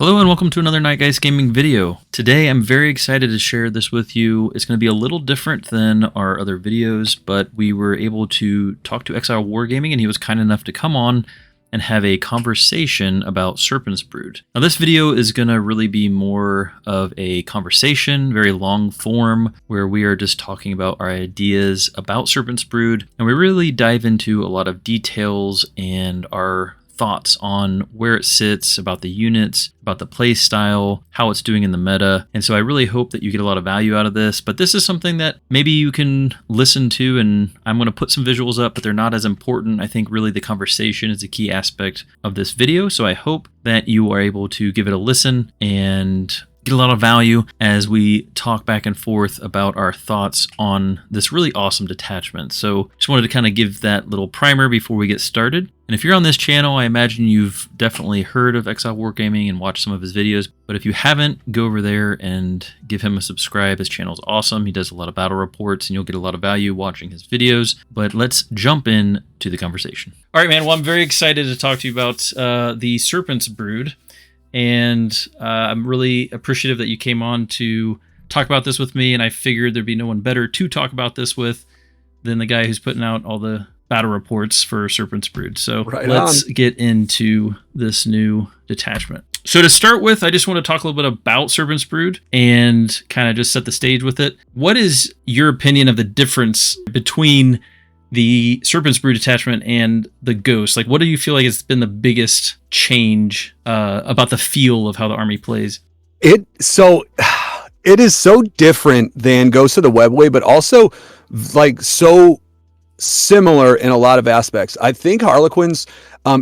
Hello and welcome to another Night Guys Gaming video. Today I'm very excited to share this with you. It's going to be a little different than our other videos, but we were able to talk to Exile Wargaming and he was kind enough to come on and have a conversation about Serpent's Brood. Now this video is going to really be more of a conversation, very long form, where we are just talking about our ideas about Serpent's Brood, and we really dive into a lot of details and our thoughts on where it sits, about the units, about the play style, how it's doing in the meta. And so I really hope that you get a lot of value out of this, but this is something that maybe you can listen to, and I'm going to put some visuals up, but they're not as important. I think really the conversation is a key aspect of this video. So I hope that you are able to give it a listen and get a lot of value as we talk back and forth about our thoughts on this really awesome detachment. So just wanted to kind of give that little primer before we get started. And if you're on this channel, I imagine you've definitely heard of Exile Wargaming and watched some of his videos. But if you haven't, go over there and give him a subscribe. His channel's awesome. He does a lot of battle reports and you'll get a lot of value watching his videos. But let's jump in to the conversation. All right, man. Well, I'm very excited to talk to you about the Serpent's Brood. And I'm really appreciative that you came on to talk about this with me. And I figured there'd be no one better to talk about this with than the guy who's putting out all the battle reports for Serpent's Brood. So let's get into this new detachment. So to start with, I just want to talk a little bit about Serpent's Brood and kind of just set the stage with it. What is your opinion of the difference between the Serpent's Brood detachment and the Ghost? Like, what do you feel like has been the biggest change about the feel of how the army plays? It is so different than Ghost of the Webway, but also like so similar in a lot of aspects. I think Harlequins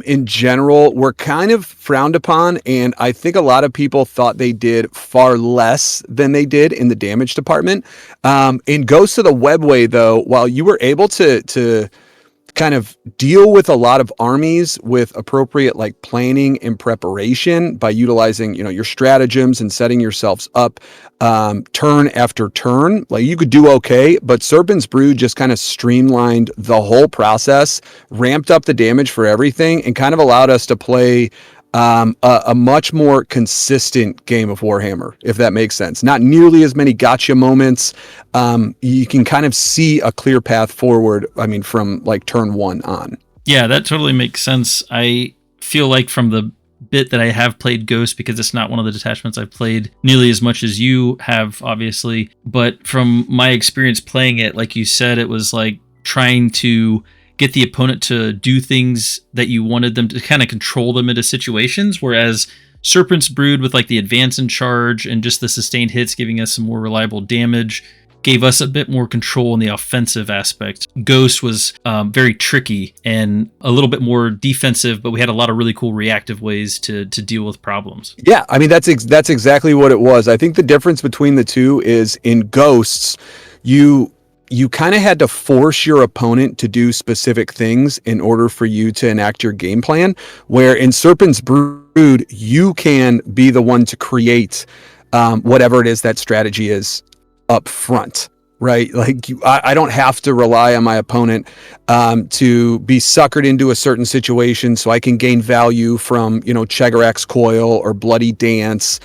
in general were kind of frowned upon, and I think a lot of people thought they did far less than they did in the damage department. In Ghost of the Webway, though, while you were able to kind of deal with a lot of armies with appropriate like planning and preparation by utilizing, your stratagems and setting yourselves up turn after turn, like you could do okay. But Serpent's Brood just kind of streamlined the whole process, ramped up the damage for everything, and kind of allowed us to play a much more consistent game of Warhammer, if that makes sense. Not nearly as many gotcha moments. You can kind of see a clear path forward, from like turn one on. Yeah, that totally makes sense. I feel like from the bit that I have played Ghost, because it's not one of the detachments I've played nearly as much as you have, obviously. But from my experience playing it, like you said, it was like trying to get the opponent to do things that you wanted them to, kind of control them into situations. Whereas Serpent's Brood, with like the advance in charge and just the sustained hits giving us some more reliable damage, gave us a bit more control in the offensive aspect. Ghost was very tricky and a little bit more defensive, but we had a lot of really cool reactive ways to deal with problems. Yeah, that's exactly what it was. I think the difference between the two is in Ghosts, you kind of had to force your opponent to do specific things in order for you to enact your game plan, where in Serpent's Brood, you can be the one to create whatever it is that strategy is up front, right? Like I don't have to rely on my opponent to be suckered into a certain situation so I can gain value from, Chegarak's Coil or Bloody Dance,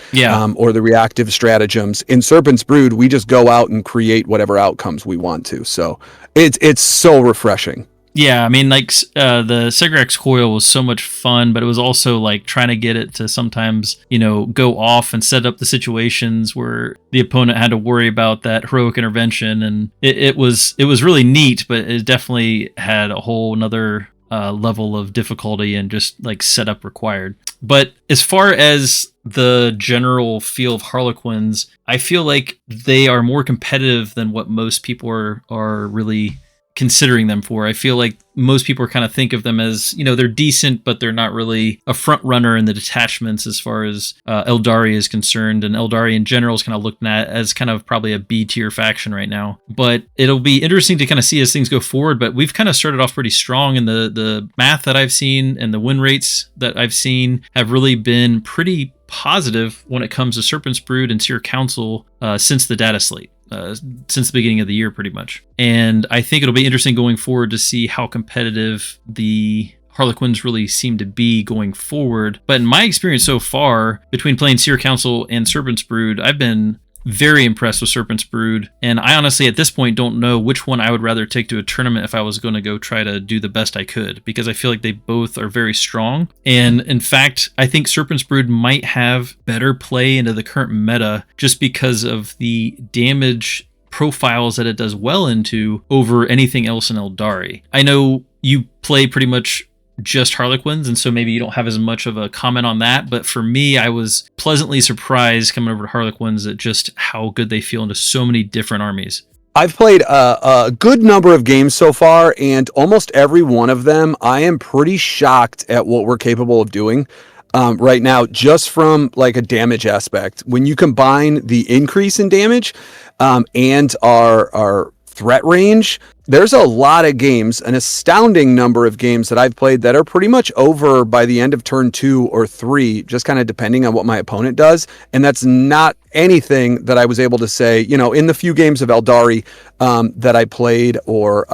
or the reactive stratagems. In Serpent's Brood, we just go out and create whatever outcomes we want to. So it's so refreshing. Yeah, the Chegarak's Coil was so much fun, but it was also like trying to get it to sometimes, go off and set up the situations where the opponent had to worry about that heroic intervention. And it was really neat, but it definitely had a whole nother level of difficulty and just like setup required. But as far as the general feel of Harlequins, I feel like they are more competitive than what most people are really considering them for. I feel like most people kind of think of them as, they're decent, but they're not really a front runner in the detachments as far as Aeldari is concerned. And Aeldari in general is kind of looked at as kind of probably a B tier faction right now. But it'll be interesting to kind of see as things go forward. But we've kind of started off pretty strong, and the math that I've seen and the win rates that I've seen have really been pretty positive when it comes to Serpent's Brood and Seer Council since the data slate. Since the beginning of the year, pretty much. And I think it'll be interesting going forward to see how competitive the Harlequins really seem to be going forward. But in my experience so far, between playing Seer Council and Serpent's Brood, I've been very impressed with Serpent's Brood, and I honestly at this point don't know which one I would rather take to a tournament if I was going to go try to do the best I could, because I feel like they both are very strong. And in fact, I think Serpent's Brood might have better play into the current meta just because of the damage profiles that it does well into over anything else in Aeldari. I know you play pretty much just Harlequins, and so maybe you don't have as much of a comment on that, but for me, I was pleasantly surprised coming over to Harlequins at just how good they feel into so many different armies. I've played a good number of games so far, and almost every one of them, I am pretty shocked at what we're capable of doing right now, just from like a damage aspect. When you combine the increase in damage and our threat range, there's a lot of games, an astounding number of games that I've played that are pretty much over by the end of turn 2 or 3, just kind of depending on what my opponent does. And that's not anything that I was able to say, you know, in the few games of Aeldari that I played, or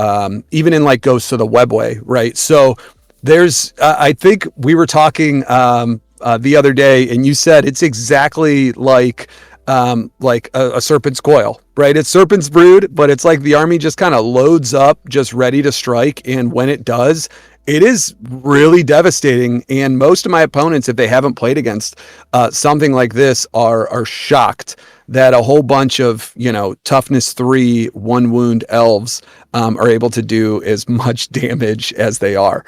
even in like Ghosts of the Webway, right? So there's, I think we were talking the other day, and you said it's exactly like a Serpent's Coil, right? It's Serpent's Brood, but it's like the army just kind of loads up, just ready to strike. And when it does, it is really devastating. And most of my opponents, if they haven't played against something like this, are shocked that a whole bunch of, you know, toughness 3, 1 wound elves are able to do as much damage as they are.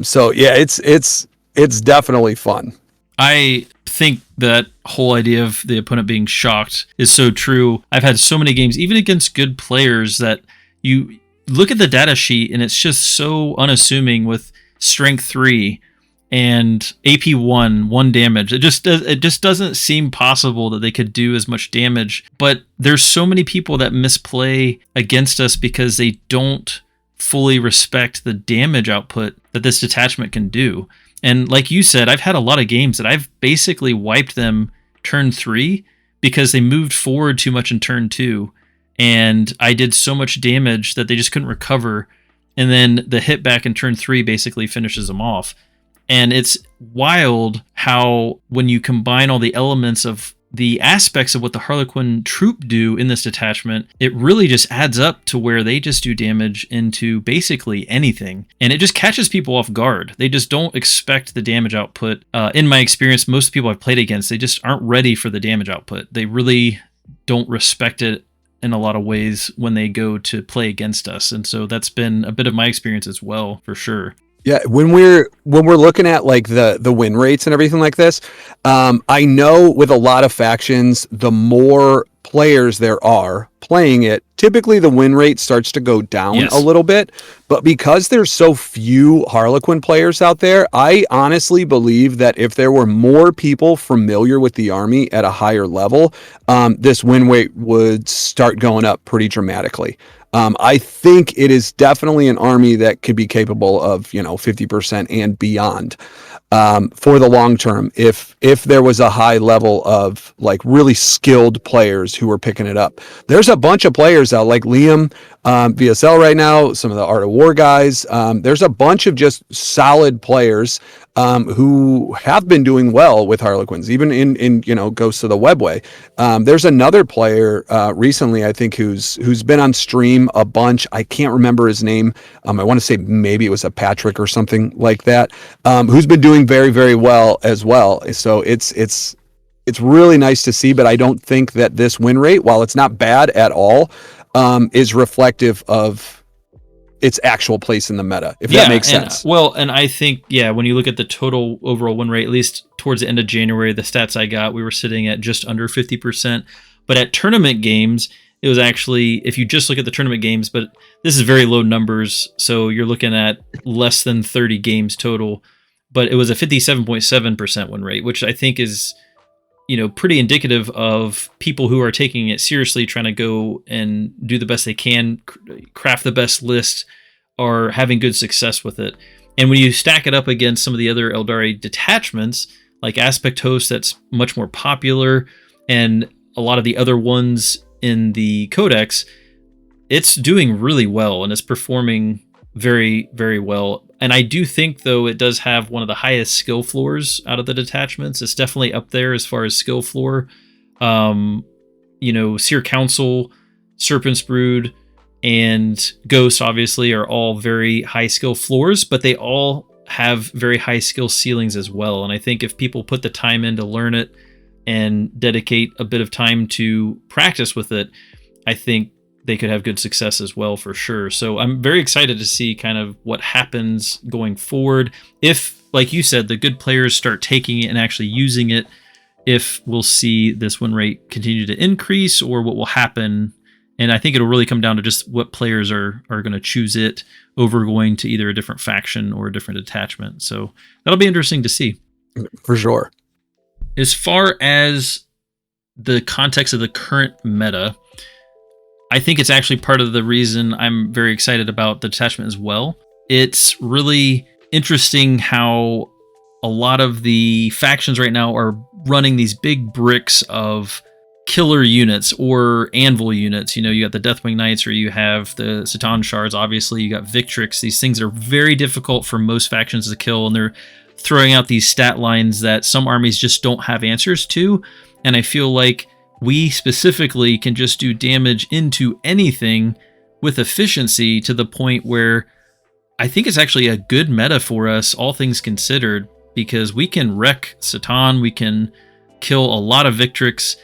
So yeah, it's definitely fun. I think that whole idea of the opponent being shocked is so true. I've had so many games, even against good players, that you look at the data sheet and it's just so unassuming with strength 3 and AP 1 damage. It just doesn't seem possible that they could do as much damage. But there's so many people that misplay against us because they don't fully respect the damage output that this detachment can do. And like you said, I've had a lot of games that I've basically wiped them turn 3 because they moved forward too much in turn 2. And I did so much damage that they just couldn't recover. And then the hit back in turn 3 basically finishes them off. And it's wild how when you combine all the elements of the aspects of what the Harlequin Troupe do in this detachment, it really just adds up to where they just do damage into basically anything. And it just catches people off guard. They just don't expect the damage output. In my experience, most people I've played against, they just aren't ready for the damage output. They really don't respect it in a lot of ways when they go to play against us. And so that's been a bit of my experience as well, for sure. Yeah, when we're looking at like the win rates and everything like this, I know with a lot of factions, the more players there are playing it, typically the win rate starts to go down a little bit. But because there's so few Harlequin players out there, I honestly believe that if there were more people familiar with the army at a higher level, this win rate would start going up pretty dramatically. I think it is definitely an army that could be capable of, 50% and beyond for the long term. If there was a high level of like really skilled players who were picking it up, there's a bunch of players out like Liam, VSL right now, some of the Art of War guys. There's a bunch of just solid players who have been doing well with Harlequins, even in Ghosts of the Webway. There's another player recently, I think, who's been on stream a bunch. I can't remember his name. I want to say maybe it was a Patrick or something like that, who's been doing very, very well as well. So it's really nice to see, but I don't think that this win rate, while it's not bad at all, is reflective of its actual place in the meta, if that makes sense. And I think, when you look at the total overall win rate, at least towards the end of January, the stats I got, we were sitting at just under 50%. But at tournament games, it was actually, if you just look at the tournament games, but this is very low numbers, so you're looking at less than 30 games total, but it was a 57.7% win rate, which I think is, pretty indicative of people who are taking it seriously, trying to go and do the best they can, craft the best list, are having good success with it. And when you stack it up against some of the other Aeldari detachments, like Aspect Host, that's much more popular, and a lot of the other ones in the Codex, it's doing really well, and it's performing very, very well. And I do think, though, it does have one of the highest skill floors out of the detachments. It's definitely up there as far as skill floor. Seer Council, Serpent's Brood, and Ghost obviously are all very high skill floors, but they all have very high skill ceilings as well. And I think if people put the time in to learn it and dedicate a bit of time to practice with it, I think they could have good success as well, for sure. So I'm very excited to see kind of what happens going forward. If, like you said, the good players start taking it and actually using it, if we'll see this win rate continue to increase, or what will happen. And I think it'll really come down to just what players are going to choose it over going to either a different faction or a different detachment. So that'll be interesting to see. For sure. As far as the context of the current meta, I think it's actually part of the reason I'm very excited about the detachment as well. It's really interesting how a lot of the factions right now are running these big bricks of killer units or anvil units. You got the Deathwing Knights, or you have the Satan Shards, obviously. You got Victrix. These things are very difficult for most factions to kill, and they're throwing out these stat lines that some armies just don't have answers to. And I feel like we specifically can just do damage into anything with efficiency, to the point where I think it's actually a good meta for us, all things considered, because we can wreck Satan, we can kill a lot of Victrix,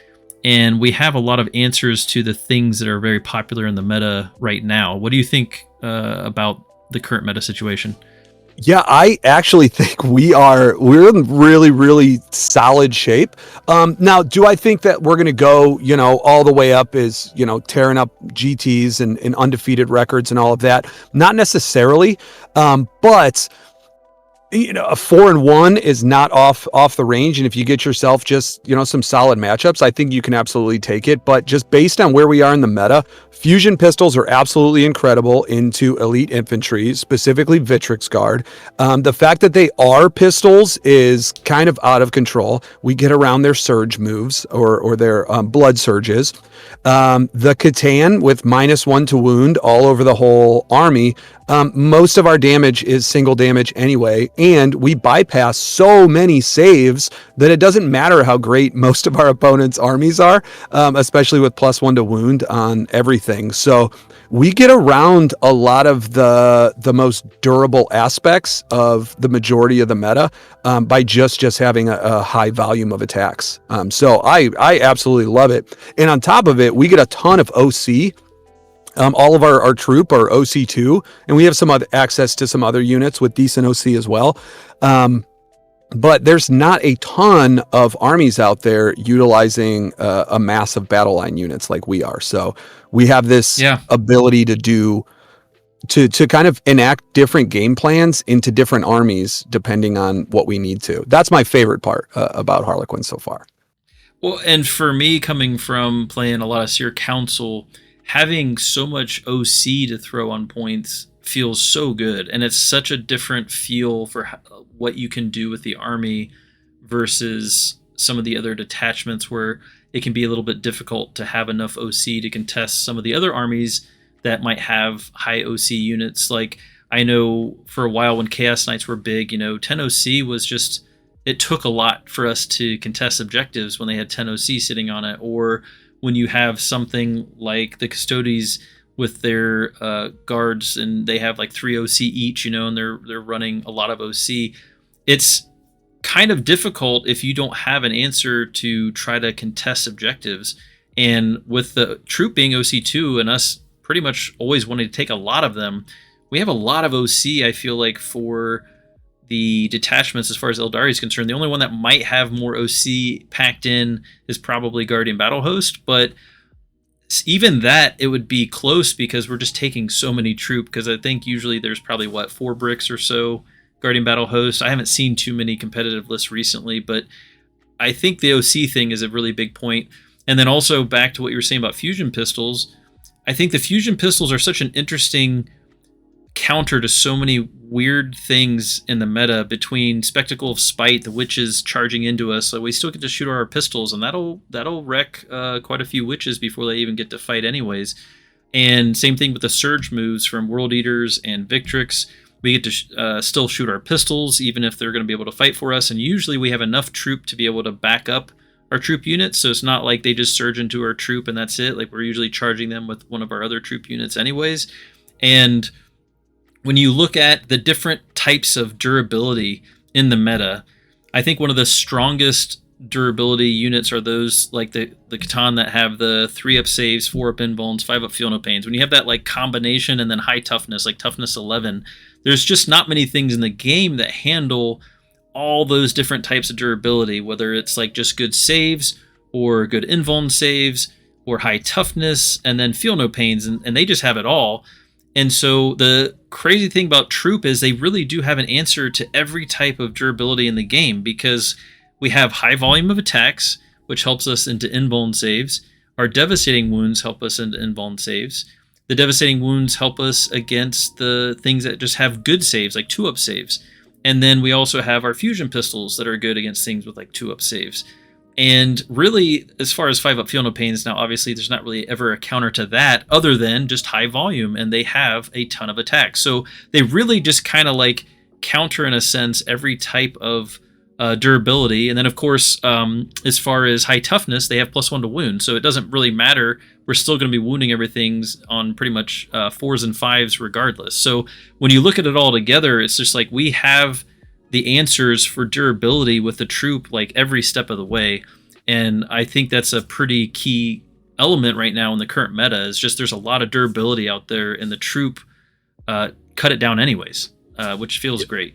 and we have a lot of answers to the things that are very popular in the meta right now. What do you think about the current meta situation? Yeah, I actually think we're in really, really solid shape. Now, do I think that we're going to go, all the way up as, tearing up GTs and undefeated records and all of that? Not necessarily. But a 4-1 is not off the range. And if you get yourself just, some solid matchups, I think you can absolutely take it. But just based on where we are in the meta, fusion pistols are absolutely incredible into elite infantry, specifically Victrix Guard. The fact that they are pistols is kind of out of control. We get around their surge moves or their blood surges. The Catan with -1 to wound all over the whole army. Most of our damage is single damage anyway, and we bypass so many saves that it doesn't matter how great most of our opponents' armies are, especially with +1 to wound on everything. So we get around a lot of the most durable aspects of the majority of the meta by just having a high volume of attacks. So I absolutely love it. And on top of it, we get a ton of OC. All of our troop are OC2, and we have some other access to some other units with decent OC as well. But there's not a ton of armies out there utilizing a massive battle line units like we are. So we have this ability to kind of enact different game plans into different armies depending on what we need to. That's my favorite part about Harlequins so far. Well, and for me, coming from playing a lot of Seer Council, having so much OC to throw on points feels so good, and it's such a different feel for what you can do with the army versus some of the other detachments, where it can be a little bit difficult to have enough OC to contest some of the other armies that might have high OC units. Like, I know for a while when Chaos Knights were big, 10 OC was just, it took a lot for us to contest objectives when they had 10 OC sitting on it. Or when you have something like the Custodes with their guards, and they have like 3 OC each, and they're running a lot of OC. It's kind of difficult if you don't have an answer to try to contest objectives. And with the troop being OC2 and us pretty much always wanting to take a lot of them, we have a lot of OC, I feel like, for the detachments as far as Aeldari is concerned. The only one that might have more OC packed in is probably Guardian Battle Host, but even that, it would be close because we're just taking so many troop, because I think usually there's probably 4 bricks or so Guardian Battle Host. I haven't seen too many competitive lists recently, but I think the OC thing is a really big point. And then also back to what you were saying about fusion pistols, I think the fusion pistols are such an interesting counter to so many weird things in the meta, between Spectacle of Spite, the witches charging into us. So we still get to shoot our pistols, and that'll wreck quite a few witches before they even get to fight anyways. And same thing with the surge moves from World Eaters and Victrix. We get to still shoot our pistols, even if they're going to be able to fight for us. And usually we have enough troop to be able to back up our troop units. So it's not like they just surge into our troop and that's it. Like we're usually charging them with one of our other troop units anyways. And when you look at the different types of durability in the meta, I think one of the strongest durability units are those like the Catan that have the 3-up saves, 4-up invulns, 5-up feel no pains. When you have that like combination and then high toughness, like toughness 11, there's just not many things in the game that handle all those different types of durability, whether it's like just good saves or good invuln saves or high toughness and then feel no pains, and they just have it all. And so the crazy thing about Troupe is they really do have an answer to every type of durability in the game, because we have high volume of attacks, which helps us into invuln saves. Our devastating wounds help us into invuln saves. The devastating wounds help us against the things that just have good saves, like 2-up saves. And then we also have our fusion pistols that are good against things with like 2-up saves. And really, as far as 5-up feel no pains, now obviously there's not really ever a counter to that other than just high volume, and they have a ton of attacks. So they really just kind of like counter, in a sense, every type of durability. And then of course, as far as high toughness, they have +1 to wound, so it doesn't really matter. We're still going to be wounding everything's on pretty much 4s and 5s regardless. So when you look at it all together, it's just like we have the answers for durability with the troop like every step of the way. And I think that's a pretty key element right now in the current meta, is just there's a lot of durability out there, and the troop cut it down anyways, which feels great.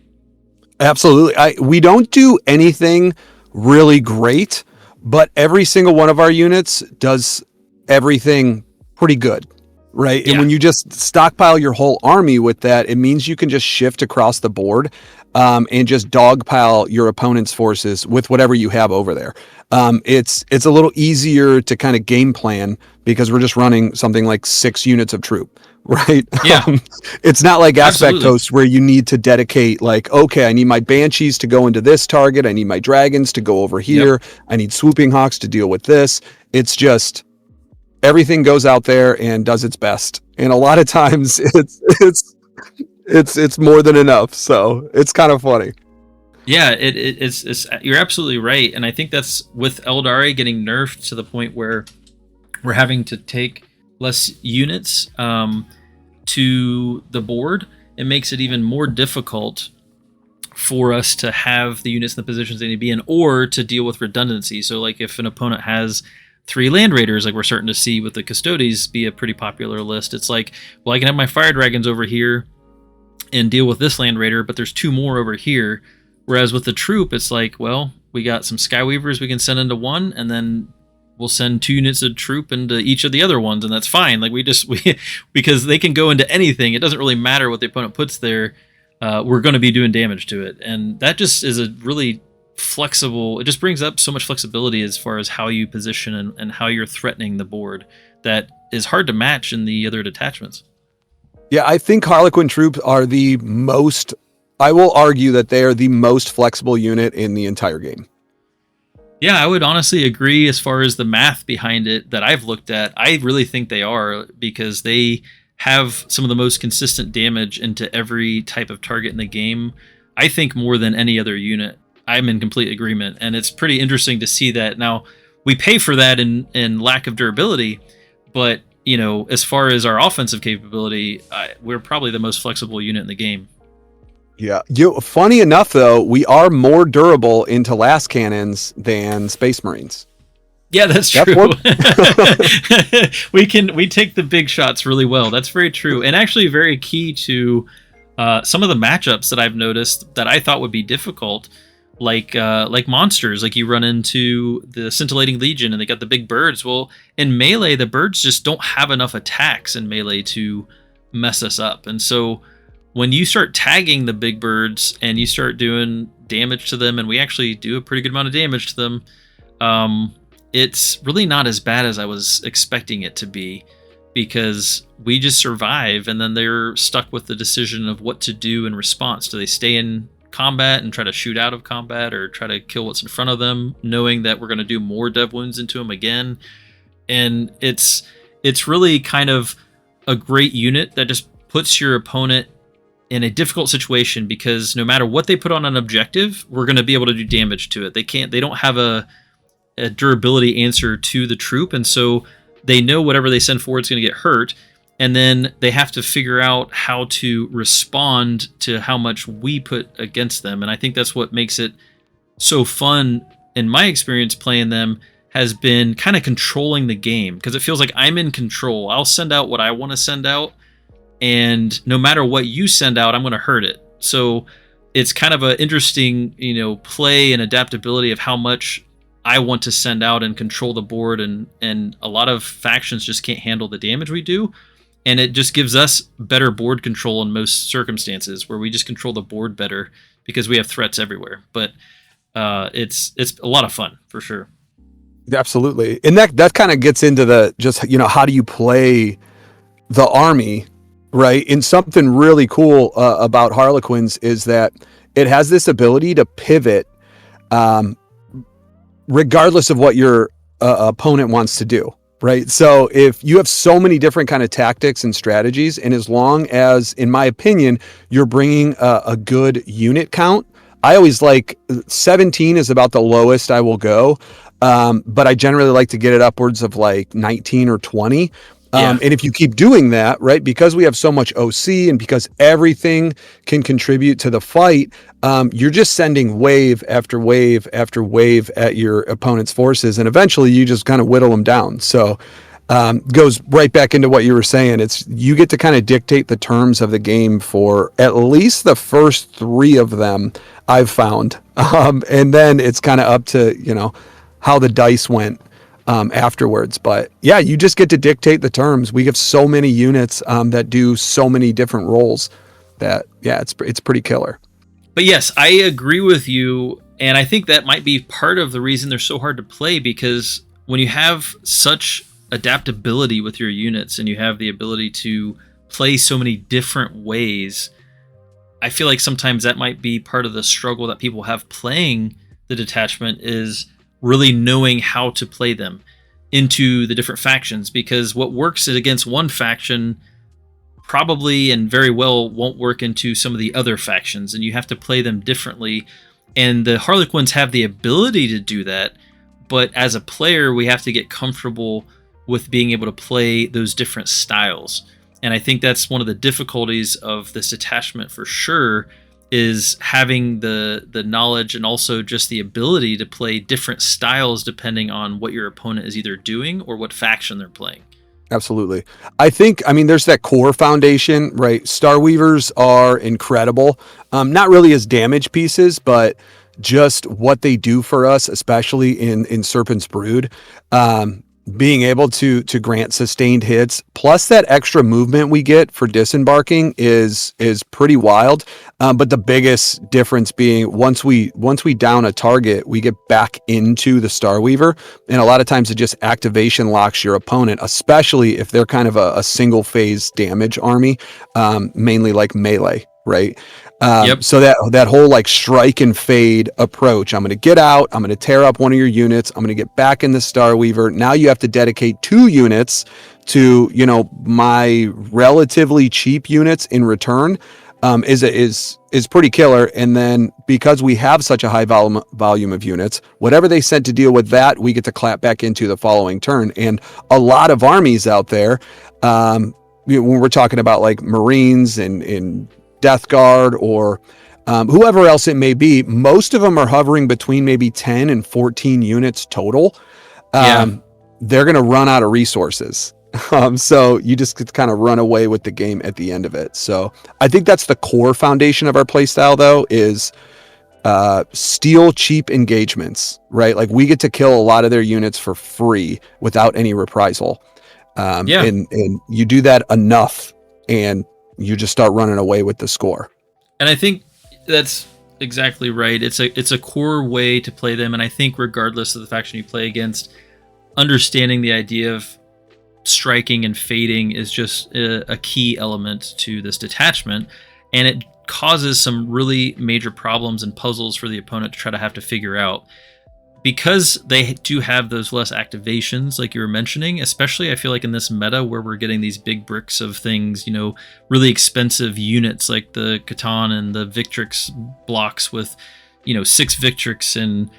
Absolutely. We don't do anything really great, but every single one of our units does everything pretty good, right? Yeah. And when you just stockpile your whole army with that, it means you can just shift across the board and just dogpile your opponent's forces with whatever you have over there. It's a little easier to kind of game plan because we're just running something like 6 units of troop, right? Yeah. It's not like Aspect Absolutely. Host where you need to dedicate like, okay, I need my Banshees to go into this target. I need my Dragons to go over here. Yep. I need Swooping Hawks to deal with this. It's just everything goes out there and does its best. And a lot of times it's more than enough. So it's kind of funny. Yeah, it's you're absolutely right. And I think that's with Aeldari getting nerfed to the point where we're having to take less units to the board. It makes it even more difficult for us to have the units in the positions they need to be in, or to deal with redundancy. So like if an opponent has 3 Land Raiders, like we're starting to see with the Custodes be a pretty popular list, it's like, well, I can have my Fire Dragons over here and deal with this Land Raider, but there's 2 more over here. Whereas with the Troupe, it's like, well, we got some Skyweavers we can send into one, and then we'll send 2 units of Troupe into each of the other ones, and that's fine. Like we because they can go into anything. It doesn't really matter what the opponent puts there. We're going to be doing damage to it, and that just is a really flexible. It just brings up so much flexibility as far as how you position and how you're threatening the board that is hard to match in the other detachments. Yeah, I think Harlequin troops are the most, I will argue that they are the most flexible unit in the entire game. Yeah, I would honestly agree as far as the math behind it that I've looked at. I really think they are, because they have some of the most consistent damage into every type of target in the game. I think more than any other unit. I'm in complete agreement, and it's pretty interesting to see that. Now, we pay for that in lack of durability, but you know, as far as our offensive capability, we're probably the most flexible unit in the game. Yeah. Funny enough, though, we are more durable into last cannons than Space Marines. Yeah, that's true. We take the big shots really well. That's very true, and actually very key to some of the matchups that I've noticed that I thought would be difficult. Like monsters, like you run into the Scintillating Legion and they got the big birds. Well, in melee, the birds just don't have enough attacks in melee to mess us up. And so when you start tagging the big birds and you start doing damage to them, and we actually do a pretty good amount of damage to them, it's really not as bad as I was expecting it to be, because we just survive, and then they're stuck with the decision of what to do in response. Do they stay in combat and try to shoot out of combat, or try to kill what's in front of them, knowing that we're going to do more dev wounds into them again? And it's really kind of a great unit that just puts your opponent in a difficult situation, because no matter what they put on an objective, we're going to be able to do damage to it. They don't have a durability answer to the troop, and so they know whatever they send forward is going to get hurt, and then they have to figure out how to respond to how much we put against them. And I think that's what makes it so fun in my experience playing them, has been kind of controlling the game, because it feels like I'm in control. I'll send out what I want to send out, and no matter what you send out, I'm going to hurt it. So it's kind of an interesting, play and adaptability of how much I want to send out and control the board, and a lot of factions just can't handle the damage we do, and it just gives us better board control in most circumstances, where we just control the board better because we have threats everywhere. But it's a lot of fun for sure. Absolutely. And that kind of gets into the just, how do you play the army, right? And something really cool about Harlequins is that it has this ability to pivot regardless of what your opponent wants to do, right? So if you have so many different kind of tactics and strategies, and as long as, in my opinion, you're bringing a good unit count, I always like 17 is about the lowest I will go. But I generally like to get it upwards of like 19 or 20. And if you keep doing that, right, because we have so much OC and because everything can contribute to the fight, you're just sending wave after wave after wave at your opponent's forces. And eventually you just kind of whittle them down. So goes right back into what you were saying. It's you get to kind of dictate the terms of the game for at least the first 3 of them, I've found. And then it's kind of up to, how the dice went afterwards. But yeah, you just get to dictate the terms. We have so many units that do so many different roles that, it's pretty killer. But yes, I agree with you. And I think that might be part of the reason they're so hard to play, because when you have such adaptability with your units and you have the ability to play so many different ways, I feel like sometimes that might be part of the struggle that people have playing the detachment, is really knowing how to play them into the different factions, because what works against one faction probably and very well won't work into some of the other factions, and you have to play them differently. And the Harlequins have the ability to do that, but as a player, we have to get comfortable with being able to play those different styles. And I think that's one of the difficulties of this detachment for sure, is having the knowledge and also just the ability to play different styles depending on what your opponent is either doing or what faction they're playing. Absolutely. I mean, there's that core foundation, right? Starweavers are incredible. Not really as damage pieces, but just what they do for us, especially in Serpent's Brood. Being able to grant sustained hits, plus that extra movement we get for disembarking is pretty wild. But the biggest difference being once we down a target, we get back into the Starweaver, and a lot of times it just activation locks your opponent, especially if they're kind of a single phase damage army, mainly like melee, right? So that whole like strike and fade approach, I'm going to get out, I'm going to tear up one of your units, I'm going to get back in the Starweaver. Now you have to dedicate 2 units to, my relatively cheap units in return, is pretty killer. And then because we have such a high volume of units, whatever they sent to deal with that, we get to clap back into the following turn. And a lot of armies out there, when we're talking about like Marines and Death Guard or whoever else it may be, most of them are hovering between maybe 10 and 14 units total. They're going to run out of resources. So you just kind of run away with the game at the end of it. So I think that's the core foundation of our playstyle, though, is steal cheap engagements, right? Like we get to kill a lot of their units for free without any reprisal. And you do that enough and you just start running away with the score. And I think that's exactly right. It's a core way to play them. And I think regardless of the faction you play against, understanding the idea of striking and fading is just a key element to this detachment. And it causes some really major problems and puzzles for the opponent to try to have to figure out. because they do have those less activations, like you were mentioning, especially I feel like in this meta where we're getting these big bricks of things, you know, really expensive units like the Catan and the Victrix blocks with, you know, 6 Victrix and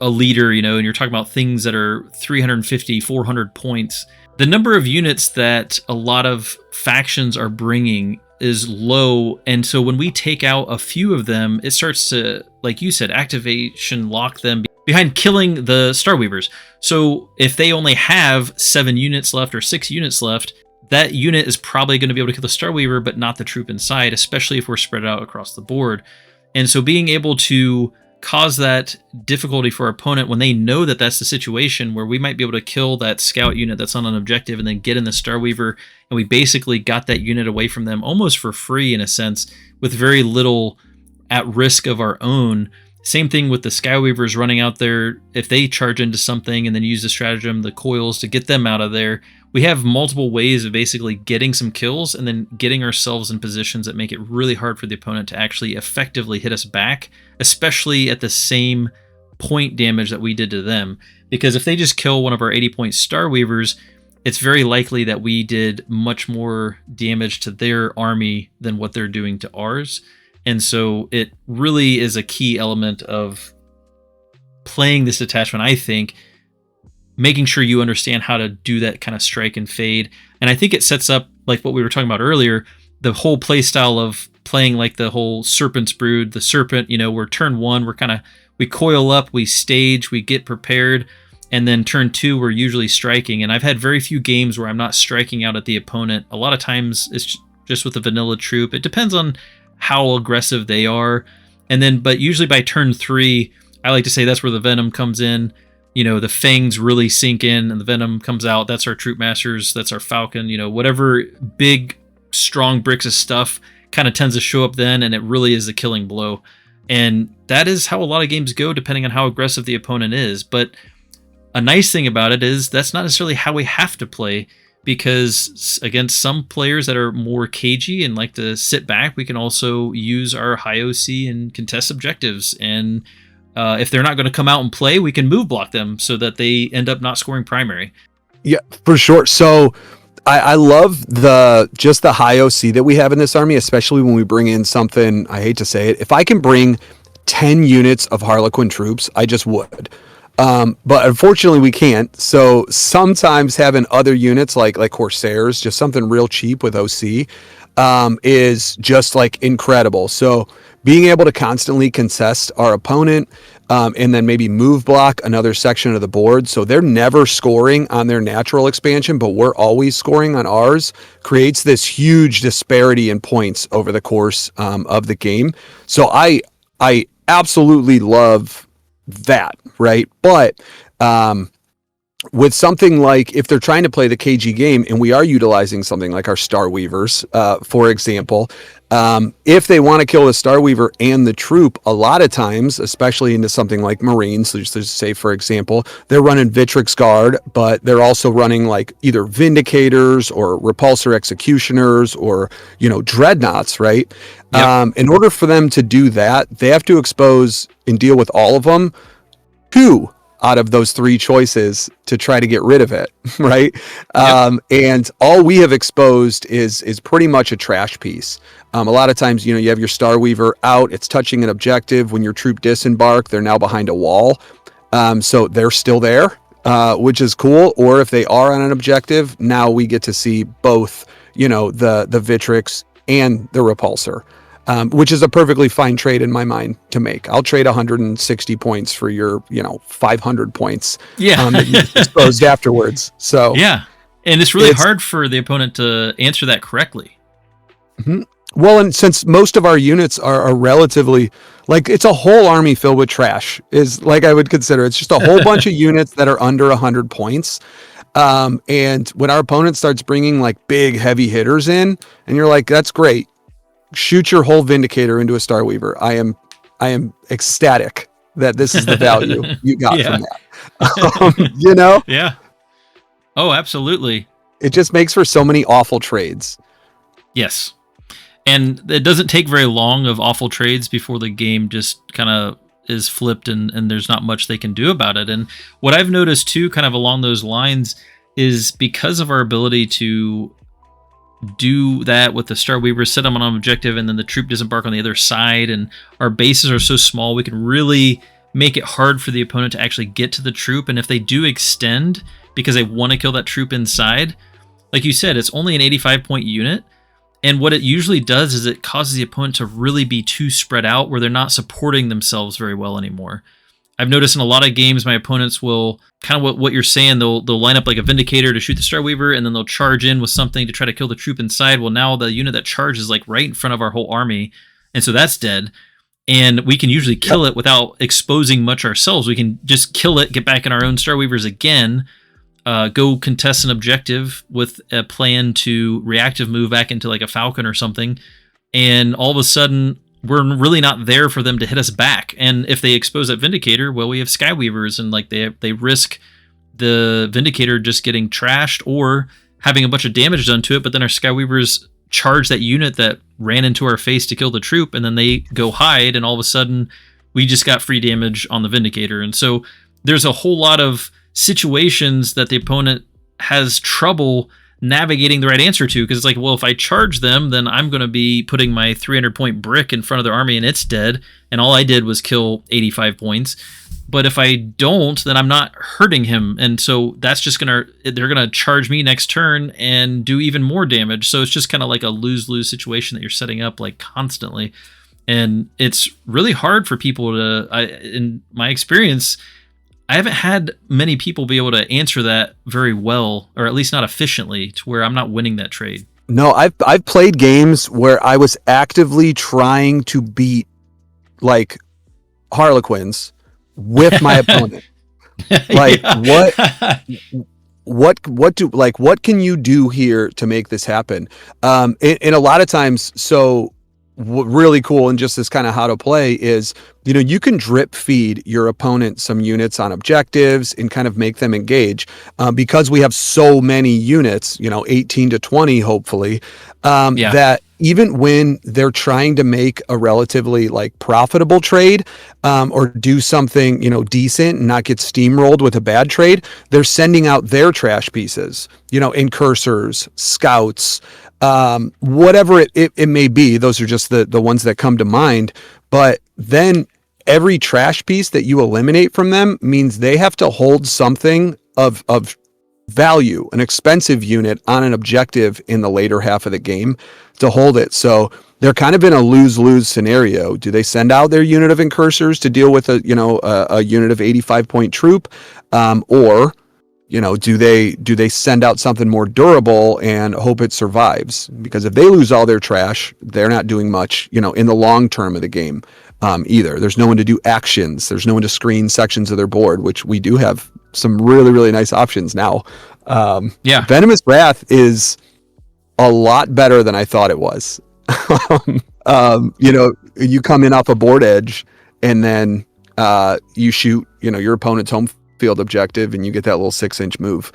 a leader, you know, and you're talking about things that are 350, 400 points. The number of units that a lot of factions are bringing is low, and so when we take out a few of them, it starts to, like you said, activation lock them behind killing the Starweavers. So if they only have 7 units left or 6 units left, that unit is probably going to be able to kill the Starweaver, but not the troop inside, especially if we're spread out across the board. And so being able to cause that difficulty for our opponent when they know that that's the situation where we might be able to kill that scout unit that's on an objective and then get in the Starweaver, and we basically got that unit away from them almost for free in a sense with very little at risk of our own. Same thing with the Skyweavers running out there. If they charge into something and then use the stratagem, the coils, to get them out of there, we have multiple ways of basically getting some kills and then getting ourselves in positions that make it really hard for the opponent to actually effectively hit us back, especially at the same point damage that we did to them. Because if they just kill one of our 80-point Starweavers, it's very likely that we did much more damage to their army than what they're doing to ours. And so it really is a key element of playing this detachment, I think, making sure you understand how to do that kind of strike and fade. And I think it sets up, like what we were talking about earlier, the whole play style of playing like the whole Serpent's Brood, the Serpent, you know, where turn 1, we coil up, we stage, we get prepared, and then turn 2, we're usually striking. And I've had very few games where I'm not striking out at the opponent. A lot of times it's just with a vanilla troop. It depends on how aggressive they are. And then, but usually by turn 3, I like to say that's where the Venom comes in. You know, the Fangs really sink in and the Venom comes out. That's our Troop Masters. That's our Falcon. You know, whatever big, strong bricks of stuff kind of tends to show up then, and it really is a killing blow. And that is how a lot of games go, depending on how aggressive the opponent is. But a nice thing about it is that's not necessarily how we have to play, because against some players that are more cagey and like to sit back, we can also use our high OC and contest objectives. And if they're not going to come out and play, we can move block them so that they end up not scoring primary. Yeah, for sure. So I love the high OC that we have in this army, especially when we bring in something, I hate to say it, if I can bring 10 units of Harlequin troops, I just would. But unfortunately we can't. So sometimes having other units like Corsairs, just something real cheap with OC, is just like incredible. So being able to constantly contest our opponent, and then maybe move block another section of the board, so they're never scoring on their natural expansion, but we're always scoring on ours, creates this huge disparity in points over the course of the game. So I absolutely love that, right? But with something like, if they're trying to play the KG game and we are utilizing something like our Starweavers, for example, if they want to kill the Starweaver and the troop, a lot of times, especially into something like Marines, so just to say, for example, they're running Victrix Guard, but they're also running like either Vindicators or Repulsor Executioners or, you know, Dreadnoughts, right? Yep. In order for them to do that, they have to expose and deal with all of them. 2 out of those 3 choices to try to get rid of it, right? Yep. And all we have exposed is pretty much a trash piece. A lot of times, you know, you have your Starweaver out, it's touching an objective. When your troop disembark, they're now behind a wall. So they're still there, which is cool. Or if they are on an objective, now we get to see both, you know, the Victrix and the Repulsor. Which is a perfectly fine trade in my mind to make. I'll trade 160 points for your, you know, 500 points. Yeah. That you disposed afterwards. So yeah, and it's really hard for the opponent to answer that correctly. Mm-hmm. Well, and since most of our units are relatively, like, it's a whole army filled with trash, is like I would consider. It's just a whole bunch of units that are under 100 points. And when our opponent starts bringing like big heavy hitters in, and you're like, that's great. Shoot your whole Vindicator into a Starweaver. I am ecstatic that this is the value you got from that. You know? Yeah. Oh, absolutely. It just makes for so many awful trades. Yes. And it doesn't take very long of awful trades before the game just kind of is flipped, and there's not much they can do about it. And what I've noticed too, kind of along those lines, is because of our ability to do that with the Starweavers, set them on an objective, and then the troop disembark on the other side, and our bases are so small, we can really make it hard for the opponent to actually get to the troop. And if they do extend because they want to kill that troop inside, like you said, it's only an 85-point unit. And what it usually does is it causes the opponent to really be too spread out, where they're not supporting themselves very well anymore. I've noticed in a lot of games, my opponents will, kind of what you're saying, they'll line up like a Vindicator to shoot the Starweaver, and then they'll charge in with something to try to kill the troop inside. Well, now the unit that charges is like right in front of our whole army, and so that's dead. And we can usually kill it without exposing much ourselves. We can just kill it, get back in our own Starweavers again, go contest an objective with a plan to reactive move back into like a Falcon or something, and all of a sudden we're really not there for them to hit us back. And if they expose that Vindicator, well, we have Skyweavers, and like they risk the Vindicator just getting trashed or having a bunch of damage done to it, but then our Skyweavers charge that unit that ran into our face to kill the troop, and then they go hide, and all of a sudden we just got free damage on the Vindicator. And so there's a whole lot of situations that the opponent has trouble navigating the right answer to, because it's like, well, if I charge them, then I'm going to be putting my 300-point brick in front of their army and it's dead, and all I did was kill 85 points. But if I don't, then I'm not hurting him, and so that's just they're gonna charge me next turn and do even more damage. So it's just kind of like a lose-lose situation that you're setting up like constantly, and it's really hard for people to. In my experience, I haven't had many people be able to answer that very well, or at least not efficiently, to where I'm not winning that trade. No, I've played games where I was actively trying to beat like Harlequins with my opponent. Like, what can you do here to make this happen? And a lot of times, so really cool, and just this kind of how to play is, you can drip feed your opponent some units on objectives and kind of make them engage, because we have so many units, 18 to 20, hopefully, that even when they're trying to make a relatively like profitable trade, or do something, decent and not get steamrolled with a bad trade, they're sending out their trash pieces, incursors, scouts, whatever it may be. Those are just the ones that come to mind. But then every trash piece that you eliminate from them means they have to hold something of value, an expensive unit on an objective in the later half of the game to hold it. So they're kind of in a lose-lose scenario. Do they send out their unit of incursors to deal with a unit of 85-point troop, or do they send out something more durable and hope it survives? Because if they lose all their trash, they're not doing much, in the long term of the game, either. There's no one to do actions. There's no one to screen sections of their board, which we do have some really, really nice options now. Venomous Wrath is a lot better than I thought it was. You come in off a board edge, and then you shoot, your opponent's home field objective, and you get that little 6-inch move.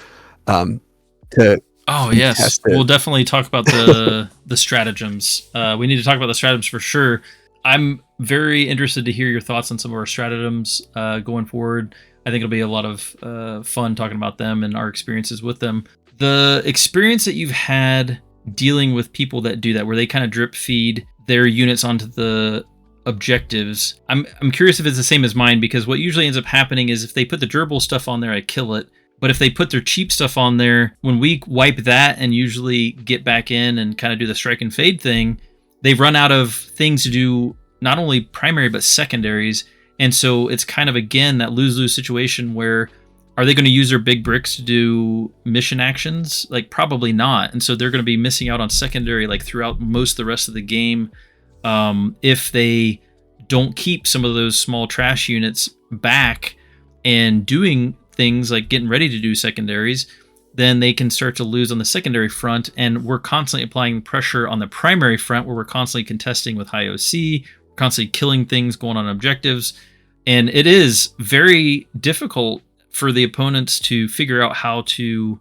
Yes, we'll definitely talk about the stratagems. We need to talk about the stratagems for sure. I'm very interested to hear your thoughts on some of our stratagems going forward. I think it'll be a lot of fun talking about them and our experiences with them. The experience that you've had dealing with people that do that, where they kind of drip feed their units onto the objectives, I'm curious if it's the same as mine, because what usually ends up happening is if they put the durable stuff on there, I kill it. But if they put their cheap stuff on there, when we wipe that and usually get back in and kind of do the strike and fade thing, they've run out of things to do, not only primary but secondaries. And so it's kind of, again, that lose-lose situation where, are they going to use their big bricks to do mission actions? Like, probably not. And so they're going to be missing out on secondary like throughout most of the rest of the game, if they don't keep some of those small trash units back and doing things like getting ready to do secondaries. Then they can start to lose on the secondary front, and we're constantly applying pressure on the primary front, where we're constantly contesting with high OC, constantly killing things, going on objectives. And it is very difficult for the opponents to figure out how to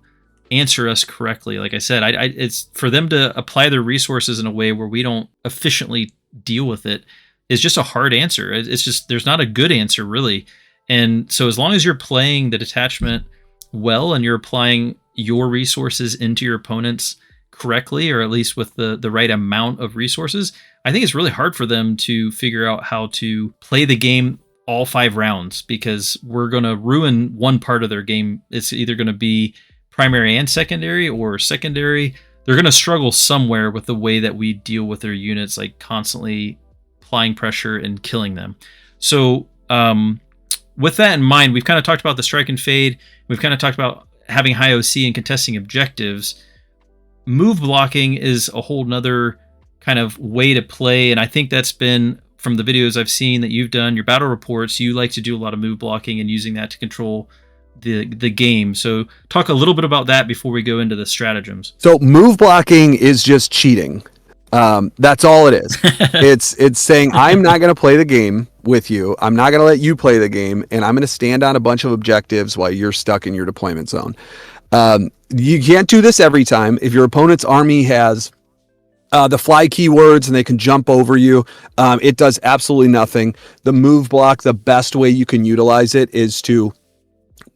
answer us correctly. Like I said, it's for them to apply their resources in a way where we don't efficiently deal with it. is just a hard answer. It's just, there's not a good answer really. And so as long as you're playing the detachment well and you're applying your resources into your opponents correctly, or at least with the right amount of resources, I think it's really hard for them to figure out how to play the game all 5 rounds, because we're going to ruin one part of their game. It's either going to be primary and secondary, or secondary. They're going to struggle somewhere with the way that we deal with their units, like constantly applying pressure and killing them. So with that in mind, we've kind of talked about the strike and fade. We've kind of talked about having high OC and contesting objectives. Move blocking is a whole nother kind of way to play, and I think that's been, from the videos I've seen that you've done, your battle reports, you like to do a lot of move blocking and using that to control the game. So talk a little bit about that before we go into the stratagems. So move blocking is just cheating. That's all it is. It's saying, I'm not going to play the game with you. I'm not going to let you play the game, and I'm going to stand on a bunch of objectives while you're stuck in your deployment zone. You can't do this every time. If your opponent's army has the fly keywords and they can jump over you, it does absolutely nothing. The move block, the best way you can utilize it is to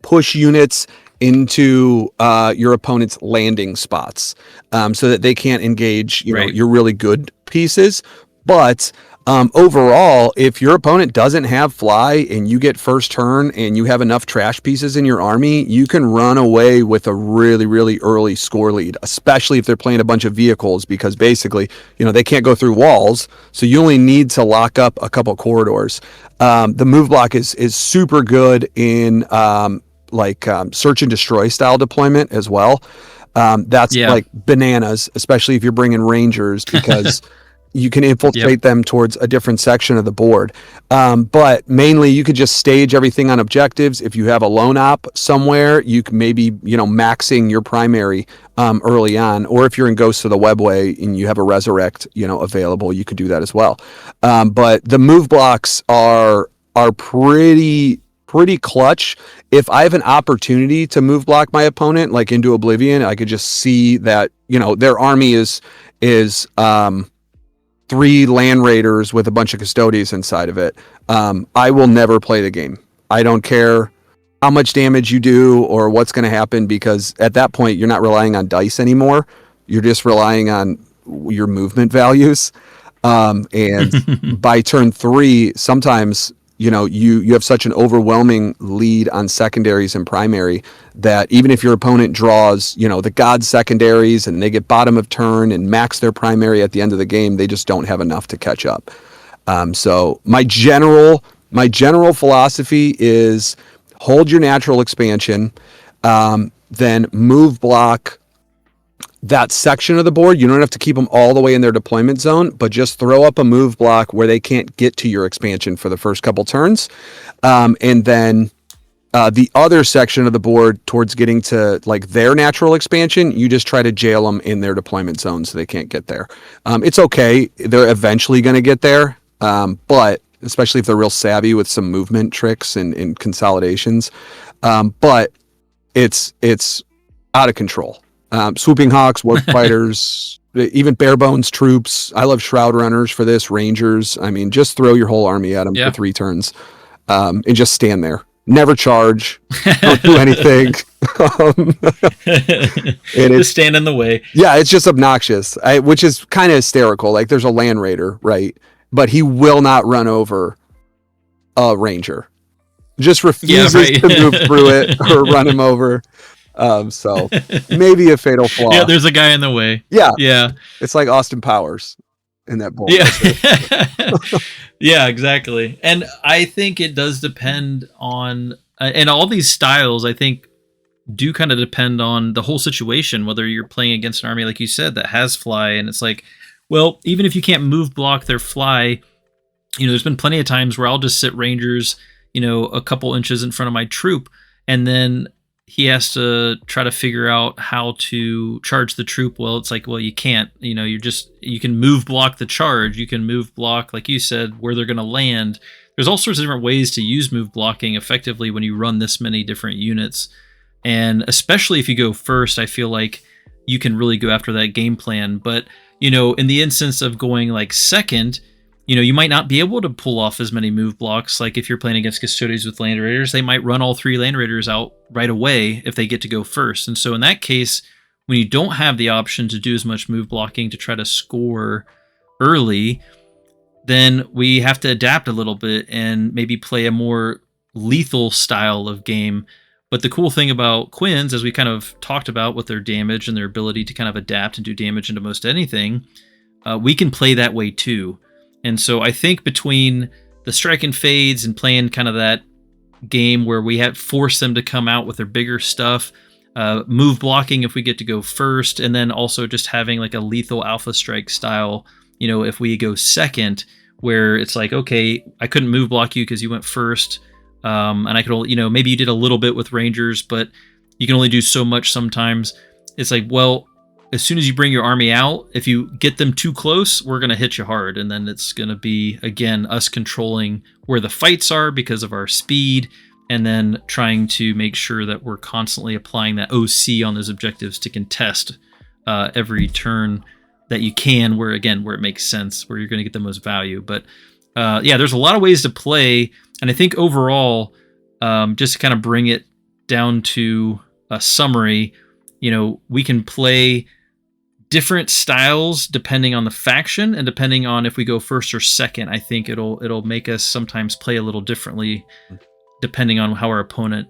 push units into your opponent's landing spots, so that they can't engage your really good pieces. But overall, if your opponent doesn't have fly and you get first turn and you have enough trash pieces in your army, you can run away with a really, really early score lead, especially if they're playing a bunch of vehicles, because basically, they can't go through walls. So you only need to lock up a couple corridors. The move block is super good in search and destroy style deployment as well. That's like bananas, especially if you're bringing rangers, because you can infiltrate them towards a different section of the board. But mainly you could just stage everything on objectives. If you have a lone op somewhere, you can maybe, maxing your primary early on, or if you're in Ghosts of the Webway and you have a resurrect, available, you could do that as well. But the move blocks are pretty clutch. If I have an opportunity to move block my opponent, like into oblivion, I could just see that, their army is 3 land raiders with a bunch of custodians inside of it. I will never play the game. I don't care how much damage you do or what's going to happen, because at that point you're not relying on dice anymore. You're just relying on your movement values. And by turn 3, sometimes you have such an overwhelming lead on secondaries and primary that even if your opponent draws, the god secondaries and they get bottom of turn and max their primary at the end of the game, they just don't have enough to catch up. So my general philosophy is hold your natural expansion, then move block that section of the board. You don't have to keep them all the way in their deployment zone, but just throw up a move block where they can't get to your expansion for the first couple turns. And then the other section of the board towards getting to their natural expansion, you just try to jail them in their deployment zone so they can't get there. It's okay. They're eventually going to get there. But especially if they're real savvy with some movement tricks and consolidations. But it's out of control. Swooping Hawks, Warp Fighters, even bare bones troops. I love Shroud Runners for this, Rangers. I mean, just throw your whole army at them for 3 turns, and just stand there. Never charge. Don't do anything. Just stand in the way. Yeah, it's just obnoxious, which is kind of hysterical. Like, there's a Land Raider, right? But he will not run over a Ranger. Just refuses to move through it or run him over. So maybe a fatal flaw. Yeah, there's a guy in the way. Yeah. It's like Austin Powers in that bowl. Yeah. Yeah, exactly. And I think it does depend on, and all these styles, I think, do kind of depend on the whole situation, whether you're playing against an army, like you said, that has fly. And it's like, well, even if you can't move block their fly, there's been plenty of times where I'll just sit Rangers, a couple inches in front of my troop, and then he has to try to figure out how to charge the troop. Well, it's like, well, you can't, you can move block the charge. You can move block, like you said, where they're going to land. There's all sorts of different ways to use move blocking effectively when you run this many different units. And especially if you go first, I feel like you can really go after that game plan. But, in the instance of going second, you might not be able to pull off as many move blocks. Like if you're playing against custodians with land raiders, they might run all 3 land raiders out right away if they get to go first. And so in that case, when you don't have the option to do as much move blocking to try to score early, then we have to adapt a little bit and maybe play a more lethal style of game. But the cool thing about Quins, as we kind of talked about with their damage and their ability to kind of adapt and do damage into most anything, we can play that way too. And so I think between the strike and fades and playing kind of that game where we have forced them to come out with their bigger stuff, move blocking if we get to go first, and then also just having like a lethal alpha strike style, if we go second, where it's like, okay, I couldn't move block you because you went first, and I could only, maybe you did a little bit with Rangers, but you can only do so much sometimes. It's like, well, as soon as you bring your army out, if you get them too close, we're going to hit you hard. And then it's going to be, again, us controlling where the fights are because of our speed, and then trying to make sure that we're constantly applying that OC on those objectives to contest every turn that you can, where it makes sense, where you're going to get the most value. But there's a lot of ways to play. And I think overall, just to kind of bring it down to a summary, we can play different styles depending on the faction and depending on if we go first or second. I think it'll make us sometimes play a little differently depending on how our opponent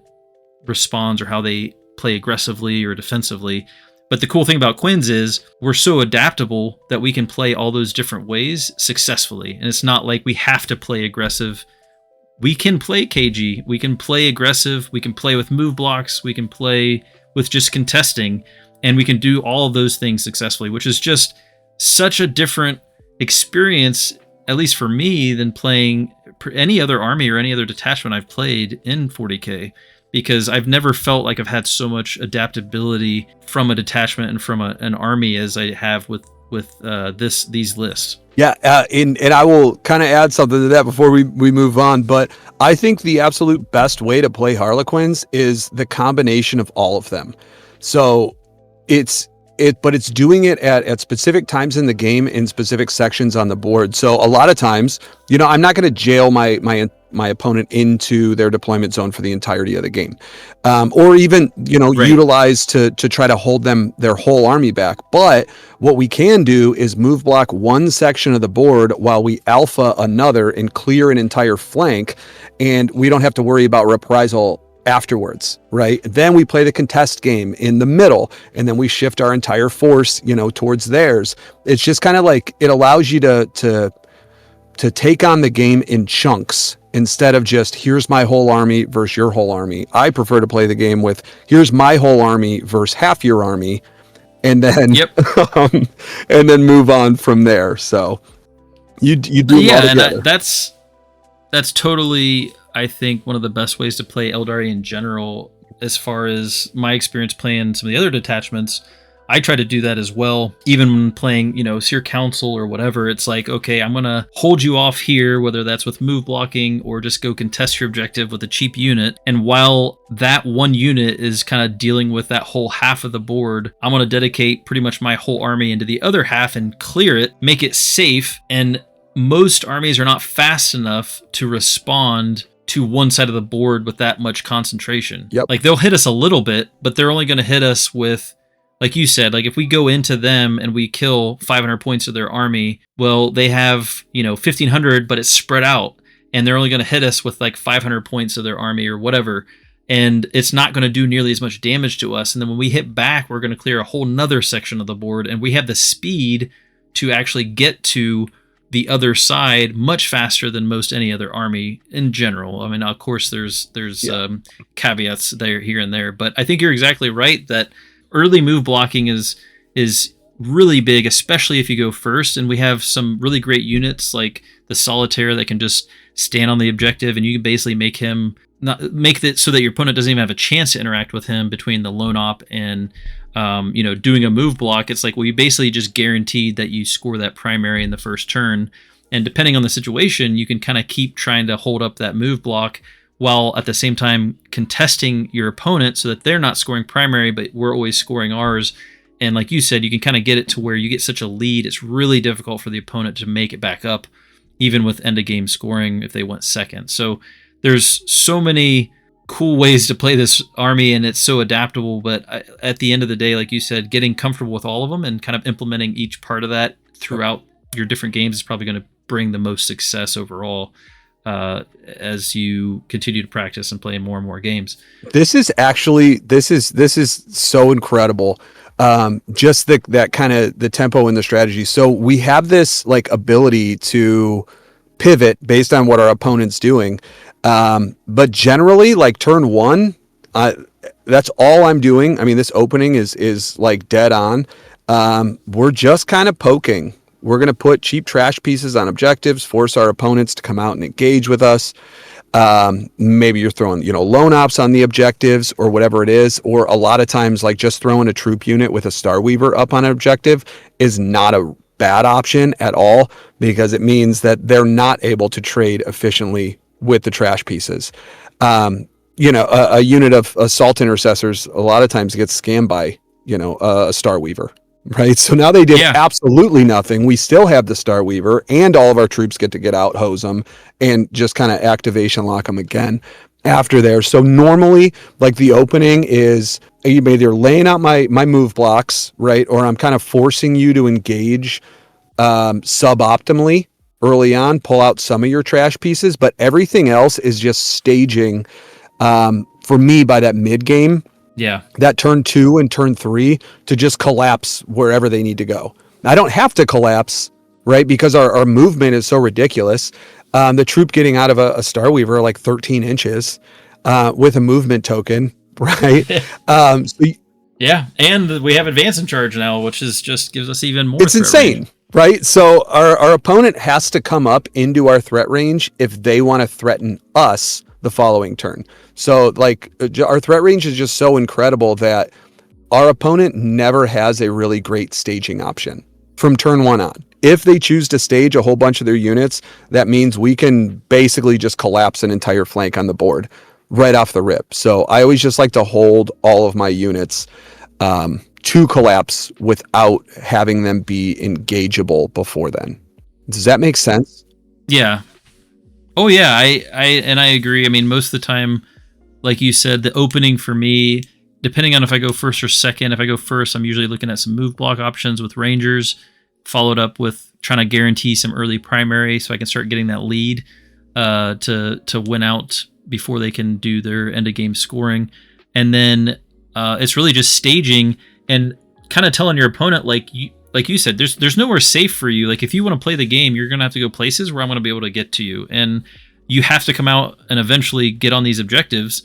responds or how they play aggressively or defensively. But the cool thing about Quins is we're so adaptable that we can play all those different ways successfully. And it's not like we have to play aggressive. We can play KG, we can play aggressive, we can play with move blocks, we can play with just contesting, and we can do all of those things successfully, which is just such a different experience, at least for me, than playing any other army or any other detachment I've played in 40K, because I've never felt like I've had so much adaptability from a detachment and from an army as I have with these lists. Yeah, and I will kind of add something to that before we move on, but I think the absolute best way to play Harlequins is the combination of all of them. So it's doing it at specific times in the game in specific sections on the board. So a lot of times, I'm not going to jail my opponent into their deployment zone for the entirety of the game, or even right, utilize to try to hold their whole army back. But what we can do is move block one section of the board while we alpha another and clear an entire flank, and we don't have to worry about reprisal afterwards, right? Then we play the contest game in the middle, and then we shift our entire force, towards theirs. It's just kind of like it allows you to take on the game in chunks instead of just here's my whole army versus your whole army. I prefer to play the game with here's my whole army versus half your army, and then and then move on from there. So you do it all together. And that's totally, I think, one of the best ways to play Aeldari in general. As far as my experience playing some of the other detachments, I try to do that as well. Even when playing, Seer Council or whatever, it's like, okay, I'm going to hold you off here, whether that's with move blocking or just go contest your objective with a cheap unit. And while that one unit is kind of dealing with that whole half of the board, I'm going to dedicate pretty much my whole army into the other half and clear it, make it safe. And most armies are not fast enough to respond to one side of the board with that much concentration. Yep. Like they'll hit us a little bit, but they're only going to hit us with, like you said, like if we go into them and we kill 500 points of their army, well, they have, 1,500, but it's spread out, and they're only going to hit us with like 500 points of their army or whatever. And it's not going to do nearly as much damage to us. And then when we hit back, we're going to clear a whole nother section of the board, and we have the speed to actually get to the other side much faster than most any other army in general. I mean, of course, there's caveats there, here and there, but I think you're exactly right that early move blocking is really big, especially if you go first. And we have some really great units like the Solitaire that can just stand on the objective, and you can basically make it so that your opponent doesn't even have a chance to interact with him between the lone op and doing a move block. It's like, well, you basically just guaranteed that you score that primary in the first turn. And depending on the situation, you can kind of keep trying to hold up that move block while at the same time contesting your opponent so that they're not scoring primary, but we're always scoring ours. And like you said, you can kind of get it to where you get such a lead, it's really difficult for the opponent to make it back up. even with end of game scoring if they went second. So there's so many cool ways to play this army, and it's so adaptable. But at the end of the day, like you said, getting comfortable with all of them and kind of implementing each part of that throughout your different games is probably going to bring the most success overall as you continue to practice and play more and more games. This is so incredible. Just that kind of the tempo and the strategy. So we have this like ability to pivot based on what our opponent's doing. But generally, like turn one, that's all I'm doing. I mean, this opening is like dead on. We're just kind of poking. We're going to put cheap trash pieces on objectives, force our opponents to come out and engage with us. Maybe you're throwing, lone ops on the objectives or whatever it is. Or a lot of times, like just throwing a troop unit with a Starweaver up on an objective is not a bad option at all, because it means that they're not able to trade efficiently with the trash pieces. A unit of assault intercessors a lot of times gets scammed by, a Starweaver. Right. So now they did absolutely nothing. We still have the Starweaver, and all of our troops get to get out, hose them, and just kind of activation lock them again after there. So normally, like the opening is either laying out my move blocks, right, or I'm kind of forcing you to engage suboptimally early on, pull out some of your trash pieces, but everything else is just staging for me by that mid game. Yeah. That turn 2 and turn 3 to just collapse wherever they need to go. I don't have to collapse, right? Because our movement is so ridiculous. The troop getting out of a Starweaver like 13 inches with a movement token, right? Yeah. And we have advance in charge now, which is just gives us even more. It's insane, range. Right? So our opponent has to come up into our threat range if they want to threaten us the following turn. So like our threat range is just so incredible that our opponent never has a really great staging option from turn 1 on. If they choose to stage a whole bunch of their units, that means we can basically just collapse an entire flank on the board right off the rip. So I always just like to hold all of my units to collapse without having them be engageable before then. Does that make sense? Yeah. Oh yeah, I agree. I mean, most of the time, like you said, the opening for me, depending on if I go first or second, if I go first, I'm usually looking at some move block options with Rangers, followed up with trying to guarantee some early primary so I can start getting that lead to win out before they can do their end of game scoring. And then it's really just staging and kind of telling your opponent, like you said, there's nowhere safe for you. Like if you want to play the game, you're going to have to go places where I'm going to be able to get to you. And you have to come out and eventually get on these objectives.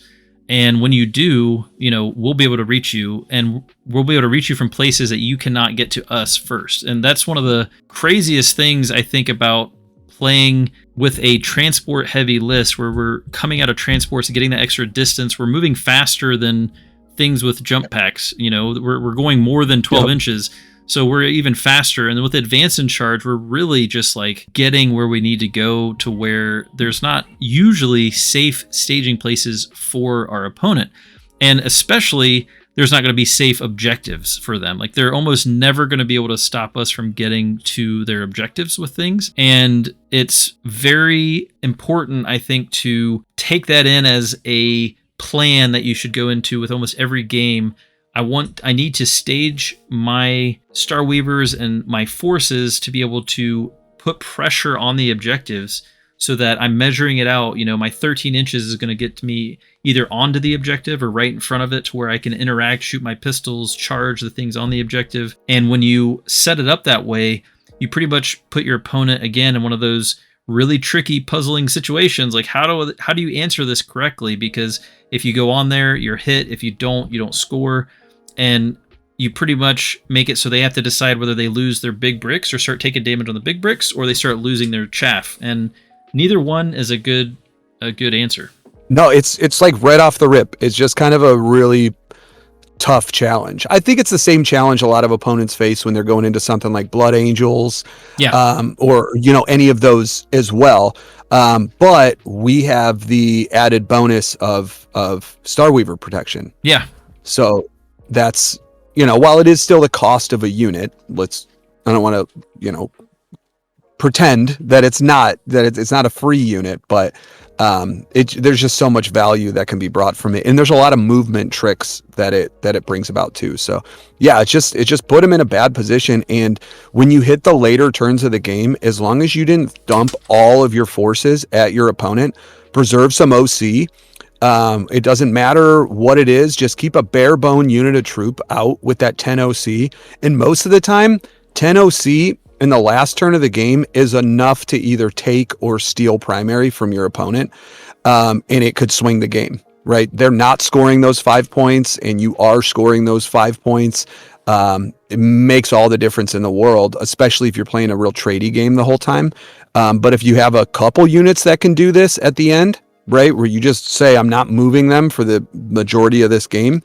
And when you do, we'll be able to reach you, and we'll be able to reach you from places that you cannot get to us first. And that's one of the craziest things I think about playing with a transport heavy list, where we're coming out of transports and getting that extra distance. We're moving faster than things with jump packs. We're going more than 12 inches. So we're even faster. And with advance in charge, we're really just like getting where we need to go to where there's not usually safe staging places for our opponent. And especially there's not going to be safe objectives for them. Like they're almost never going to be able to stop us from getting to their objectives with things. And it's very important, I think, to take that in as a plan that you should go into with almost every game. I need to stage my Starweavers and my forces to be able to put pressure on the objectives so that I'm measuring it out. My 13 inches is going to get to me either onto the objective or right in front of it to where I can interact, shoot my pistols, charge the things on the objective. And when you set it up that way, you pretty much put your opponent again in one of those really tricky, puzzling situations. Like how do you answer this correctly? Because if you go on there, you're hit. If you don't score. And you pretty much make it so they have to decide whether they lose their big bricks or start taking damage on the big bricks, or they start losing their chaff. And neither one is a good answer. No, it's like right off the rip. It's just kind of a really tough challenge. I think it's the same challenge a lot of opponents face when they're going into something like Blood Angels, or any of those as well. But we have the added bonus of Starweaver protection. Yeah. So that's, while it is still the cost of a unit, I don't want to, pretend that it's not a free unit, but there's just so much value that can be brought from it, and there's a lot of movement tricks that it brings about too. So yeah, it's just put them in a bad position, and when you hit the later turns of the game, as long as you didn't dump all of your forces at your opponent, preserve some OC. It doesn't matter what it is, just keep a bare bone unit of troop out with that 10 OC, and most of the time 10 OC in the last turn of the game is enough to either take or steal primary from your opponent, and it could swing the game, right? They're not scoring those 5 points, and you are scoring those 5 points. It makes all the difference in the world, especially if you're playing a real tradey game the whole time. But if you have a couple units that can do this at the end, right, where you just say, I'm not moving them for the majority of this game,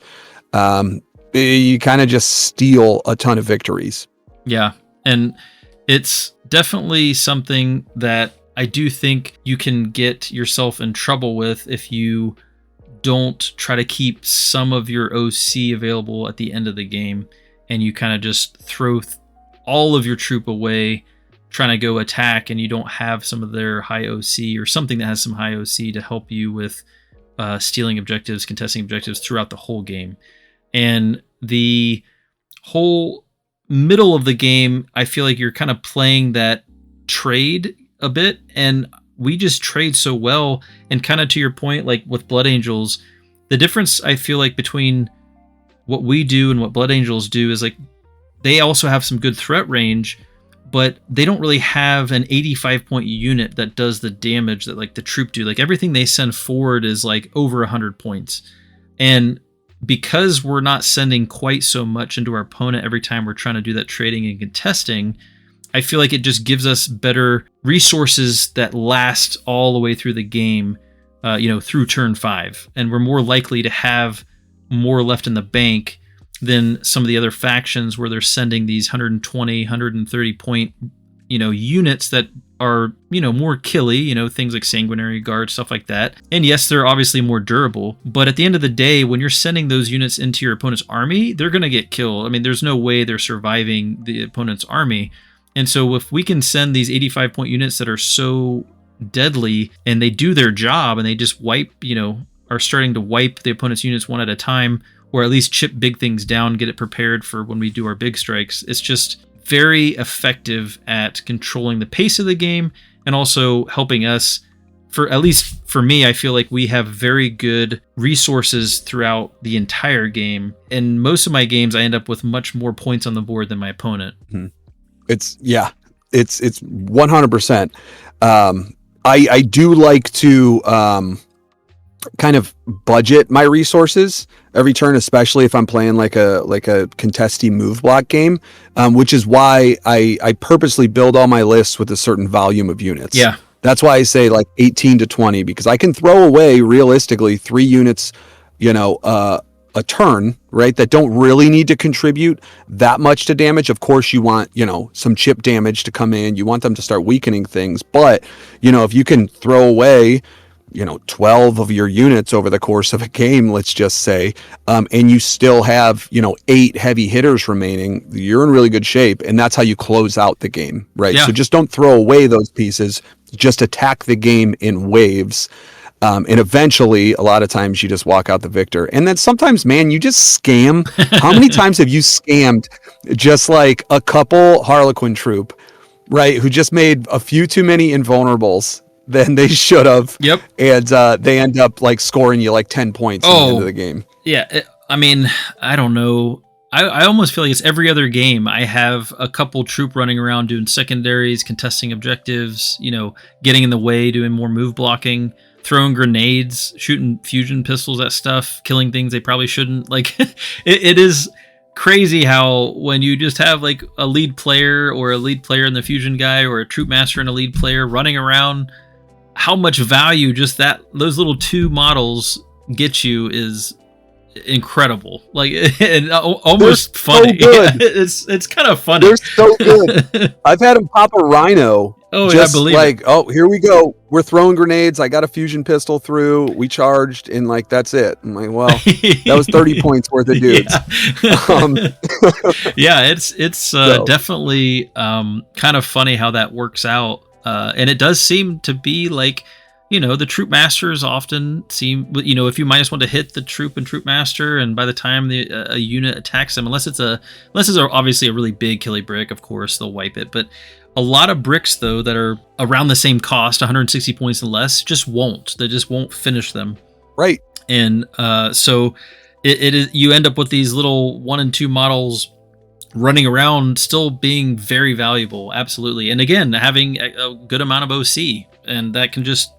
you kind of just steal a ton of victories. Yeah, and it's definitely something that I do think you can get yourself in trouble with if you don't try to keep some of your OC available at the end of the game, and you kind of just throw all of your troop away trying to go attack, and you don't have some of their high OC or something that has some high OC to help you with stealing objectives, contesting objectives throughout the whole game. And the whole middle of the game, I feel like you're kind of playing that trade a bit, and we just trade so well. And kind of to your point, like with Blood Angels, the difference I feel like between what we do and what Blood Angels do is like they also have some good threat range, but they don't really have an 85 point unit that does the damage that like the troop do. Like everything they send forward is like over 100 points. And because we're not sending quite so much into our opponent every time we're trying to do that trading and contesting, I feel like it just gives us better resources that last all the way through the game, through turn 5. And we're more likely to have more left in the bank than some of the other factions where they're sending these 120, 130 point, units that are, more killy, things like Sanguinary Guard, stuff like that. And yes, they're obviously more durable, but at the end of the day, when you're sending those units into your opponent's army, they're going to get killed. I mean, there's no way they're surviving the opponent's army. And so if we can send these 85 point units that are so deadly and they do their job and they just wipe, are starting to wipe the opponent's units one at a time, or at least chip big things down, get it prepared for when we do our big strikes. It's just very effective at controlling the pace of the game and also helping us, at least for me, I feel like we have very good resources throughout the entire game. In most of my games, I end up with much more points on the board than my opponent. Mm-hmm. It's 100%. I do like to kind of budget my resources every turn, especially if I'm playing like a contesty move block game, which is why I purposely build all my lists with a certain volume of units. Yeah. That's why I say like 18 to 20, because I can throw away realistically 3 units, a turn, right, that don't really need to contribute that much to damage. Of course, you want, some chip damage to come in. You want them to start weakening things. But, if you can throw away, 12 of your units over the course of a game, let's just say, and you still have, 8 heavy hitters remaining, you're in really good shape. And that's how you close out the game, right? Yeah. So just don't throw away those pieces. Just attack the game in waves. And eventually, a lot of times you just walk out the victor. And then sometimes, man, you just scam. How many times have you scammed just like a couple Harlequin troop, right, who just made a few too many invulnerables than they should have? Yep. And they end up like scoring you like 10 points at the end of the game. Yeah. I don't know. I almost feel like it's every other game. I have a couple troop running around doing secondaries, contesting objectives, getting in the way, doing more move blocking, throwing grenades, shooting fusion pistols at stuff, killing things they probably shouldn't. Like, it is crazy how when you just have like a lead player or a lead player in the fusion guy or a troop master and a lead player running around, how much value just those little 2 models get you is incredible. Like, and almost funny. So good. Yeah, it's kind of funny. They're so good. I've had them pop a rhino Oh, yeah, I Just believe like, oh, here we go. We're throwing grenades. I got a fusion pistol through. We charged, and like that's it. I'm like, well, that was 30 it. points worth of dudes. Um, Yeah. Yeah, it's so definitely kind of funny how that works out. And it does seem to be like, the troop masters often seem, if you -1 to hit the troop and troop master, and by the time a unit attacks them, unless it's obviously a really big killy brick, of course they'll wipe it. But a lot of bricks though that are around the same cost, 160 points and less, just won't. They just won't finish them. right. And so it is, you end up with these little 1 and 2 models running around still being very valuable. Absolutely. And again, having a good amount of OC, and that can just,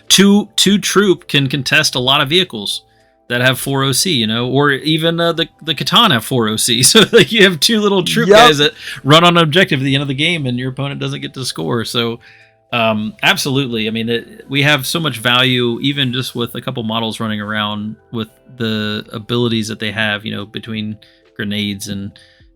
two troop can contest a lot of vehicles that have 4 OC, or even the Catan have 4 OC. So like you have 2 little troop guys that run on an objective at the end of the game, and your opponent doesn't get to score. So absolutely. I mean, we have so much value, even just with a couple models running around with the abilities that they have, between grenades and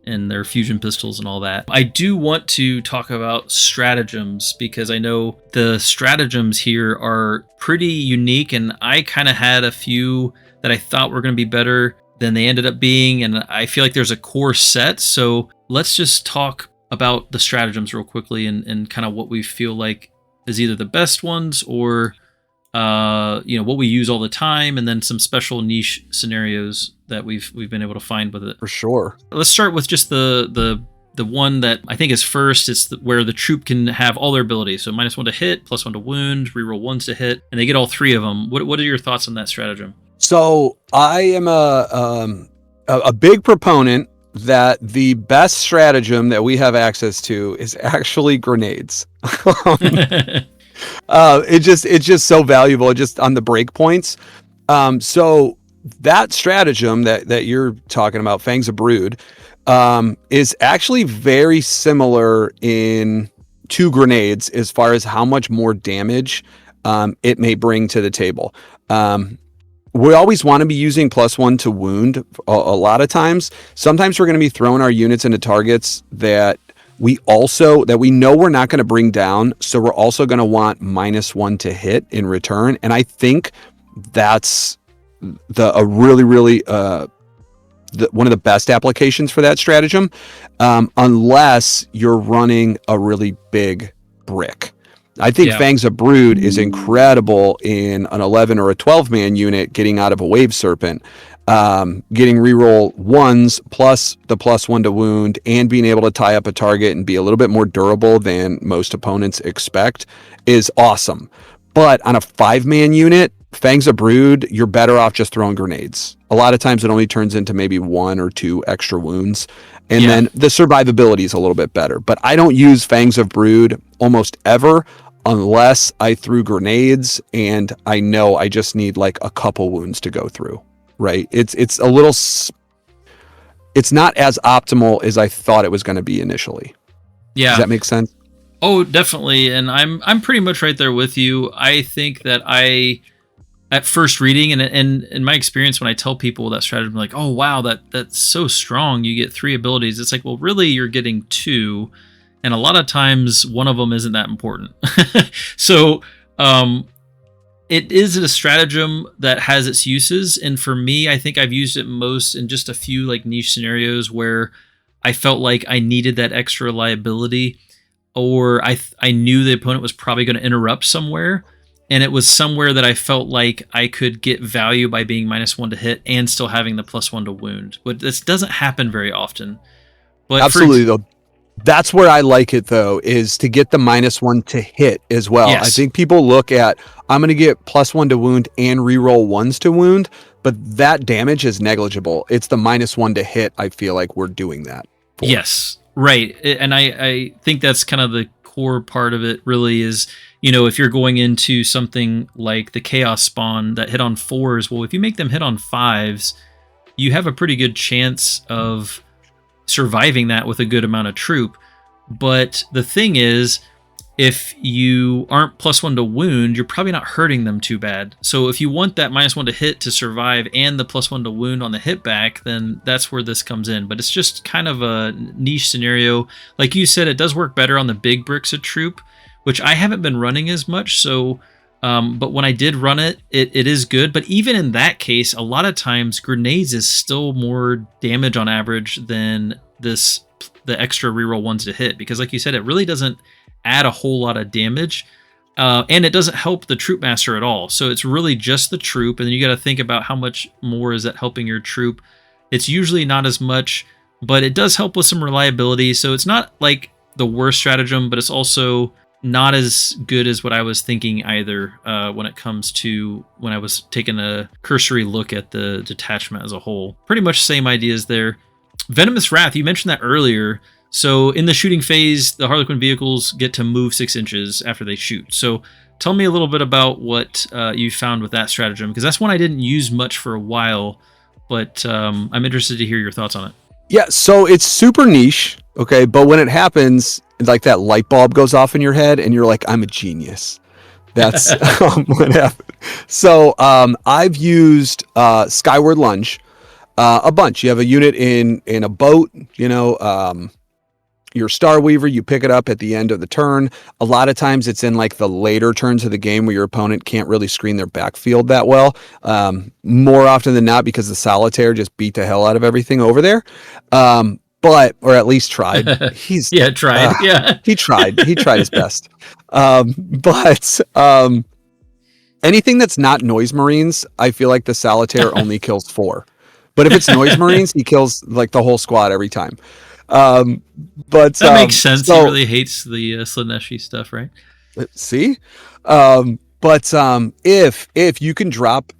their fusion pistols and all that. I do want to talk about stratagems, because I know the stratagems here are pretty unique, and I kind of had a few that I thought were going to be better than they ended up being, and I feel like there's a core set. So let's just talk about the stratagems real quickly, and kind of what we feel like is either the best ones, or what we use all the time, and then some special niche scenarios that we've been able to find with it. For sure. Let's start with just the one that I think is first. It's where the troop can have all their abilities. So -1 to hit, +1 to wound, reroll 1s to hit, and they get all 3 of them. What are your thoughts on that stratagem? So I am a big proponent that the best stratagem that we have access to is actually grenades. It's just so valuable, just on the break points. So that stratagem that you're talking about, Fangs of Brood, is actually very similar to grenades as far as how much more damage it may bring to the table. We always want to be using +1 to wound a lot of times. Sometimes we're going to be throwing our units into targets that we know we're not going to bring down, so we're also going to want -1 to hit in return. And I think that's one of the best applications for that stratagem, unless you're running a really big brick. I think Fangs of Brood is incredible in an 11 or a 12-man unit getting out of a Wave Serpent. Getting reroll 1s plus the +1 to wound, and being able to tie up a target and be a little bit more durable than most opponents expect is awesome. But on a 5-man unit, Fangs of Brood, you're better off just throwing grenades. A lot of times it only turns into maybe 1 or 2 extra wounds. And then the survivability is a little bit better. But I don't use Fangs of Brood almost ever unless I threw grenades and I know I just need like a couple wounds to go through. Right? It's a little... It's not as optimal as I thought it was going to be initially. Yeah. Does that make sense? Oh, definitely. And I'm pretty much right there with you. I think that at first reading, and in my experience, when I tell people that strategy, I'm like, oh wow, that's so strong. You get 3 abilities. It's like, well, really, you're getting 2, and a lot of times one of them isn't that important. So it is a stratagem that has its uses, and for me, I think I've used it most in just a few like niche scenarios where I felt like I needed that extra reliability, or I knew the opponent was probably going to interrupt somewhere, and it was somewhere that I felt like I could get value by being -1 to hit and still having the +1 to wound. But this doesn't happen very often. But absolutely, though. That's where I like it, though, is to get the -1 to hit as well. Yes. I think people look at, I'm going to get +1 to wound and reroll 1s to wound, but that damage is negligible. It's the -1 to hit, I feel like we're doing that for. Yes, right. And I think that's kind of the core part of it, really, is, if you're going into something like the Chaos Spawn that hit on 4s, well, if you make them hit on 5s, you have a pretty good chance of surviving that with a good amount of troop. But the thing is, if you aren't +1 to wound, you're probably not hurting them too bad. So if you want that -1 to hit to survive and the +1 to wound on the hit back, then that's where this comes in. But it's just kind of a niche scenario. Like you said, it does work better on the big bricks of Troupe, which I haven't been running as much. So, but when I did run it, it is good. But even in that case, a lot of times grenades is still more damage on average than the extra reroll ones to hit, because like you said, it really doesn't add a whole lot of damage, and it doesn't help the Troupe Master at all. So it's really just the Troupe, and then you got to think about how much more is that helping your Troupe. It's usually not as much, but it does help with some reliability. So it's not like the worst stratagem, but it's also not as good as what I was thinking either, when it comes to when I was taking a cursory look at the detachment as a whole. Pretty much same ideas there. Venomous Wrath, you mentioned that earlier. So in the shooting phase, the Harlequin vehicles get to move 6 inches after they shoot. So tell me a little bit about what you found with that stratagem, because that's one I didn't use much for a while, but I'm interested to hear your thoughts on it. Yeah, so it's super niche, okay? But when it happens, like that light bulb goes off in your head and you're like, I'm a genius. That's what happened. So I've used Skyward Lunge a bunch. You have a unit in a boat, your Starweaver, you pick it up at the end of the turn. A lot of times it's in like the later turns of the game where your opponent can't really screen their backfield that well. More often than not, because the Solitaire just beat the hell out of everything over there. Or at least tried. He tried his best. Anything that's not Noise Marines, I feel like the Solitaire only kills 4. But if it's Noise Marines, he kills like the whole squad every time. But that makes sense. He really hates the Slaneshi stuff, right? See, if you can drop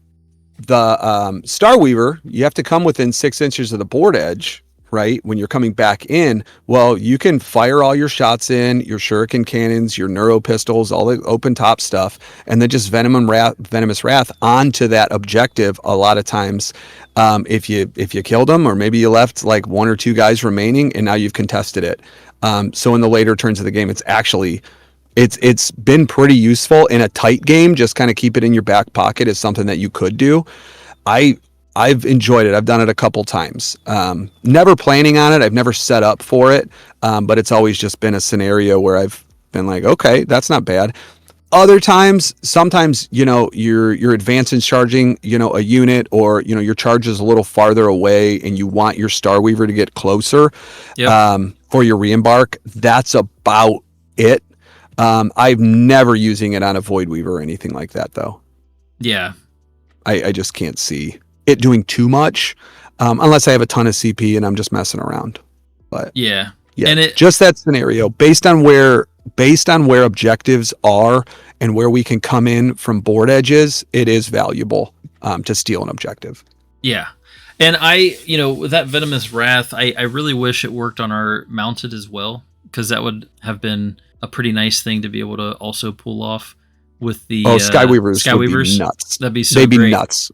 the Starweaver, you have to come within 6 inches of the board edge, right? When you're coming back in, well, you can fire all your shots in, your shuriken cannons, your neuro pistols, all the open top stuff, and then just Venomous Wrath onto that objective. A lot of times, if you killed them, or maybe you left like 1 or 2 guys remaining, and now you've contested it. So in the later turns of the game, it's been pretty useful in a tight game. Just kind of keep it in your back pocket is something that you could do. I've enjoyed it. I've done it a couple times. Never planning on it. I've never set up for it. But it's always just been a scenario where I've been like, okay, that's not bad. Other times, sometimes, you're advancing charging, a unit, or, your charge is a little farther away and you want your Starweaver to get closer, for your re-embark. That's about it. I'm never using it on a Voidweaver or anything like that, though. Yeah. I just can't see it doing too much, unless I have a ton of CP and I'm just messing around. But yeah, and just that scenario based on where objectives are and where we can come in from board edges, it is valuable to steal an objective. Yeah. And with that Venomous Wrath, I really wish it worked on our mounted as well, because that would have been a pretty nice thing to be able to also pull off with the Skyweavers. Would be nuts. That'd be so They'd be great. Nuts.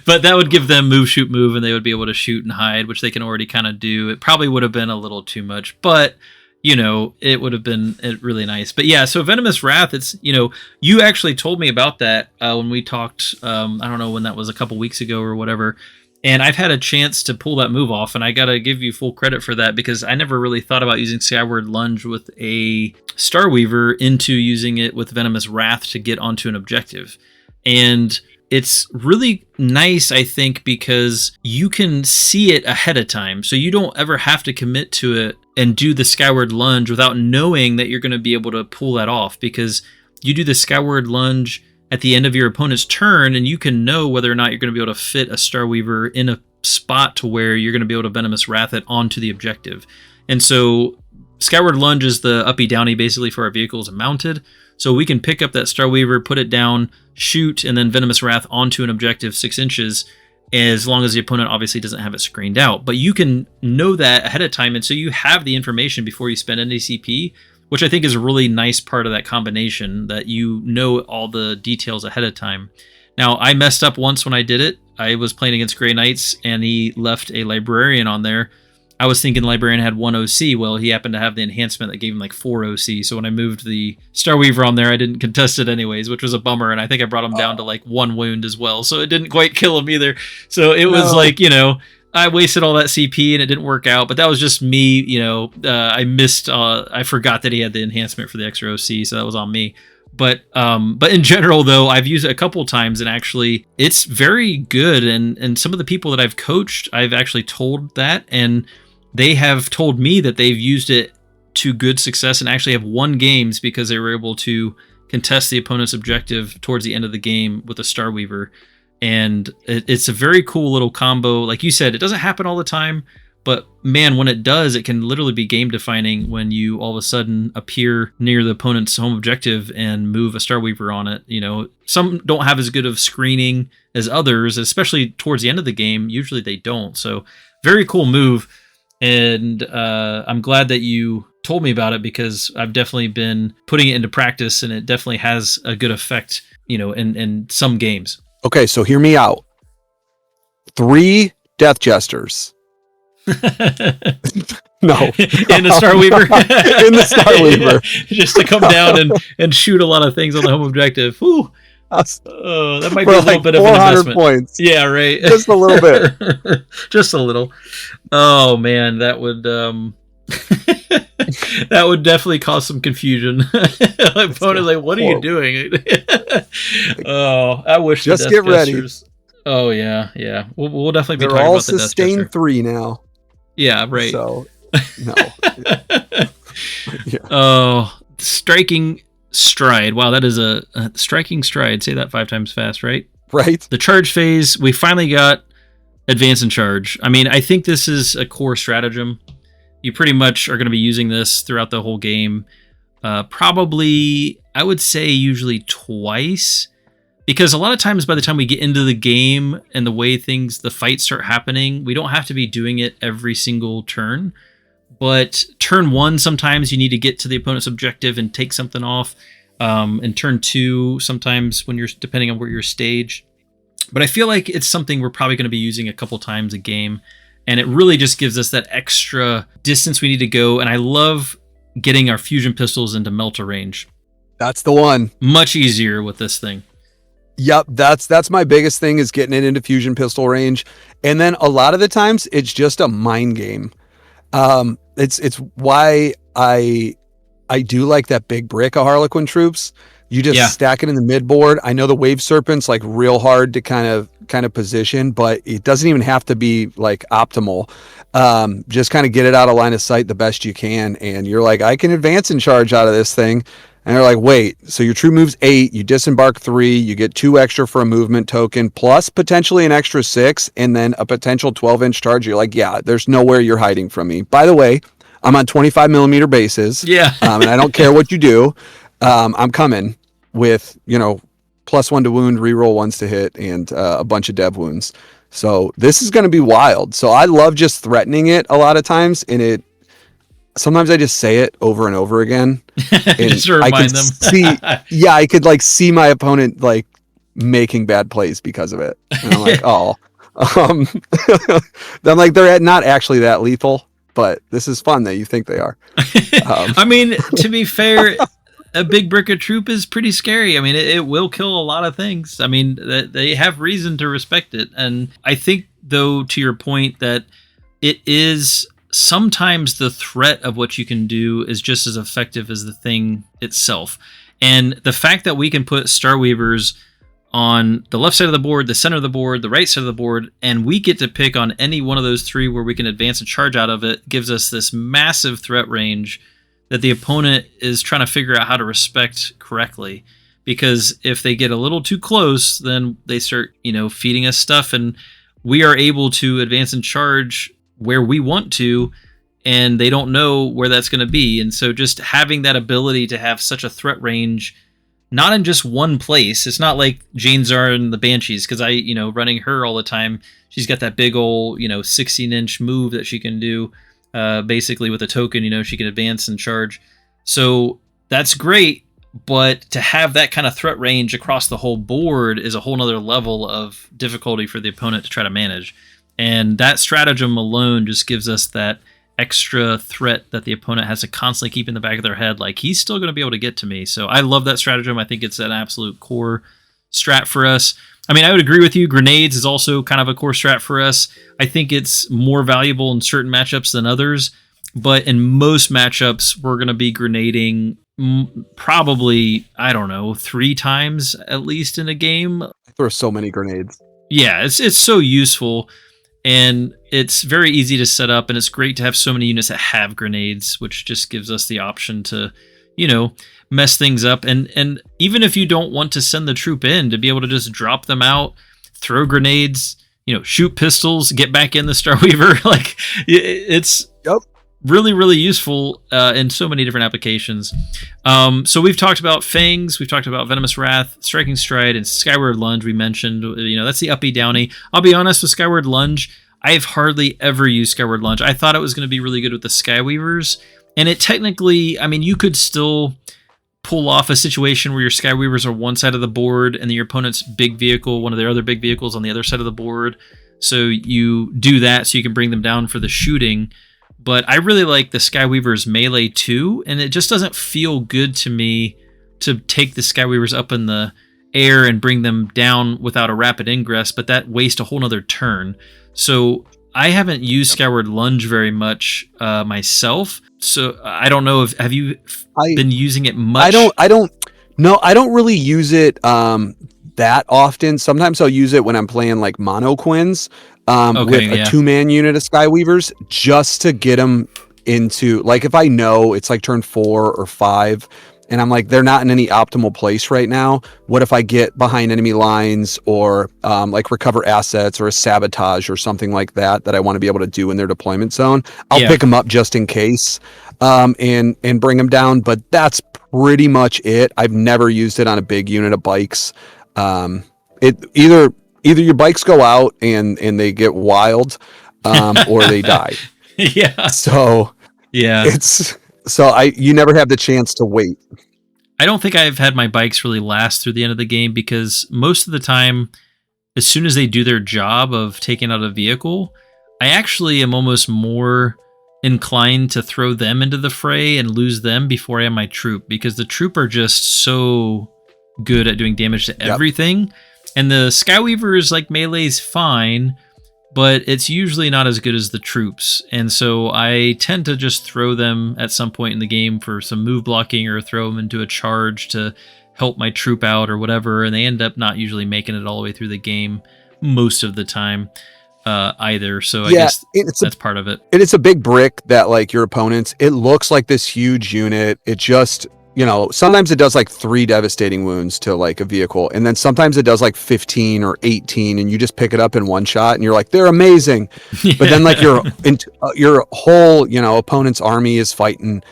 But that would give them move, shoot, move, and they would be able to shoot and hide, which they can already kind of do. It probably would have been a little too much, but it would have been really nice. But yeah, so Venomous Wrath, it's, you actually told me about that when we talked, I don't know when that was, a couple weeks ago or whatever. And I've had a chance to pull that move off, and I got to give you full credit for that, because I never really thought about using Skyward Lunge with a Starweaver into using it with Venomous Wrath to get onto an objective. And it's really nice, I think, because you can see it ahead of time. So you don't ever have to commit to it and do the Skyward Lunge without knowing that you're going to be able to pull that off, because you do the Skyward Lunge at the end of your opponent's turn, and you can know whether or not you're going to be able to fit a Starweaver in a spot to where you're going to be able to Venomous Wrath it onto the objective. And so Skyward Lunge is the uppy downy basically for our vehicles and mounted. So we can pick up that Starweaver, put it down, shoot, and then Venomous Wrath onto an objective 6 inches, as long as the opponent obviously doesn't have it screened out. But you can know that ahead of time, and so you have the information before you spend any CP, which I think is a really nice part of that combination, that you know all the details ahead of time. Now, I messed up once when I did it. I was playing against Grey Knights, and he left a Librarian on there, I was thinking Librarian had 1 OC. Well, he happened to have the enhancement that gave him like 4 OC. So when I moved the Starweaver on there, I didn't contest it anyways, which was a bummer. And I think I brought him down to like 1 wound as well. So it didn't quite kill him either. So it was like, I wasted all that CP and it didn't work out. But that was just me, I forgot that he had the enhancement for the extra OC. So that was on me. But in general, though, I've used it a couple times, and actually it's very good. And some of the people that I've coached, I've actually told that, and they have told me that they've used it to good success and actually have won games because they were able to contest the opponent's objective towards the end of the game with a Starweaver. And it's a very cool little combo. Like you said, it doesn't happen all the time, but man, when it does, it can literally be game defining when you all of a sudden appear near the opponent's home objective and move a Starweaver on it. Some don't have as good of screening as others, especially towards the end of the game. Usually they don't. So very cool move. And I'm glad that you told me about it because I've definitely been putting it into practice, and it definitely has a good effect, in some games. Okay, so hear me out. 3 Death Jesters. No. In the Starweaver? In the Starweaver. Just to come down and shoot a lot of things on the home objective. Whew. That might be a little bit of an investment. Points. Yeah, right. Just a little bit. Just a little. Oh man, that would that would definitely cause some confusion. My opponent's like, "What are you doing?" I wish. Just get ready. Oh yeah. We'll definitely be They're talking all about the Death sustain Jester. 3 now. Yeah, right. So no. Yeah. Oh, striking stride. Wow, that is a striking stride. Say that 5 times fast, right? Right. The charge phase, we finally got advance and charge. I mean, I think this is a core stratagem. You pretty much are going to be using this throughout the whole game. Probably, I would say usually twice. Because a lot of times by the time we get into the game and the way the fights start happening, we don't have to be doing it every single turn. But turn 1, sometimes you need to get to the opponent's objective and take something off. And turn 2, sometimes when depending on where you're staged. But I feel like it's something we're probably going to be using a couple times a game. And it really just gives us that extra distance we need to go. And I love getting our fusion pistols into melter range. That's the one. Much easier with this thing. Yep, that's my biggest thing is getting it into fusion pistol range. And then a lot of the times it's just a mind game. It's why I do like that big brick of Harlequin troops. You just stack it in the mid board. I know the wave serpent's like real hard to kind of position, but it doesn't even have to be like optimal. Just kind of get it out of line of sight the best you can. And you're like, I can advance and charge out of this thing. And they're like, wait, so your troop moves 8, you disembark 3, you get 2 extra for a movement token, plus potentially an extra 6, and then a potential 12-inch charge. You're like, yeah, there's nowhere you're hiding from me. By the way, I'm on 25 millimeter bases. Yeah. And I don't care what you do. I'm coming with, +1 to wound, reroll 1s to hit, and a bunch of dev wounds. So this is going to be wild. So I love just threatening it a lot of times, and sometimes I just say it over and over again. Just to remind them. I could like see my opponent like making bad plays because of it. And I'm like, I'm like, they're not actually that lethal, but this is fun that you think they are. I mean, to be fair, a big brick of troop is pretty scary. I mean, it will kill a lot of things. I mean, they have reason to respect it. And I think, though, to your point, that it is sometimes the threat of what you can do is just as effective as the thing itself. And the fact that we can put Starweavers on the left side of the board, the center of the board, the right side of the board, and we get to pick on any one of those 3 where we can advance and charge out of it, gives us this massive threat range that the opponent is trying to figure out how to respect correctly. Because if they get a little too close, then they start, feeding us stuff, and we are able to advance and charge where we want to, and they don't know where that's going to be. And so just having that ability to have such a threat range, not in just one place. It's not like Jane's are in the Banshees, because running her all the time, she's got that big old, 16-inch move that she can do, basically with a token, she can advance and charge. So that's great, but to have that kind of threat range across the whole board is a whole nother level of difficulty for the opponent to try to manage. And that stratagem alone just gives us that extra threat that the opponent has to constantly keep in the back of their head. Like, he's still going to be able to get to me. So I love that stratagem. I think it's an absolute core strat for us. I mean, I would agree with you. Grenades is also kind of a core strat for us. I think it's more valuable in certain matchups than others. But in most matchups, we're going to be grenading probably, I don't know, 3 times at least in a game. There are so many grenades. Yeah, it's so useful. And it's very easy to set up, and it's great to have so many units that have grenades, which just gives us the option to, you know, mess things up. And even if you don't want to send the troop in, to be able to just drop them out, throw grenades, you know, shoot pistols, get back in the Starweaver. Like, it's really, really useful in so many different applications. So we've talked about Fangs, we've talked about Venomous Wrath, Striking Stride, and Skyward Lunge we mentioned. You know, that's the uppy downy. I'll be honest with Skyward Lunge, I've hardly ever used Skyward Lunge. I thought it was going to be really good with the Skyweavers, and it technically, I mean, you could still pull off a situation where your Skyweavers are one side of the board and then your opponent's big vehicle, one of their other big vehicles, on the other side of the board. So you do that so you can bring them down for the shooting. But I really like the Skyweavers melee too, and it just doesn't feel good to me to take the Skyweavers up in the air and bring them down without a rapid ingress, but that wastes a whole nother turn. So I haven't used Skyward Lunge very much myself. So I don't know if have you been using it much? I don't really use it that often. Sometimes I'll use it when I'm playing like mono Quins with a 2-man unit of Skyweavers, just to get them into, like, if I know it's like turn 4 or 5 and I'm like, they're not in any optimal place right now, what if I get behind enemy lines or like recover assets or a sabotage or something like that I want to be able to do in their deployment zone? I'll pick them up just in case and bring them down, but that's pretty much it. I've never used it on a big unit of bikes. It either your bikes go out and they get wild, or they die. Yeah. So yeah, you never have the chance to wait. I don't think I've had my bikes really last through the end of the game, because most of the time, as soon as they do their job of taking out a vehicle, I actually am almost more inclined to throw them into the fray and lose them before I have my troop, because the troop are just so good at doing damage to everything. And the Skyweavers, like, melee's fine, but it's usually not as good as the troops. And so I tend to just throw them at some point in the game for some move blocking, or throw them into a charge to help my troop out or whatever. And they end up not usually making it all the way through the game most of the time either. So I guess that's part of it. And it's a big brick that, like, your opponents, it looks like this huge unit. It just, you know, sometimes it does like 3 devastating wounds to like a vehicle, and then sometimes it does like 15 or 18, and you just pick it up in one shot and you're like, they're amazing. But then like your whole, you know, opponent's army is fighting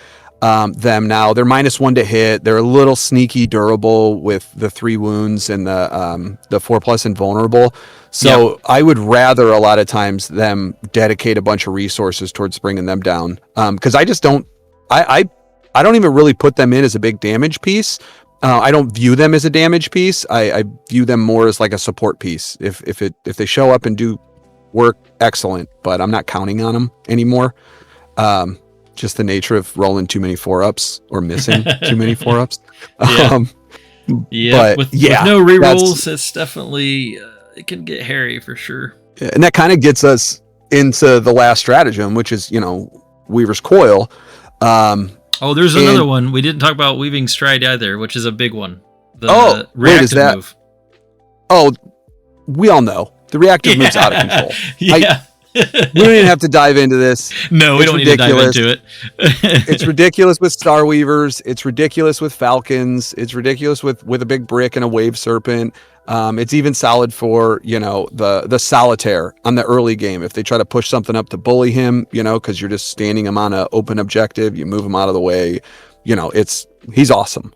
them now. They're -1 to hit. They're a little sneaky durable with the 3 wounds and the 4+ invulnerable. So I would rather a lot of times them dedicate a bunch of resources towards bringing them down, because I just don't. I don't even really put them in as a big damage piece. I don't view them as a damage piece. I view them more as like a support piece. If they show up and do work, excellent. But I'm not counting on them anymore. Just the nature of rolling too many 4-ups or missing too many 4-ups. With no rerolls, it's definitely it can get hairy for sure. And that kind of gets us into the last stratagem, which is, you know, Weaver's Coil. Oh, there's another one. We didn't talk about Weaving Stride either, which is a big one. The reactive move. Oh, we all know. The reactive move's out of control. Yeah. We don't even have to dive into this. No, we don't need to dive into it. It's ridiculous with Starweavers. It's ridiculous with Falcons. It's ridiculous with a big brick and a wave serpent. It's even solid for, you know, the Solitaire on the early game. If they try to push something up to bully him, you know, because you're just standing him on an open objective, you move him out of the way. You know, he's awesome.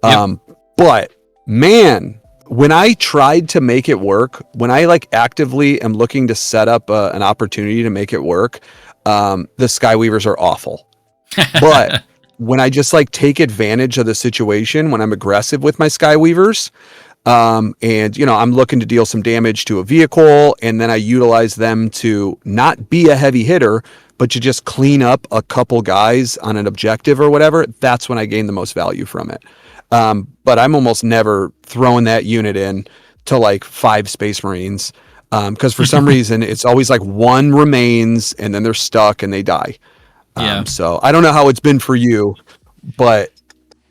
But man, when I tried to make it work, when I like actively am looking to set up an opportunity to make it work, the Skyweavers are awful. But when I just like take advantage of the situation, when I'm aggressive with my Skyweavers, And, I'm looking to deal some damage to a vehicle, and then I utilize them to not be a heavy hitter, but to just clean up a couple guys on an objective or whatever. That's when I gain the most value from it. But I'm almost never throwing that unit in to like 5 Space Marines. Because for some reason, it's always like one remains, and then they're stuck and they die. So I don't know how it's been for you, but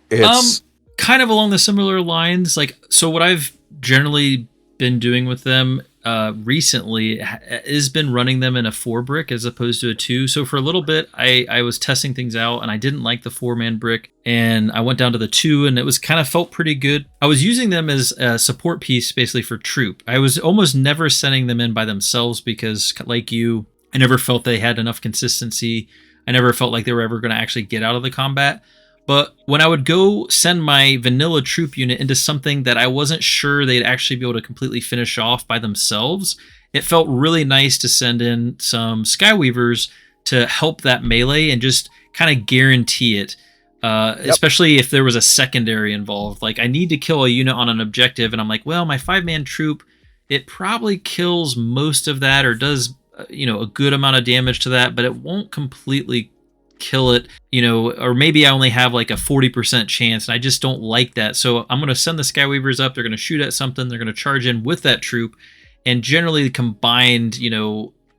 it's kind of along the similar lines. Like, so what I've generally been doing with them recently has been running them in a 4 brick as opposed to a 2. So for a little bit, I was testing things out, and I didn't like the 4-man brick, and I went down to the 2, and it was kind of felt pretty good. I was using them as a support piece basically for Troupe. I was almost never sending them in by themselves because, like you, I never felt they had enough consistency. I never felt like they were ever going to actually get out of the combat. But when I would go send my vanilla Troupe unit into something that I wasn't sure they'd actually be able to completely finish off by themselves, it felt really nice to send in some Skyweavers to help that melee and just kind of guarantee it, especially if there was a secondary involved. Like, I need to kill a unit on an objective, and I'm like, well, my 5-man Troupe, it probably kills most of that or does, a good amount of damage to that, but it won't completely kill it, or maybe I only have like a 40% chance, and I just don't like that. So I'm going to send the Skyweavers up. They're going to shoot at something. They're going to charge in with that Troupe, and generally combined,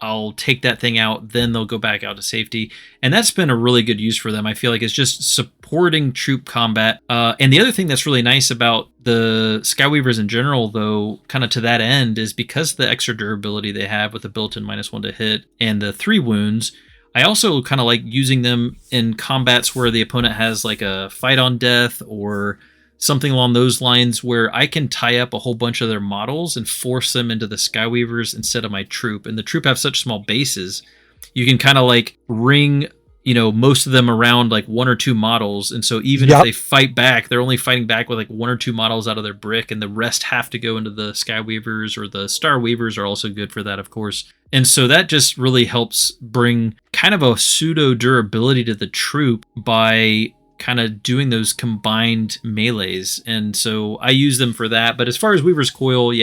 I'll take that thing out. Then they'll go back out to safety, and that's been a really good use for them. I feel like it's just supporting Troupe combat. And the other thing that's really nice about the Skyweavers in general, though, kind of to that end, is because of the extra durability they have with the built-in -1 to hit and the 3 wounds. I also kind of like using them in combats where the opponent has like a fight on death or something along those lines, where I can tie up a whole bunch of their models and force them into the Skyweavers instead of my Troupe. And the Troupe have such small bases, you can kind of like ring, most of them around like 1 or 2 models. And so even if they fight back, they're only fighting back with like 1 or 2 models out of their brick, and the rest have to go into the Skyweavers, or the Starweavers are also good for that, of course. And so that just really helps bring kind of a pseudo durability to the Troupe by kind of doing those combined melees. And so I use them for that. But as far as Weaver's Coil,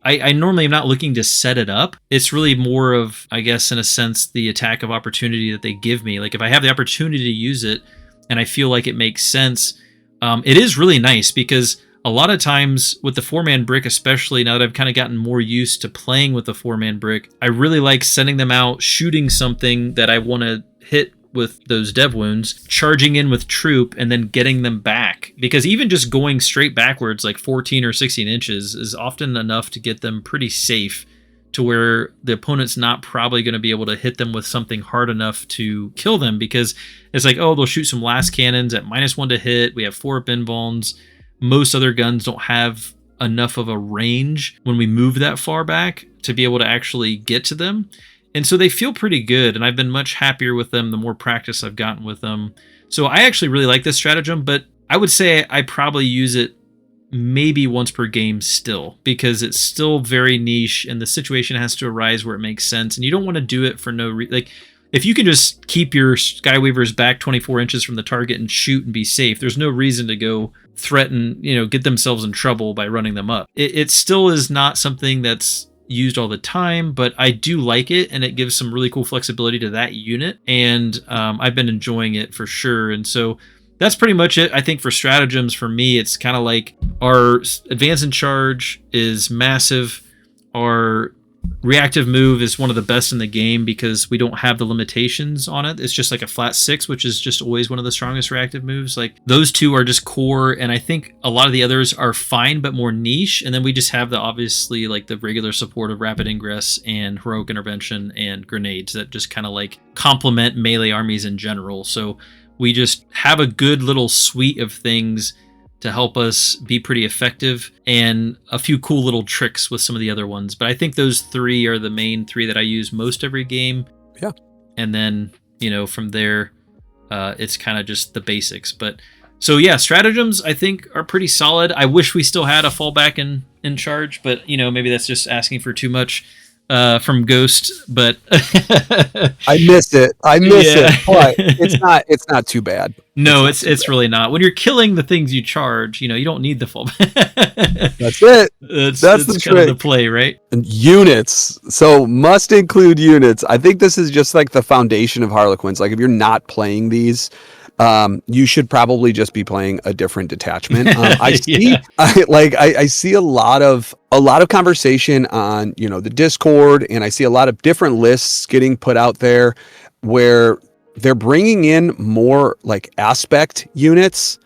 I normally am not looking to set it up. It's really more of, I guess, in a sense, the attack of opportunity that they give me. Like, if I have the opportunity to use it and I feel like it makes sense, it is really nice, because a lot of times with the 4-man brick, especially now that I've kind of gotten more used to playing with the 4-man brick, I really like sending them out, shooting something that I want to hit with those dev wounds, charging in with Troupe, and then getting them back. Because even just going straight backwards like 14 or 16 inches is often enough to get them pretty safe, to where the opponent's not probably going to be able to hit them with something hard enough to kill them, because it's like, oh, they'll shoot some last cannons at -1 to hit. We have 4 Binvolns. Most other guns don't have enough of a range when we move that far back to be able to actually get to them. And so they feel pretty good, and I've been much happier with them the more practice I've gotten with them. So I actually really like this stratagem, but I would say I probably use it maybe once per game still, because it's still very niche, and the situation has to arise where it makes sense, and you don't want to do it for no reason. Like, if you can just keep your Skyweavers back 24 inches from the target and shoot and be safe, there's no reason to go threaten, get themselves in trouble by running them up. It still is not something that's used all the time, but I do like it, and it gives some really cool flexibility to that unit, and I've been enjoying it for sure. And so that's pretty much it. I think for stratagems, for me, it's kind of like our advance and charge is massive. Our reactive move is one of the best in the game because we don't have the limitations on it. It's just like a flat 6, which is just always one of the strongest reactive moves. Like, those two are just core, and I think a lot of the others are fine but more niche. And then we just have the obviously like the regular support of rapid ingress and heroic intervention and grenades that just kind of like complement melee armies in general. So we just have a good little suite of things to help us be pretty effective, and a few cool little tricks with some of the other ones. But I think those 3 are the main 3 that I use most every game. Yeah. And then, from there, it's kind of just the basics. But so yeah, stratagems I think are pretty solid. I wish we still had a fallback in charge, but maybe that's just asking for too much. from Ghost, but I miss it. But it's not too bad. No, it's really not. When you're killing the things you charge, you don't need the full. That's it. That's the kind trick. of the play, right? And units. So must include units. I think this is just like the foundation of Harlequins. Like if you're not playing these, you should probably just be playing a different detachment. I see a lot of conversation on the Discord, and I see a lot of different lists getting put out there where they're bringing in more like aspect units,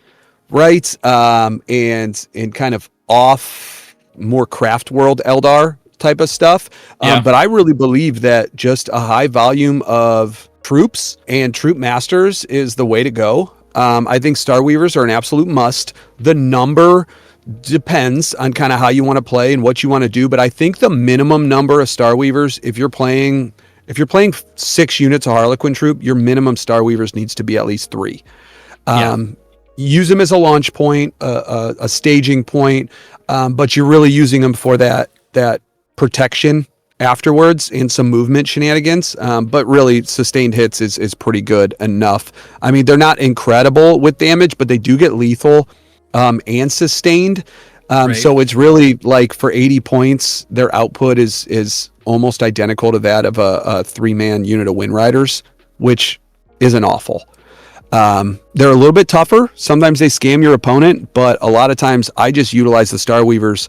right? And kind of off more craft world Eldar type of stuff. But I really believe that just a high volume of troops and troop masters is the way to go. I think Starweavers are an absolute must. The number depends on kind of how you want to play and what you want to do, but I think the minimum number of Starweavers, if you're playing 6 units of Harlequin troop, your minimum Starweavers needs to be at least 3. Use them as a launch point, a staging point, but you're really using them for that protection afterwards and some movement shenanigans. But really, sustained hits is pretty good enough. I mean, they're not incredible with damage, but they do get lethal and sustained. Right. So it's really like for 80 points, their output is almost identical to that of a 3-man unit of Wind Riders, which isn't awful. They're a little bit tougher. Sometimes they scam your opponent, but a lot of times I just utilize the Starweavers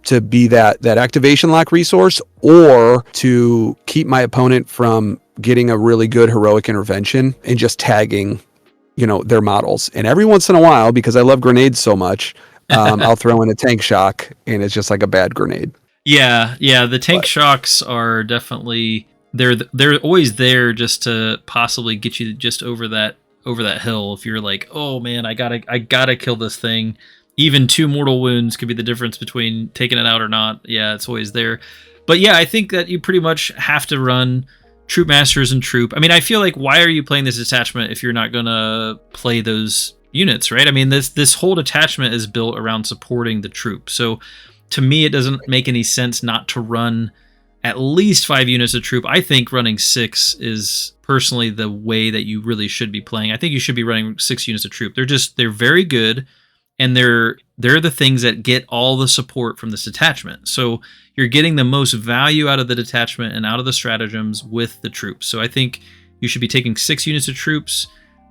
to be that activation lock resource, or to keep my opponent from getting a really good heroic intervention and just tagging, their models. And every once in a while, because I love grenades so much, I'll throw in a tank shock, and it's just like a bad grenade. Yeah. The tank shocks are definitely they're always there just to possibly get you just over that hill. If you're like, oh man, I gotta kill this thing. Even 2 mortal wounds could be the difference between taking it out or not. Yeah, it's always there. But yeah, I think that you pretty much have to run Troop Masters and Troop. I mean, I feel like, why are you playing this detachment if you're not gonna play those units, right? I mean, this whole detachment is built around supporting the troop. So to me, it doesn't make any sense not to run at least 5 units of troop. I think running 6 is personally the way that you really should be playing. I think you should be running 6 units of troop. They're very good, and they're the things that get all the support from this detachment. So you're getting the most value out of the detachment and out of the stratagems with the troops. So I think you should be taking 6 units of troops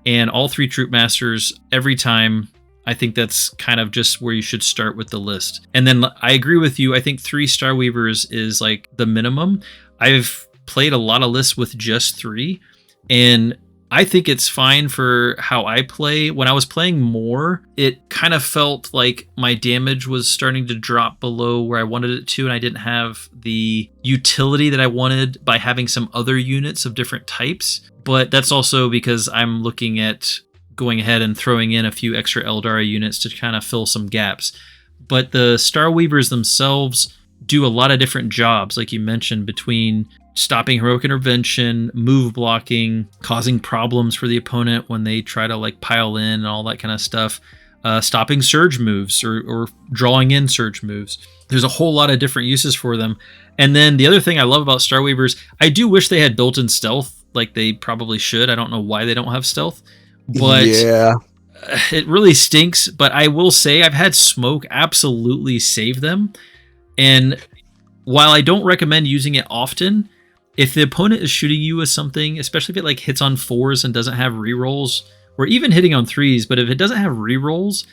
and all 3 troop masters every time. I think that's kind of just where you should start with the list. And then I agree with you. I think 3 Starweavers is like the minimum. I've played a lot of lists with just 3, and I think it's fine for how I play. When I was playing more, it kind of felt like my damage was starting to drop below where I wanted it to, and I didn't have the utility that I wanted by having some other units of different types. But that's also because I'm looking at going ahead and throwing in a few extra Aeldari units to kind of fill some gaps. But the Starweavers themselves do a lot of different jobs, like you mentioned, between stopping heroic intervention, move blocking, causing problems for the opponent when they try to like pile in and all that kind of stuff, stopping surge moves or drawing in surge moves. There's a whole lot of different uses for them. And then the other thing I love about Starweavers, I do wish they had built-in stealth, like they probably should. I don't know why they don't have stealth, but yeah, it really stinks. But I will say I've had smoke absolutely save them. And while I don't recommend using it often, if the opponent is shooting you with something, especially if it like hits on 4s and doesn't have rerolls, or even hitting on 3s, but if it doesn't have rerolls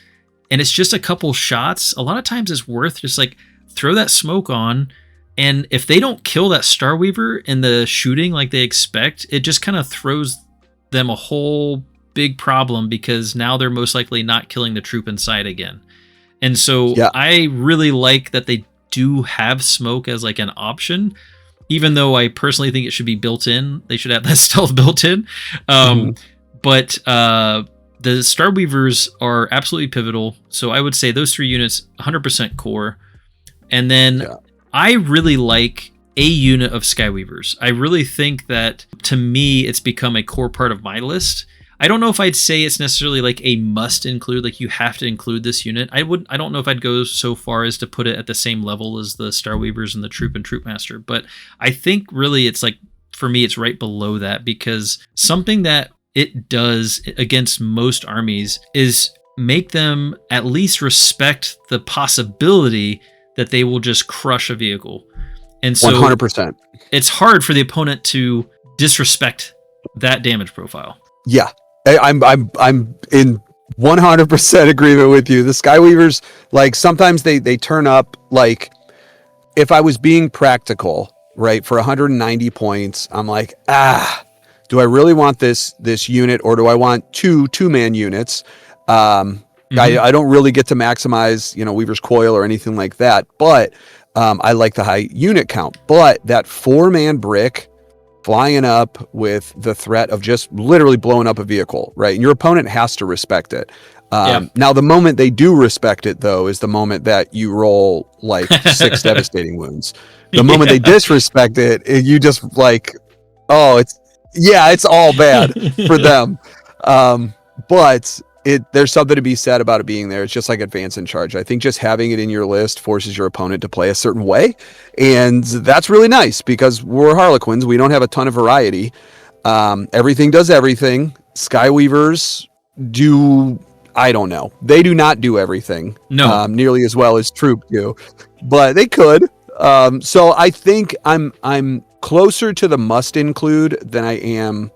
and it's just a couple shots, a lot of times it's worth just like throw that smoke on. And if they don't kill that Starweaver in the shooting like they expect, it just kind of throws them a whole big problem, because now they're most likely not killing the troop inside again. And so I really like that they do have smoke as like an option, even though I personally think it should be built in. They should have that stealth built in. But the Starweavers are absolutely pivotal. So I would say those 3 units, 100% core. And then I really like a unit of Skyweavers. I really think that, to me, it's become a core part of my list. I don't know if I'd say it's necessarily like a must include, like you have to include this unit. I don't know if I'd go so far as to put it at the same level as the Starweavers and the Troupe and Troupe Master, but I think really it's like, for me, it's right below that, because something that it does against most armies is make them at least respect the possibility that they will just crush a vehicle. And so 100%. It's hard for the opponent to disrespect that damage profile. Yeah, I'm in 100% agreement with you. The Skyweavers, like sometimes they turn up, like if I was being practical, right, for 190 points, I'm like, do I really want this unit, or do I want two-man units? I don't really get to maximize, Weaver's Coil or anything like that, but I like the high unit count. But that 4-man brick flying up with the threat of just literally blowing up a vehicle, right? And your opponent has to respect it. Now, the moment they do respect it, though, is the moment that you roll like 6 devastating wounds. The moment they disrespect it, you just like, it's all bad for them. But there's something to be said about it being there. It's just like Advance in Charge. I think just having it in your list forces your opponent to play a certain way. And that's really nice because we're Harlequins. We don't have a ton of variety. Everything does everything. Skyweavers do, I don't know. They do not do everything. No. Nearly as well as Troupe do. But they could. So I think I'm closer to the must include than I am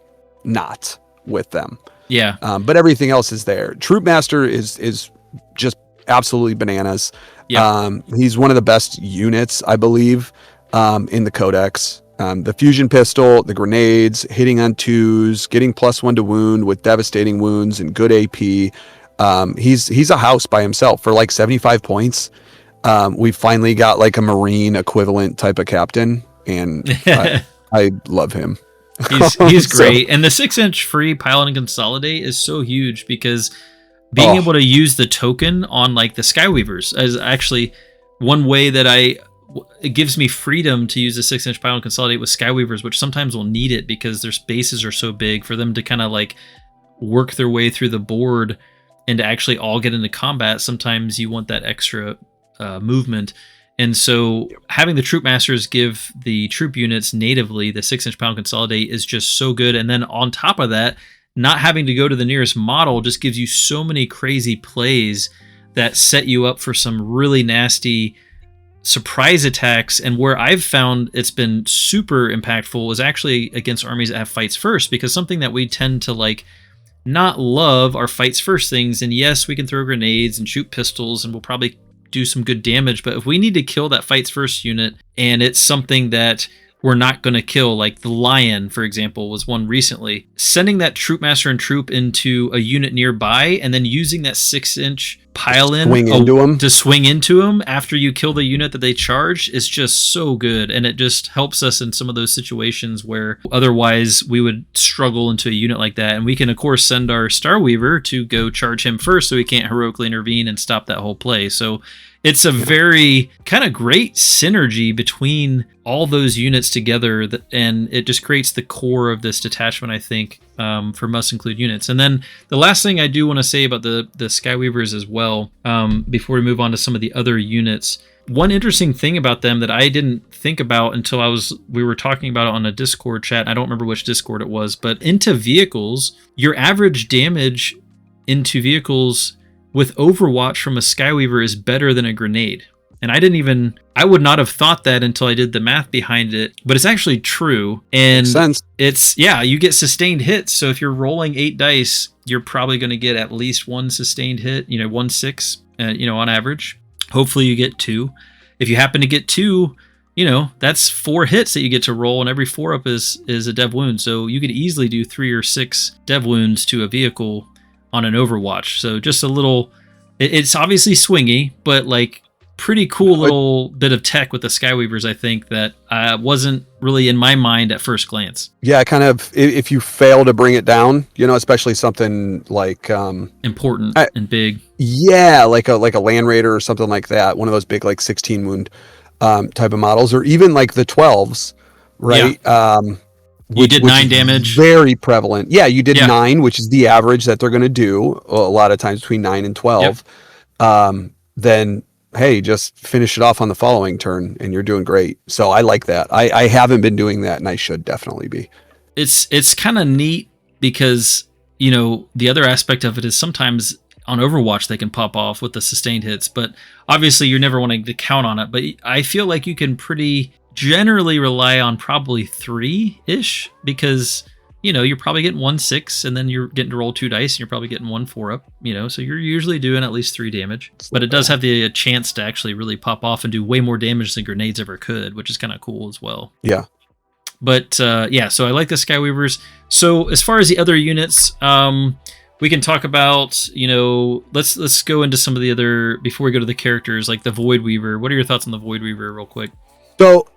not with them. Yeah. But everything else is there. Troupe Master is just absolutely bananas. Yeah. He's one of the best units, I believe, in the Codex. The fusion pistol, the grenades, hitting on 2s, getting +1 to wound with devastating wounds and good AP. He's a house by himself for like 75 points. We finally got like a Marine equivalent type of captain, and I love him. He's great. And the 6-inch free Pilot and Consolidate is so huge because being able to use the token on like the Skyweavers is actually one way that it gives me freedom to use the 6-inch Pilot and Consolidate with Skyweavers, which sometimes will need it because their bases are so big for them to kind of like work their way through the board and to actually all get into combat. Sometimes you want that extra movement. And so having the Troupe Masters give the troop units natively the 6-inch Pound Consolidate is just so good. And then on top of that, not having to go to the nearest model just gives you so many crazy plays that set you up for some really nasty surprise attacks. And where I've found it's been super impactful is actually against armies that have fights first, because something that we tend to like not love are fights first things. And yes, we can throw grenades and shoot pistols and we'll probably do some good damage, but if we need to kill that fights first unit and it's something that we're not going to kill, like the Lion, for example, was one recently, sending that Troupe Master and Troupe into a unit nearby and then using that 6-inch pile-in to swing into them after you kill the unit that they charge is just so good. And it just helps us in some of those situations where otherwise we would struggle into a unit like that. And we can, of course, send our Starweaver to go charge him first so he can't heroically intervene and stop that whole play. So it's a very kind of great synergy between all those units together, and it just creates the core of this detachment, I think, for must-include units. And then the last thing I do want to say about the Skyweavers as well, before we move on to some of the other units, one interesting thing about them that I didn't think about until we were talking about it on a Discord chat. I don't remember which Discord it was, but into vehicles, your average damage into vehicles with Overwatch from a Skyweaver is better than a grenade. And I would not have thought that until I did the math behind it, but it's actually true. And it's, you get sustained hits. So if you're rolling 8 dice, you're probably going to get at least 1 sustained hit, 1/6, on average. Hopefully you get 2. If you happen to get 2, that's 4 hits that you get to roll, and every 4 up is a dev wound. So you could easily do 3 or 6 dev wounds to a vehicle on an Overwatch. So just a little, it's obviously swingy, but like pretty cool little bit of tech with the Skyweavers, I think, that wasn't really in my mind at first glance. Yeah, kind of, if you fail to bring it down, especially something like important and big. Yeah, like a Land Raider or something like that, one of those big like 16 wound type of models, or even like the 12s, right? Yeah. You did which 9 is damage. very prevalent. Yeah, you did Yeah. 9, which is the average that they're going to do a lot of times between 9 and 12. Then hey, just finish it off on the following turn and you're doing great. So I like that. I haven't been doing that, and I should definitely be. It's kind of neat because, you know, the other aspect of it is sometimes on Overwatch they can pop off with the sustained hits, but obviously you're never wanting to count on it. But I feel like you can pretty generally rely on probably 3-ish, because, you know, you're probably getting 1-6 and then you're getting to roll 2 dice and you're probably getting 1-4 up, you know, so you're usually doing at least 3 damage. But it does have the chance to actually really pop off and do way more damage than grenades ever could, which is kind of cool as well. Yeah. But yeah, so I like the Skyweavers. So as far as the other units, we can talk about, you know, let's go into some of the other, before we go to the characters, like the Voidweaver. What are your thoughts on the Voidweaver real quick? So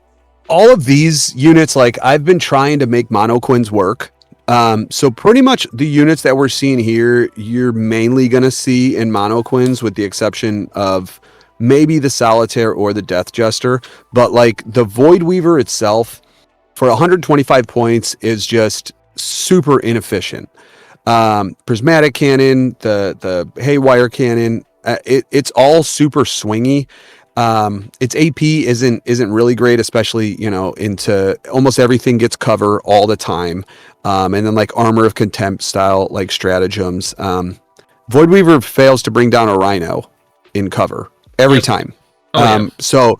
all of these units, like, I've been trying to make monoquins work. So pretty much the units that we're seeing here, you're mainly going to see in monoquins, with the exception of maybe the Solitaire or the Death Jester. But like the Voidweaver itself, for 125 points, is just super inefficient. Prismatic cannon, the haywire cannon, it's all super swingy. Its AP isn't really great, especially, you know, into almost everything gets cover all the time. And then like Armor of Contempt style, like stratagems. Voidweaver fails to bring down a Rhino in cover every time. So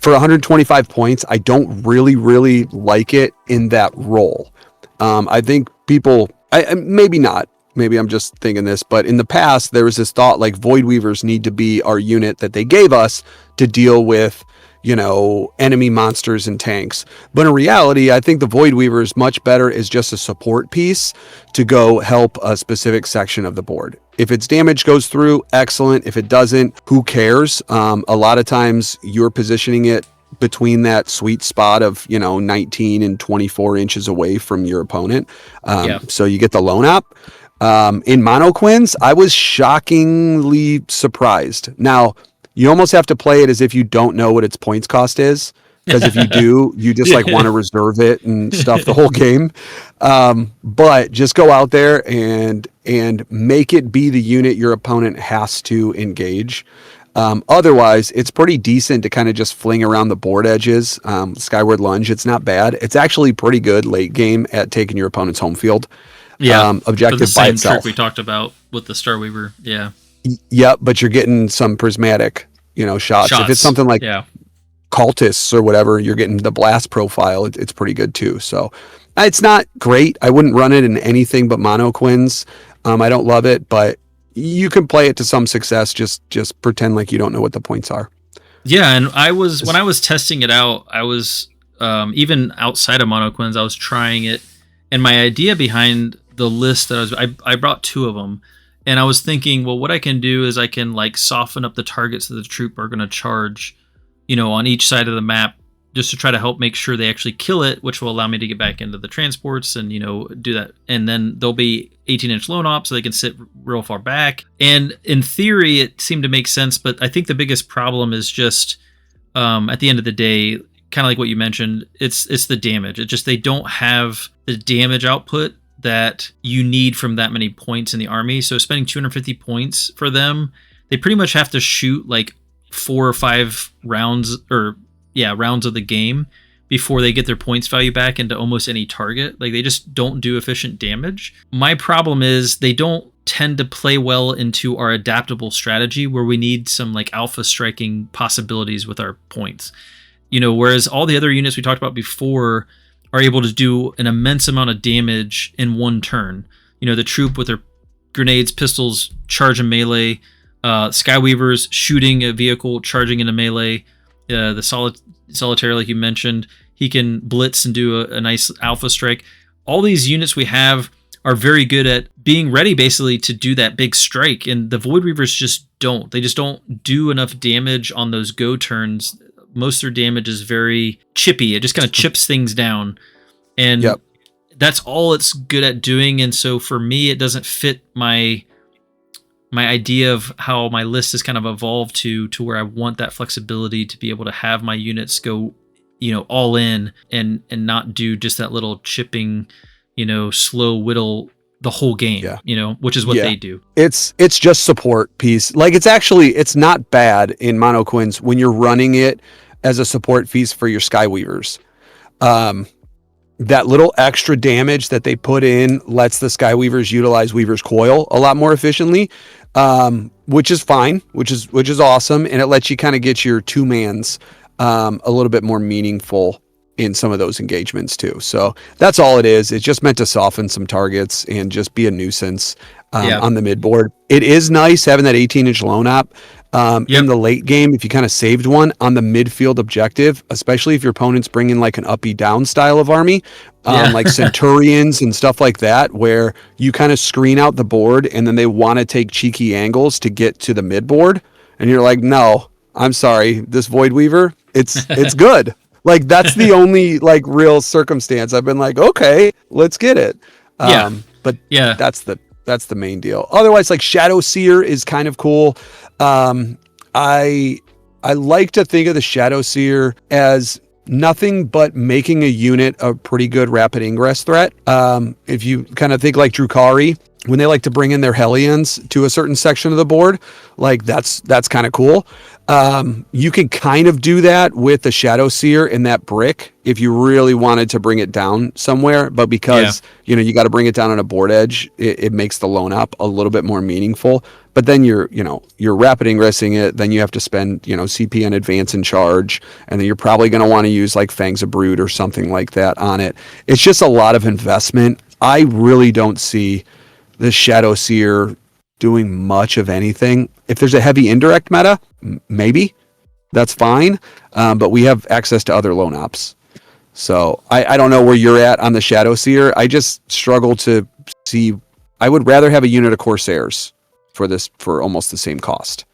for 125 points, I don't really like it in that role. I think people, maybe not, maybe I'm just thinking this, but in the past, there was this thought like Voidweavers need to be our unit that they gave us to deal with, you know, enemy monsters and tanks. But in reality, I think the Voidweaver is much better as just a support piece to go help a specific section of the board. If its damage goes through, excellent. If it doesn't, who cares? A lot of times you're positioning it between that sweet spot of, you know, 19 and 24 inches away from your opponent. So you get the lone op. In monoquins, I was shockingly surprised. Now, you almost have to play it as if you don't know what its points cost is, because if you do, you just like want to reserve it and stuff the whole game. But just go out there and make it be the unit your opponent has to engage. Otherwise, it's pretty decent to kind of just fling around the board edges. Skyward Lunge, it's not bad. It's actually pretty good late game at taking your opponent's home field. Objective by itself. Trick we talked about with the Starweaver. Yeah. Yep, but you're getting some prismatic, you know, shots. If it's something like cultists or whatever, you're getting the blast profile. It's pretty good too. So it's not great. I wouldn't run it in anything but monoquins. I don't love it, but you can play it to some success. Just pretend like you don't know what the points are. Yeah, and when I was testing it out, I was even outside of monoquins, I was trying it, and my idea behind the list that I brought 2 of them. And I was thinking, well, what I can do is I can like soften up the targets that the troop are going to charge, you know, on each side of the map, just to try to help make sure they actually kill it, which will allow me to get back into the transports and, you know, do that. And then they'll be 18-inch lone op, so they can sit real far back. And in theory, it seemed to make sense. But I think the biggest problem is just at the end of the day, kind of like what you mentioned, it's the damage. It just, they don't have the damage output that you need from that many points in the army. So spending 250 points for them, they pretty much have to shoot like 4 or 5 rounds of the game before they get their points value back into almost any target. Like, they just don't do efficient damage. My problem is they don't tend to play well into our adaptable strategy, where we need some like alpha striking possibilities with our points. You know, whereas all the other units we talked about before are able to do an immense amount of damage in one turn. You know, the Troupe with their grenades, pistols, charge and melee. Skyweavers shooting a vehicle, charging into melee. The Solitaire, like you mentioned, he can blitz and do a nice alpha strike. All these units we have are very good at being ready, basically, to do that big strike. And the Voidweavers just don't. They just don't do enough damage on those go turns. Most of their damage is very chippy. It just kind of chips things down. And that's all it's good at doing. And so for me, it doesn't fit my idea of how my list has kind of evolved to where I want that flexibility to be able to have my units go all in and not do just that little chipping, slow whittle the whole game, which is what they do. It's just support piece. Like it's not bad in Mono Quins when you're running it as a support piece for your Skyweavers. That little extra damage that they put in lets the Skyweavers utilize Weaver's Coil a lot more efficiently, which is fine, which is awesome, and it lets you kind of get your two-mans a little bit more meaningful in some of those engagements too. So that's all it is. It's just meant to soften some targets and just be a nuisance on the mid board. It is nice having that 18-inch lone op. In the late game, if you kind of saved one on the midfield objective, especially if your opponent's bringing like an uppy down style of army, like Centurions and stuff like that, where you kind of screen out the board and then they want to take cheeky angles to get to the mid board. And you're like, no, I'm sorry, this Voidweaver, it's good. Like that's the only like real circumstance I've been like, okay, let's get it. But that's the main deal. Otherwise, like Shadowseer is kind of cool. I like to think of the Shadowseer as nothing but making a unit a pretty good rapid ingress threat. If you kind of think like Drukhari, when they like to bring in their Hellions to a certain section of the board, like that's kind of cool. You can kind of do that with the Shadowseer in that brick if you really wanted to bring it down somewhere, but because you got to bring it down on a board edge, it makes the lone up a little bit more meaningful. But then you're rapid ingressing it, then you have to spend CP and advance and charge, and then you're probably going to want to use like Fangs of Brood or something like that on it. It's just a lot of investment. I really don't see the Shadowseer doing much of anything. If there's a heavy indirect meta, maybe that's fine. But we have access to other lone ops. So I don't know where you're at on the Shadowseer. I just struggle to see. I would rather have a unit of Corsairs for almost the same cost.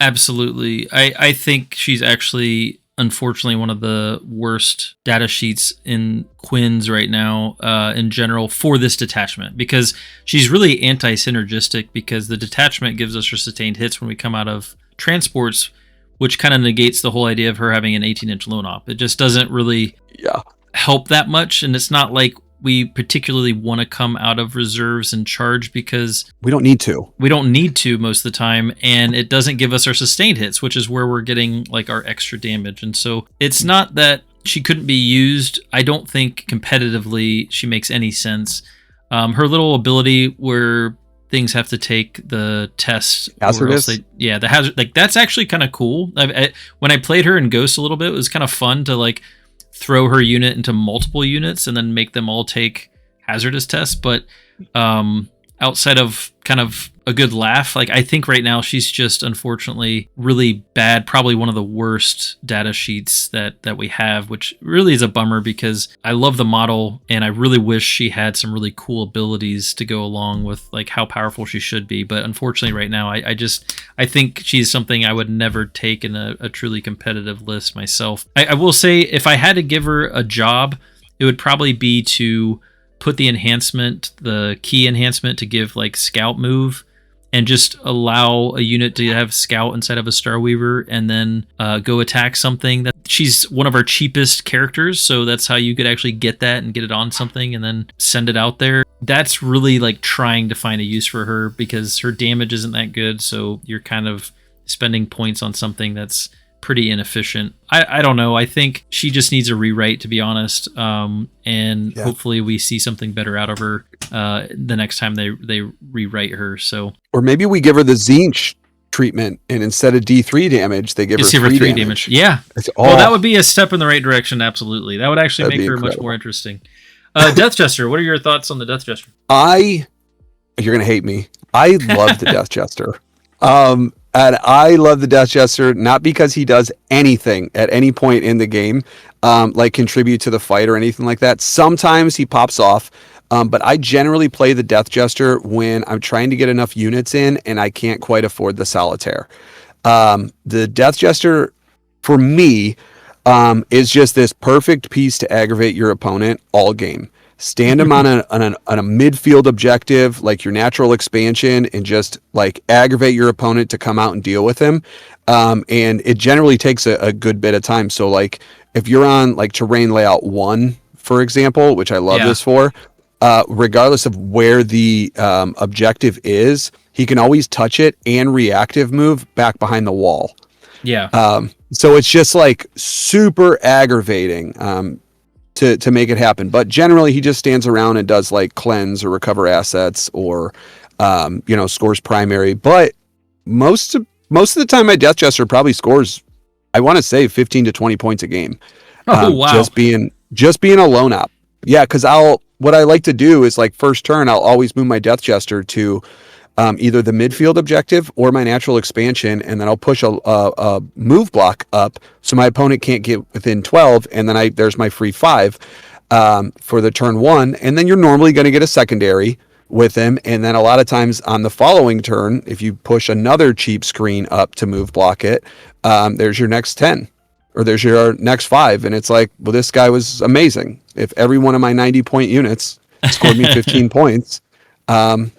Absolutely. I think she's actually, unfortunately, one of the worst data sheets in Quins right now in general for this detachment, because she's really anti-synergistic, because the detachment gives us her sustained hits when we come out of transports, which kind of negates the whole idea of her having an 18-inch lone op. It just doesn't really help that much, and it's not like we particularly want to come out of reserves and charge, because we don't need to. We don't need to most of the time, and it doesn't give us our sustained hits, which is where we're getting like our extra damage. And so it's not that she couldn't be used. I don't think competitively she makes any sense. Her little ability where things have to take the test, hazardous. The hazard, like that's actually kind of cool. When I played her in Ghost a little bit, it was kind of fun to like throw her unit into multiple units and then make them all take hazardous tests. But outside of kind of a good laugh, like I think right now she's just unfortunately really bad, probably one of the worst data sheets that we have, which really is a bummer, because I love the model and I really wish she had some really cool abilities to go along with like how powerful she should be. But unfortunately right now I think she's something I would never take in a truly competitive list myself. I will say, if I had to give her a job, it would probably be to put the enhancement, the key enhancement, to give like scout move, and just allow a unit to have scout inside of a Starweaver and then go attack something. That she's one of our cheapest characters, so that's how you could actually get that and get it on something and then send it out there. That's really like trying to find a use for her, because her damage isn't that good, so you're kind of spending points on something that's pretty inefficient. I don't know. I think she just needs a rewrite, to be honest. Hopefully we see something better out of her the next time they rewrite her. So, or maybe we give her the Zinch treatment, and instead of D3 damage, they give her 3 damage. Yeah. Well, that would be a step in the right direction. Absolutely. That would actually make her much more interesting. Death Jester, what are your thoughts on the Death Jester? You're going to hate me. I love the Death Jester. And I love the Death Jester, not because he does anything at any point in the game, like contribute to the fight or anything like that. Sometimes he pops off, but I generally play the Death Jester when I'm trying to get enough units in and I can't quite afford the Solitaire. The Death Jester, for me, is just this perfect piece to aggravate your opponent all game. Stand him on a midfield objective, like your natural expansion, and just like aggravate your opponent to come out and deal with him. And it generally takes a good bit of time. So like if you're on like terrain layout 1, for example, which I love Yeah. this for, regardless of where the objective is, he can always touch it and reactive move back behind the wall. Yeah. So it's just like super aggravating to make it happen. But generally, he just stands around and does like cleanse or recover assets or scores primary. But most of the time, my Death Jester probably scores, I want to say 15 to 20 points a game. Oh, wow. Just being a lone op. Yeah, because what I like to do is like first turn, I'll always move my Death Jester to either the midfield objective or my natural expansion, and then I'll push a move block up so my opponent can't get within 12, and then there's my free 5 for the turn 1, and then you're normally going to get a secondary with him, and then a lot of times on the following turn, if you push another cheap screen up to move block it, there's your next 10. Or there's your next 5, and it's like, well, this guy was amazing. If every one of my 90-point units scored me 15 points, I'm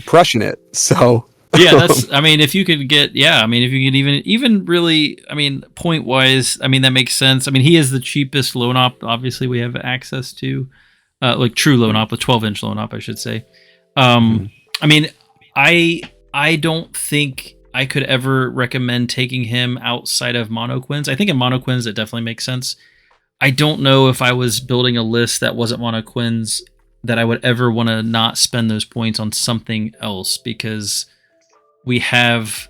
crushing it. So yeah, if you could get, if you could even really, point wise, that makes sense. He is the cheapest lone op. Obviously, we have access to, like true lone op, a 12-inch lone op, I should say. I don't think I could ever recommend taking him outside of Monoquins. I think in Monoquins, it definitely makes sense. I don't know if I was building a list that wasn't Monoquins that I would ever want to not spend those points on something else, because we have,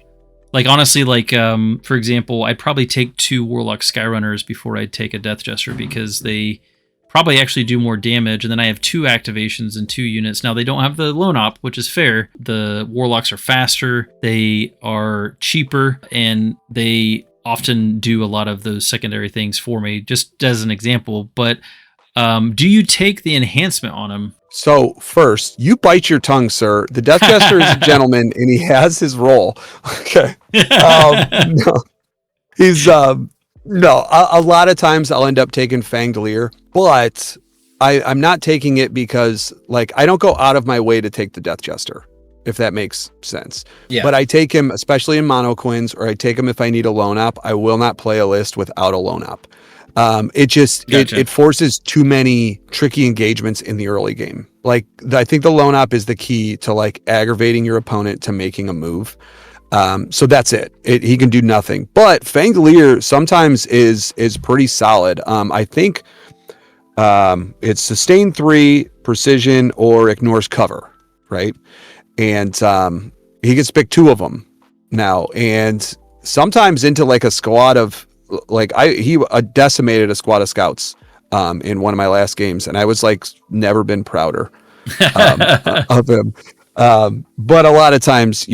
like, honestly, like, for example, I'd probably take 2 Warlock Skyrunners before I'd take a Death Jester, because they probably actually do more damage, and then I have 2 activations and 2 units. Now, they don't have the lone op, which is fair. The Warlocks are faster, they are cheaper, and they often do a lot of those secondary things for me, just as an example. But do you take the enhancement on him? So first, you bite your tongue, sir. The Death Jester is a gentleman, and he has his role. Okay. No, he's no. A lot of times I'll end up taking Fangolier, but I'm not taking it because, like, I don't go out of my way to take the Death Jester, if that makes sense. Yeah. But I take him, especially in Monoquins, or I take him if I need a lone op. I will not play a list without a lone op. It just it forces too many tricky engagements in the early game. Like, I think the lone op is the key to like aggravating your opponent to making a move. So that's it. He can do nothing. But Fangolier sometimes is pretty solid. I think it's sustain 3, precision, or ignores cover, right? And he gets pick 2 of them now, and sometimes into like a squad of, like, he decimated a squad of scouts in one of my last games, and I was like never been prouder of him. But a lot of times,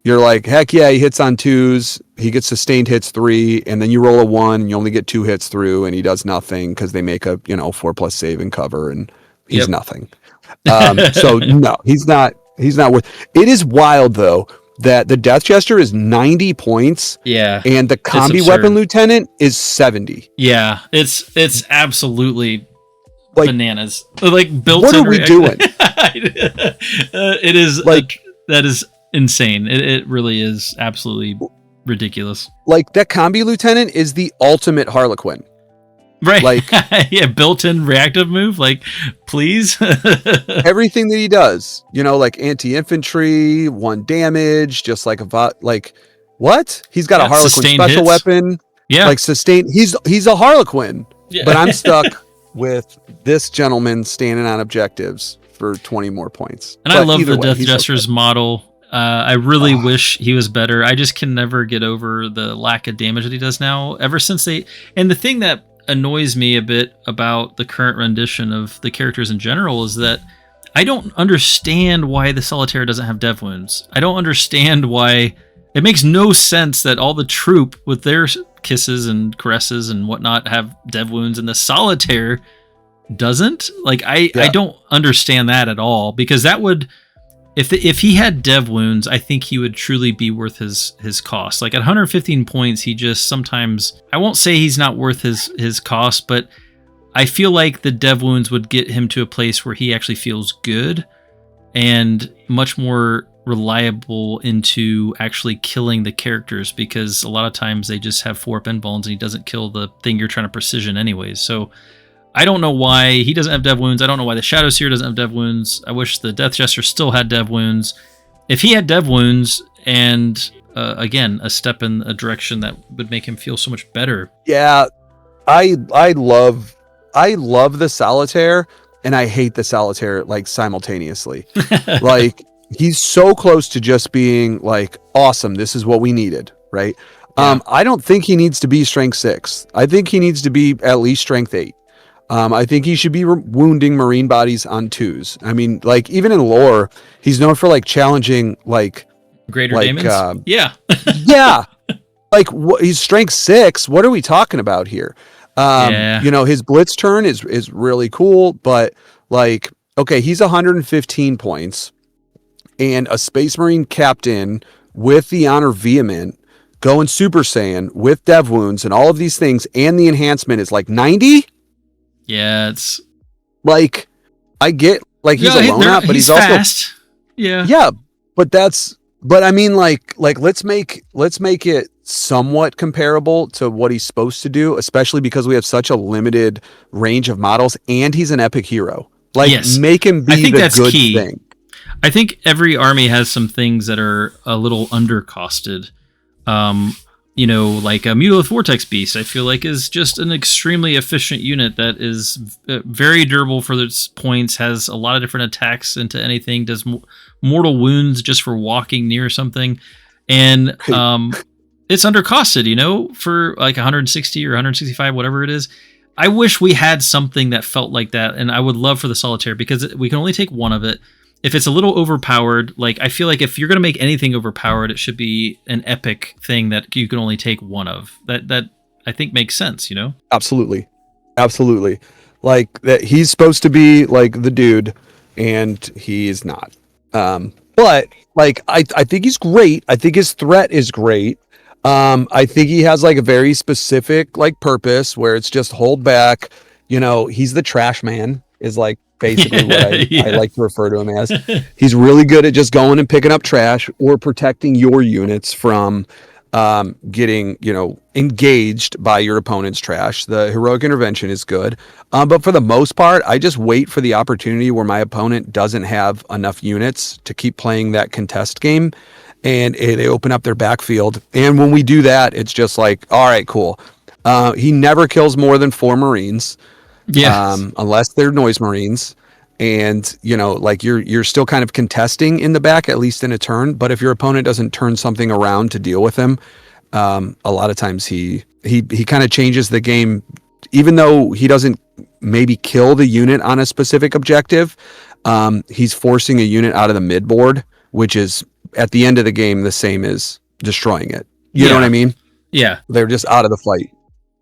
you're like, heck yeah, he hits on 2s, he gets sustained hits 3, and then you roll a 1 and you only get 2 hits through, and he does nothing because they make a 4+ save and cover, and he's nothing. So no, he's not worth. It is wild though that the Death Jester is 90 points. Yeah. And the Combi Weapon Lieutenant is 70. Yeah. It's absolutely like bananas. Like, built what are we doing? It is like, that is insane. It really is absolutely ridiculous. Like, that Combi Lieutenant is the ultimate Harlequin. Right. Like, yeah, built-in reactive move. Like, please. Everything that he does, like anti-infantry, 1 damage, just like what? He's got a Harlequin special weapon. Yeah. Like sustain. He's a Harlequin. Yeah. But I'm stuck with this gentleman standing on objectives for 20 more points. And I love the Death Jester's model. I really wish he was better. I just can never get over the lack of damage that he does now. Ever since and the thing that annoys me a bit about the current rendition of the characters in general is that I don't understand why the Solitaire doesn't have dev wounds. I don't understand why. It makes no sense that all the Troupe with their kisses and caresses and whatnot have dev wounds, and the Solitaire doesn't. Like, I don't understand that at all, because that would, if he had dev wounds, I think he would truly be worth his cost. Like, at 115 points, he just sometimes, I won't say he's not worth his cost, but I feel like the dev wounds would get him to a place where he actually feels good and much more reliable into actually killing the characters, because a lot of times they just have 4 pen bones and he doesn't kill the thing you're trying to precision anyways. So I don't know why he doesn't have dev wounds. I don't know why the Shadowseer doesn't have dev wounds. I wish the Death Jester still had dev wounds. If he had dev wounds and again, a step in a direction that would make him feel so much better. Yeah, I love the Solitaire and I hate the Solitaire like simultaneously. Like he's so close to just being like awesome. This is what we needed, right? Yeah. I don't think he needs to be strength 6. I think he needs to be at least strength 8. I think he should be wounding marine bodies on 2s. I mean, like even in lore, he's known for like challenging like greater demons. Yeah. Yeah. Like he's strength 6. What are we talking about here? You know, his blitz turn is really cool, but like, okay, he's 115 points and a Space Marine captain with the Honor Vehement going Super Saiyan with dev wounds and all of these things. And the enhancement is like 90. Yeah, it's like I get like he's a lone up, but he's also fast. Yeah, but I mean like let's make it somewhat comparable to what he's supposed to do, especially because we have such a limited range of models and he's an epic hero. Like make him be the good key thing. I think every army has some things that are a little undercosted. You know, like a Mutalith Vortex Beast, I feel like is just an extremely efficient unit that is very durable for its points, has a lot of different attacks into anything, does mortal wounds just for walking near something. And it's undercosted, you know, for like 160 or 165, whatever it is. I wish we had something that felt like that, and I would love for the Solitaire, because we can only take one of it. If it's a little overpowered, like I feel like if you're going to make anything overpowered, it should be an epic thing that you can only take one of. That I think makes sense, you know? Absolutely. Like that he's supposed to be like the dude and he is not. But like I think he's great. I think his threat is great. I think he has like a very specific like purpose where it's just hold back. You know, he's the trash man is like basically what I like to refer to him as. He's really good at just going and picking up trash or protecting your units from getting, you know, engaged by your opponent's trash. The heroic intervention is good. But for the most part, I just wait for the opportunity where my opponent doesn't have enough units to keep playing that contest game. And they open up their backfield. And when we do that, it's just like, all right, cool. He never kills more than 4 Marines. Unless they're noise Marines, and you know, like you're still kind of contesting in the back, at least in a turn. But if your opponent doesn't turn something around to deal with him, a lot of times he kind of changes the game, even though he doesn't maybe kill the unit on a specific objective. He's forcing a unit out of the mid board, which is at the end of the game the same as destroying it. You know what I mean? Yeah, they're just out of the fight.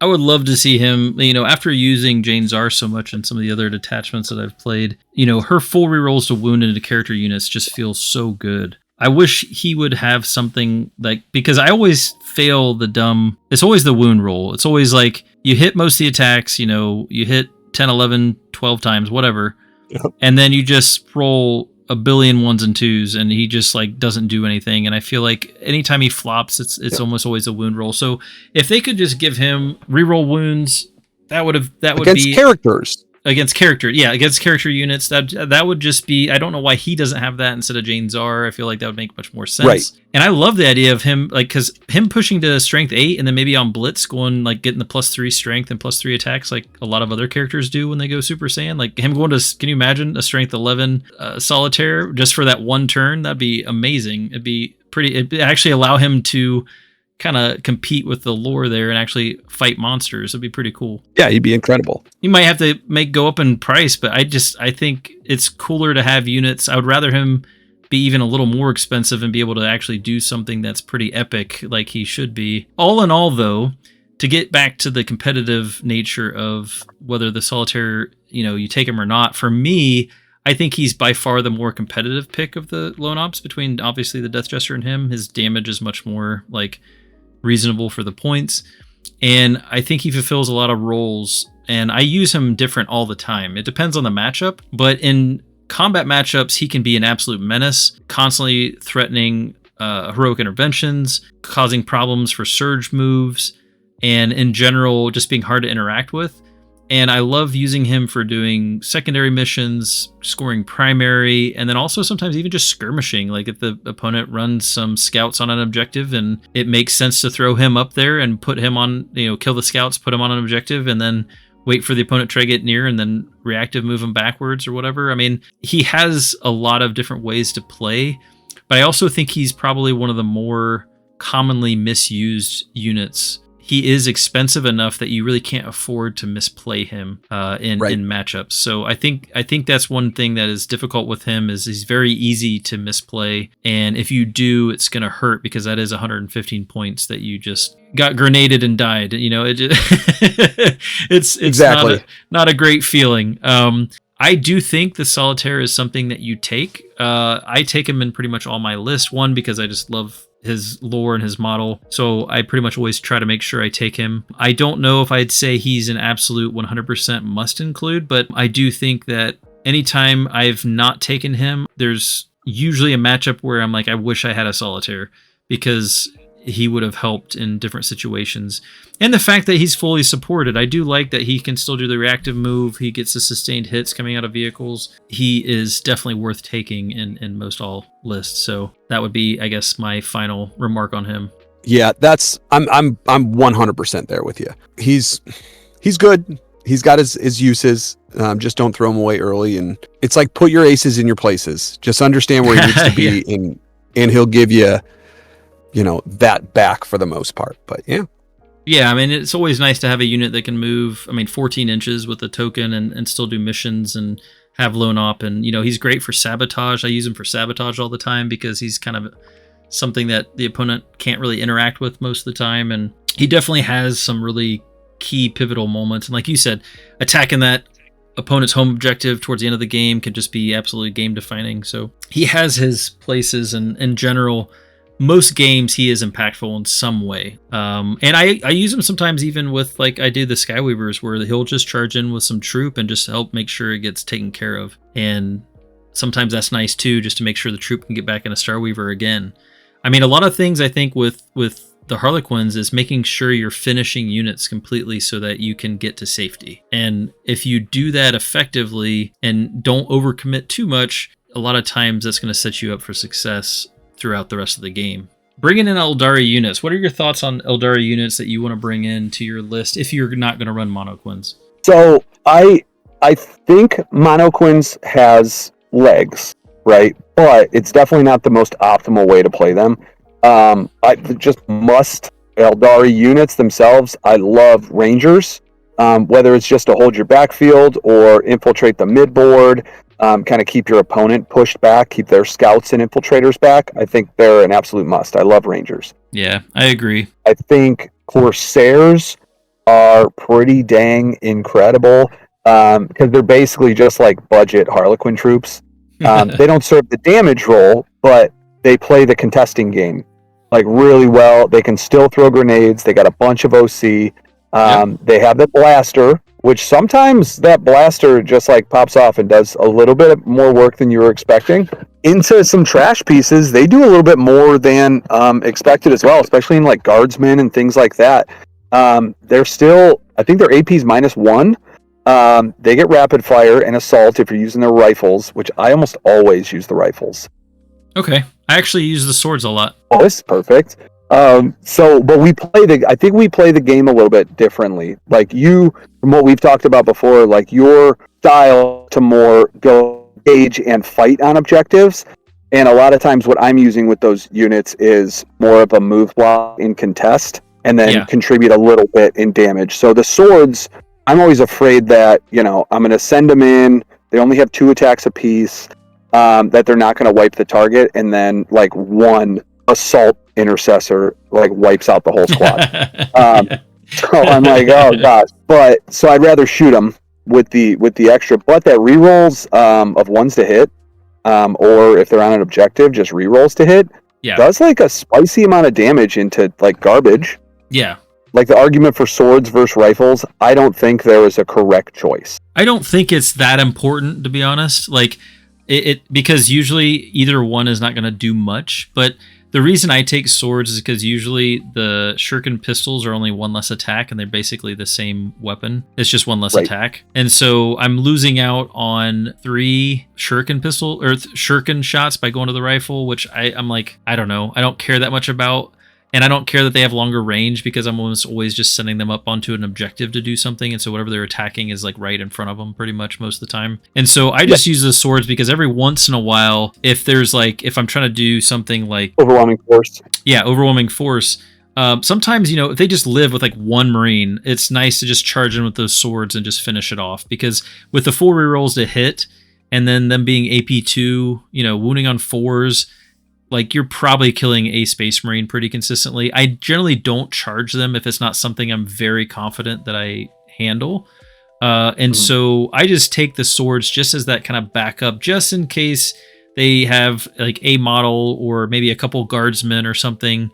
I would love to see him, you know, after using Jane Czar so much in some of the other detachments that I've played, you know, her full rerolls to wound into character units just feel so good. I wish he would have something like, because I always fail it's always the wound roll. It's always like you hit most of the attacks, you know, you hit 10, 11, 12 times, whatever. Yep. And then you just roll a billion 1s and 2s and he just like doesn't do anything. And I feel like anytime he flops, it's almost always a wound roll. So if they could just give him reroll wounds, that would against be characters. Against character units, that would just be, I don't know why he doesn't have that instead of Jane Czar. I feel like that would make much more sense. Right. And I love the idea of him, like, because him pushing to strength 8 and then maybe on Blitz going, like, getting the +3 strength and +3 attacks like a lot of other characters do when they go Super Saiyan. Like, him going to, can you imagine a strength 11 Solitaire just for that one turn? That'd be amazing. It'd actually allow him to kind of compete with the lore there and actually fight monsters. It'd be pretty cool. Yeah, he'd be incredible. You might have to go up in price, but I think it's cooler to have units. I would rather him be even a little more expensive and be able to actually do something that's pretty epic like he should be. All in all, though, to get back to the competitive nature of whether the Solitaire, you know, you take him or not, for me, I think he's by far the more competitive pick of the lone ops between obviously the Death Jester and him. His damage is much more like reasonable for the points, and I think he fulfills a lot of roles, and I use him different all the time. It depends on the matchup, but in combat matchups, he can be an absolute menace, constantly threatening heroic interventions, causing problems for surge moves, and in general, just being hard to interact with. And I love using him for doing secondary missions, scoring primary, and then also sometimes even just skirmishing. Like if the opponent runs some scouts on an objective and it makes sense to throw him up there and put him on, kill the scouts, put him on an objective, and then wait for the opponent to try to get near and then reactive move him backwards or whatever. I mean, he has a lot of different ways to play, but I also think he's probably one of the more commonly misused units. He is expensive enough that you really can't afford to misplay him in matchups. So I think that's one thing that is difficult with him is he's very easy to misplay. And if you do, it's going to hurt because that is 115 points that you just got grenaded and died. It's exactly not a great feeling. I do think the Solitaire is something that you take. I take him in pretty much all my lists. One, because I just love his lore and his model, so I pretty much always try to make sure I take him. I don't know if I'd say he's an absolute 100% must include, but I do think that anytime I've not taken him, there's usually a matchup where I'm like, I wish I had a Solitaire because he would have helped in different situations. And the fact that he's fully supported, I do like that he can still do the reactive move. He gets the sustained hits coming out of vehicles. He is definitely worth taking in most all lists. So that would be, I guess, my final remark on him. Yeah, I'm 100% there with you. He's good. He's got his uses. Just don't throw him away early. And it's like put your aces in your places. Just understand where he needs to be, yeah. and he'll give you, that back for the most part. But yeah. Yeah, I mean, it's always nice to have a unit that can move, 14 inches with a token and still do missions and have lone op. And, he's great for sabotage. I use him for sabotage all the time because he's kind of something that the opponent can't really interact with most of the time. And he definitely has some really key pivotal moments. And like you said, attacking that opponent's home objective towards the end of the game can just be absolutely game defining. So he has his places, and in general, most games he is impactful in some way. And I use him sometimes even with, like I do the Skyweavers, where he'll just charge in with some Troupe and just help make sure it gets taken care of. And sometimes that's nice too, just to make sure the Troupe can get back in a Starweaver again. I mean, a lot of things I think with the Harlequins is making sure you're finishing units completely so that you can get to safety. And if you do that effectively and don't overcommit too much, a lot of times that's going to set you up for success throughout the rest of the game. Bringing in Aeldari units. What are your thoughts on Aeldari units that you want to bring into your list if you're not going to run Monoquins? So I think Monoquins has legs, right? But it's definitely not the most optimal way to play them. I just must Aeldari units themselves. I love Rangers, whether it's just to hold your backfield or infiltrate the midboard. Kind of keep your opponent pushed back, keep their scouts and infiltrators back. I think they're an absolute must. I love Rangers. Yeah, I agree. I think Corsairs are pretty dang incredible because they're basically just like budget Harlequin troops. They don't serve the damage role, but they play the contesting game like really well. They can still throw grenades. They got a bunch of OC. They have the blaster, which sometimes that blaster just like pops off and does a little bit more work than you were expecting. Into some trash pieces, they do a little bit more than expected as well, especially in like guardsmen and things like that. They're still, I think their AP's -1. They get rapid fire and assault if you're using their rifles, which I almost always use the rifles. Okay. I actually use the swords a lot. Oh, this is perfect. But I think we play the game a little bit differently. Like from what we've talked about before, like your style to more go engage and fight on objectives. And a lot of times what I'm using with those units is more of a move block in contest and then contribute a little bit in damage. So the swords, I'm always afraid that, I'm going to send them in. They only have 2 attacks apiece, that they're not going to wipe the target. And then like one assault intercessor like wipes out the whole squad. So I'm like, oh gosh. But so I'd rather shoot them with the extra, but that rerolls of ones to hit, or if they're on an objective, just rerolls to hit. Yeah, does like a spicy amount of damage into like garbage. Yeah, like the argument for swords versus rifles, I don't think there is a correct choice. I don't think it's that important, to be honest. Like, because usually either one is not going to do much, but the reason I take swords is because usually the shuriken pistols are only one less attack, and they're basically the same weapon. It's just one less attack. And so I'm losing out on 3 shuriken pistol or shuriken shots by going to the rifle, which I'm like, I don't know. I don't care that much about. And I don't care that they have longer range because I'm almost always just sending them up onto an objective to do something. And so whatever they're attacking is like right in front of them pretty much most of the time. And so I just use the swords because every once in a while, if I'm trying to do something like overwhelming force. Yeah, overwhelming force. Sometimes, if they just live with like 1 Marine, it's nice to just charge in with those swords and just finish it off. Because with the 4 rerolls to hit and then them being AP2, wounding on 4s, like you're probably killing a Space Marine pretty consistently. I generally don't charge them if it's not something I'm very confident that I handle. So I just take the swords just as that kind of backup, just in case they have like a model or maybe a couple guardsmen or something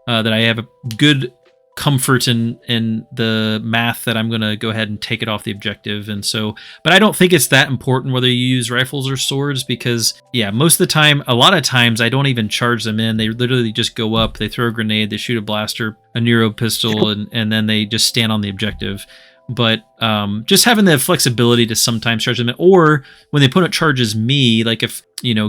that I have a good comfort in the math that I'm going to go ahead and take it off the objective. And so, but I don't think it's that important whether you use rifles or swords because most of the time, a lot of times I don't even charge them in. They literally just go up, they throw a grenade, they shoot a blaster, a Nero pistol, and then they just stand on the objective. But just having the flexibility to sometimes charge them in, or when the opponent charges me, like if,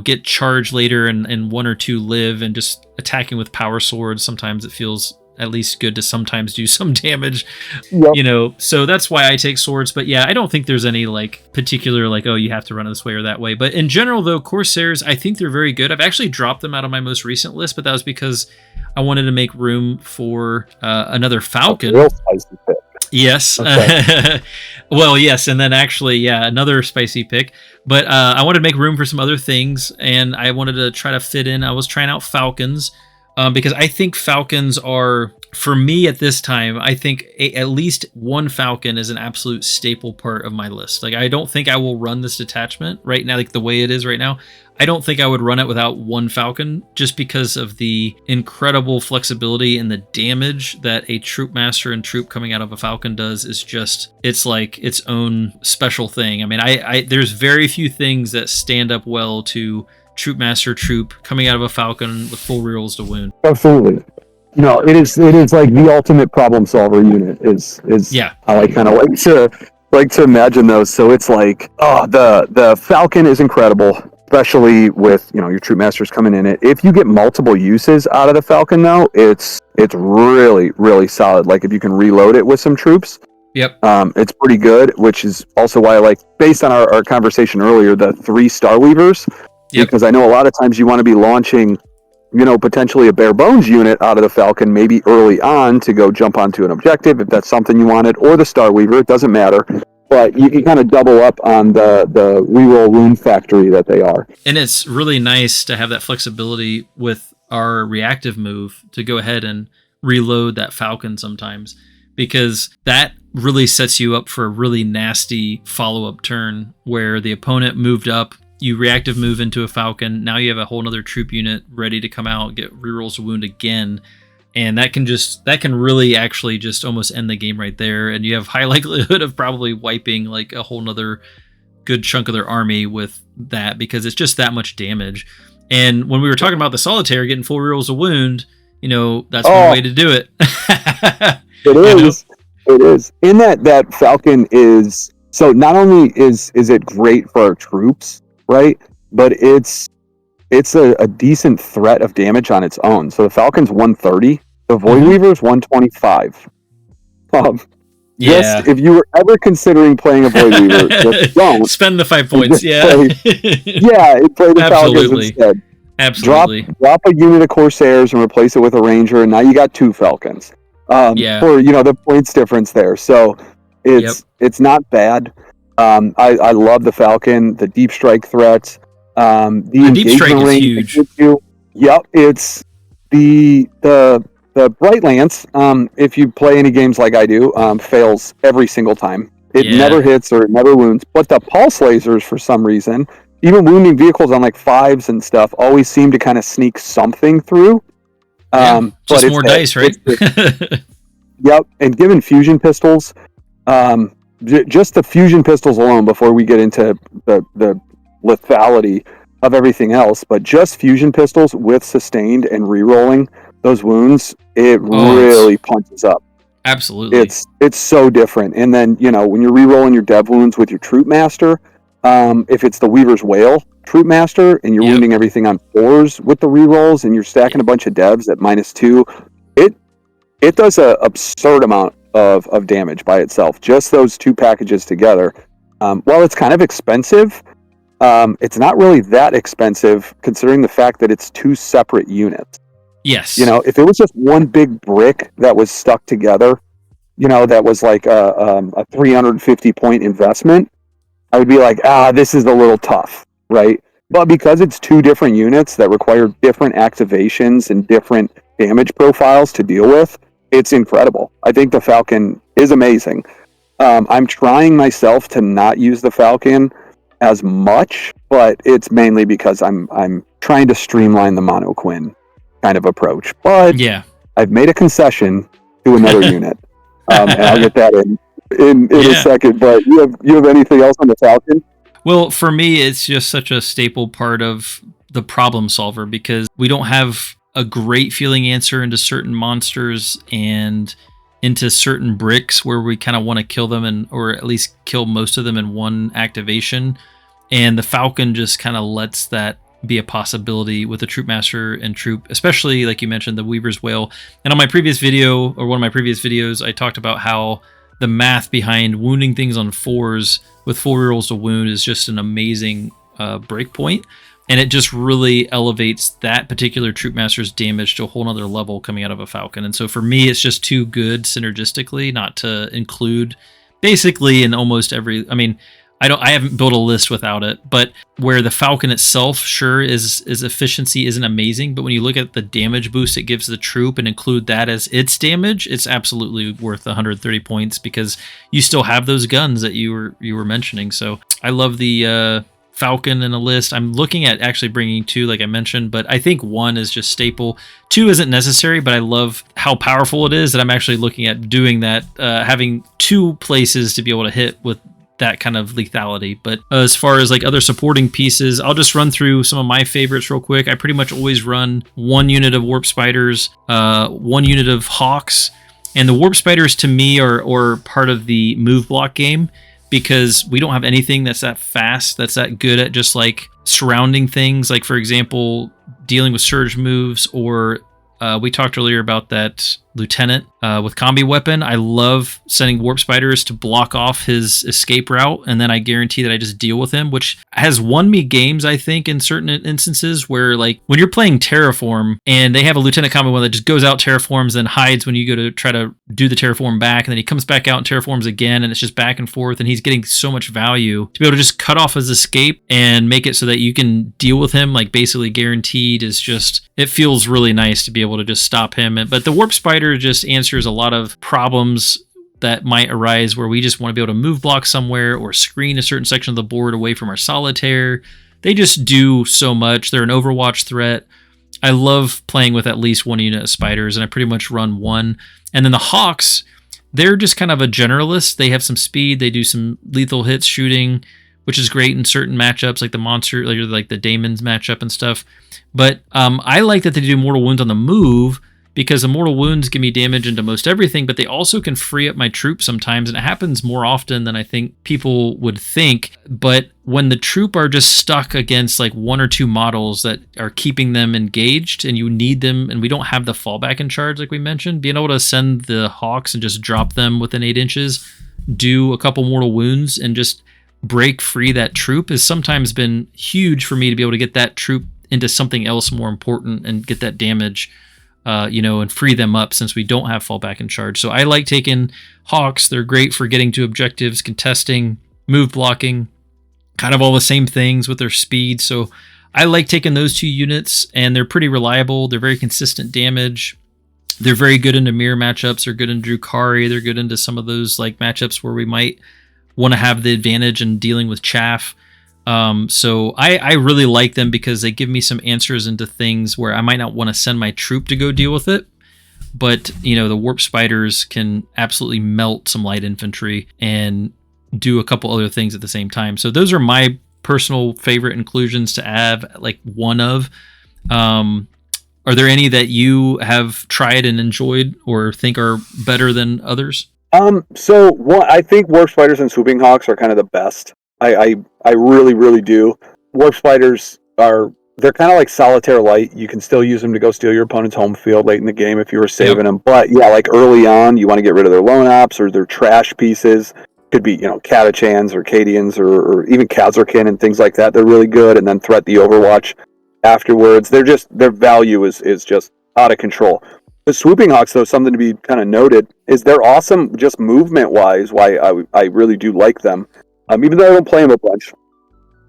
get charged later and 1 or 2 live and just attacking with power swords, sometimes it feels at least good to sometimes do some damage, so that's why I take swords. But I don't think there's any like particular like, oh, you have to run this way or that way. But in general though, Corsairs, I think they're very good. I've actually dropped them out of my most recent list, but that was because I wanted to make room for another Falcon. Real spicy pick. Yes. Okay. Well, yes. And then actually, another spicy pick, but I wanted to make room for some other things and I wanted to try to fit in. I was trying out Falcons. Because I think Falcons are, for me at this time, I think at least 1 Falcon is an absolute staple part of my list. Like, I don't think I will run this detachment right now, like the way it is right now. I don't think I would run it without 1 Falcon just because of the incredible flexibility and the damage that a Troupe Master and Troupe coming out of a Falcon does is just, it's like its own special thing. I mean, there's very few things that stand up well to Troupe Master Troupe coming out of a Falcon with full rerolls to wound. Absolutely. No, it is like the ultimate problem solver unit is how I kind of like to imagine those. So it's like, the Falcon is incredible, especially with, your Troupe Masters coming in it. If you get multiple uses out of the Falcon though, it's really, really solid. Like if you can reload it with some troops. Yep. It's pretty good, which is also why I like, based on our conversation earlier, the 3 Starweavers. Yep. Because I know a lot of times you want to be launching, potentially a bare bones unit out of the Falcon, maybe early on to go jump onto an objective if that's something you wanted, or the Starweaver, it doesn't matter. But you can kind of double up on the reroll wound factory that they are. And it's really nice to have that flexibility with our reactive move to go ahead and reload that Falcon sometimes, because that really sets you up for a really nasty follow-up turn where the opponent moved up, you reactive move into a Falcon, now you have a whole nother troop unit ready to come out, get rerolls to wound again, and that can really actually just almost end the game right there, and you have high likelihood of probably wiping like a whole nother good chunk of their army with that, because it's just that much damage. And when we were talking about the Solitaire getting full rerolls to wound, that's one way to do it. It is. It is. In that Falcon is, so not only is it great for our troops, right? But it's a decent threat of damage on its own. So the Falcon's 130, the Voidweaver's 125. Just if you were ever considering playing a Voidweaver, just don't spend the 5 points. Play the Falcons instead. Absolutely. Drop a unit of Corsairs and replace it with a Ranger, and now you got 2 Falcons. For the points difference there. So it's not bad. I love the Falcon, the deep strike threats. The deep strike is huge. It's the Bright Lance. If you play any games like I do, fails every single time. It never hits or it never wounds. But the pulse lasers, for some reason, even wounding vehicles on like 5s and stuff, always seem to kind of sneak something through. Just but more dice, right? And given fusion pistols, just the fusion pistols alone, before we get into the lethality of everything else, but just fusion pistols with sustained and re-rolling those wounds, it really punches up. Absolutely. It's so different. And then, you know, when you're re-rolling your dev wounds with your Troupe Master, if it's the Weaver's Wail Troupe Master and you're wounding everything on 4s with the re-rolls and you're stacking a bunch of devs at -2, it does an absurd amount of damage by itself. Just those two packages together. While it's kind of expensive, it's not really that expensive considering the fact that it's two separate units. Yes. You know, if it was just one big brick that was stuck together, you know, that was like a 350 point investment, I would be like, this is a little tough, right? But because it's two different units that require different activations and different damage profiles to deal with, it's incredible. I think the Falcon is amazing. I'm trying myself to not use the Falcon as much, but it's mainly because I'm trying to streamline the Mono Quinn kind of approach. But yeah, I've made a concession to another unit, and I'll get that in a second. But you have anything else on the Falcon? Well, for me, it's just such a staple part of the problem solver because we don't have a great feeling answer into certain monsters and into certain bricks where we kind of want to kill them or at least kill most of them in one activation. And the Falcon just kind of lets that be a possibility with the Troupe Master and Troupe, especially like you mentioned, the Weaver's Wail. And on my previous video, or one of my previous videos, I talked about how the math behind wounding things on 4s with 4 rerolls to wound is just an amazing break point. And it just really elevates that particular Troupe Master's damage to a whole nother level coming out of a Falcon. And so for me, it's just too good synergistically not to include basically in almost every, I mean, I haven't built a list without it, but where the Falcon itself, sure, is efficiency isn't amazing, but when you look at the damage boost it gives the Troupe and include that as its damage, it's absolutely worth 130 points because you still have those guns that you were mentioning. So I love the Falcon in a list. I'm looking at actually bringing 2, like I mentioned, but I think 1 is just staple. 2 isn't necessary, but I love how powerful it is that I'm actually looking at doing that, having 2 places to be able to hit with that kind of lethality. But as far as like other supporting pieces, I'll just run through some of my favorites real quick. I pretty much always run 1 unit of Warp Spiders, 1 unit of Hawks, and the Warp Spiders to me are part of the move block game because we don't have anything that's that fast, that's that good at just like surrounding things. Like for example, dealing with surge moves, or we talked earlier about that lieutenant with combi weapon. I love sending Warp Spiders to block off his escape route, and then I guarantee that I just deal with him, which has won me games, I think, in certain instances where, like, when you're playing Terraform and they have a lieutenant combi one that just goes out, terraforms, then hides when you go to try to do the terraform back, and then he comes back out and terraforms again, and it's just back and forth, and he's getting so much value to be able to just cut off his escape and make it so that you can deal with him, like, basically guaranteed. Is just, it feels really nice to be able to just stop him. But the Warp Spider just answers a lot of problems that might arise where we just want to be able to move block somewhere or screen a certain section of the board away from our Solitaire. They just do so much. They're an Overwatch threat. I love playing with at least 1 unit of spiders, and I pretty much run 1. And then the Hawks, they're just kind of a generalist. They have some speed. They do some lethal hits shooting, which is great in certain matchups, like the monster, like the Daemons matchup and stuff. But I like that they do mortal wounds on the move, because the mortal wounds give me damage into most everything, but they also can free up my Troupe sometimes, and it happens more often than I think people would think. But when the Troupe are just stuck against like 1 or 2 models that are keeping them engaged, and you need them, and we don't have the fallback in charge like we mentioned, being able to send the Hawks and just drop them within 8 inches, do a couple mortal wounds, and just break free that Troupe has sometimes been huge for me to be able to get that Troupe into something else more important and get that damage, and free them up since we don't have fallback in charge. So I like taking Hawks. They're great for getting to objectives, contesting, move blocking, kind of all the same things with their speed. So I like taking those 2 units, and they're pretty reliable. They're very consistent damage. They're very good into mirror matchups. They're good into Drukhari. They're good into some of those like matchups where we might want to have the advantage in dealing with chaff. So I really like them because they give me some answers into things where I might not want to send my Troupe to go deal with it. But, the Warp Spiders can absolutely melt some light infantry and do a couple other things at the same time. So those are my personal favorite inclusions to have, like one of. Are there any that you have tried and enjoyed or think are better than others? So one, I think Warp Spiders and Swooping Hawks are kind of the best. I really, really do. Warp Spiders they're kind of like Solitaire Light. You can still use them to go steal your opponent's home field late in the game if you were saving them. But yeah, like early on, you want to get rid of their lone ops or their trash pieces. Could be, Catachans or Cadians or even Kazarkin and things like that. They're really good, and then threat the Overwatch afterwards. Their value is just out of control. The Swooping Hawks, though, something to be kind of noted, is they're awesome just movement-wise, why I really do like them. Even though I don't play them a bunch,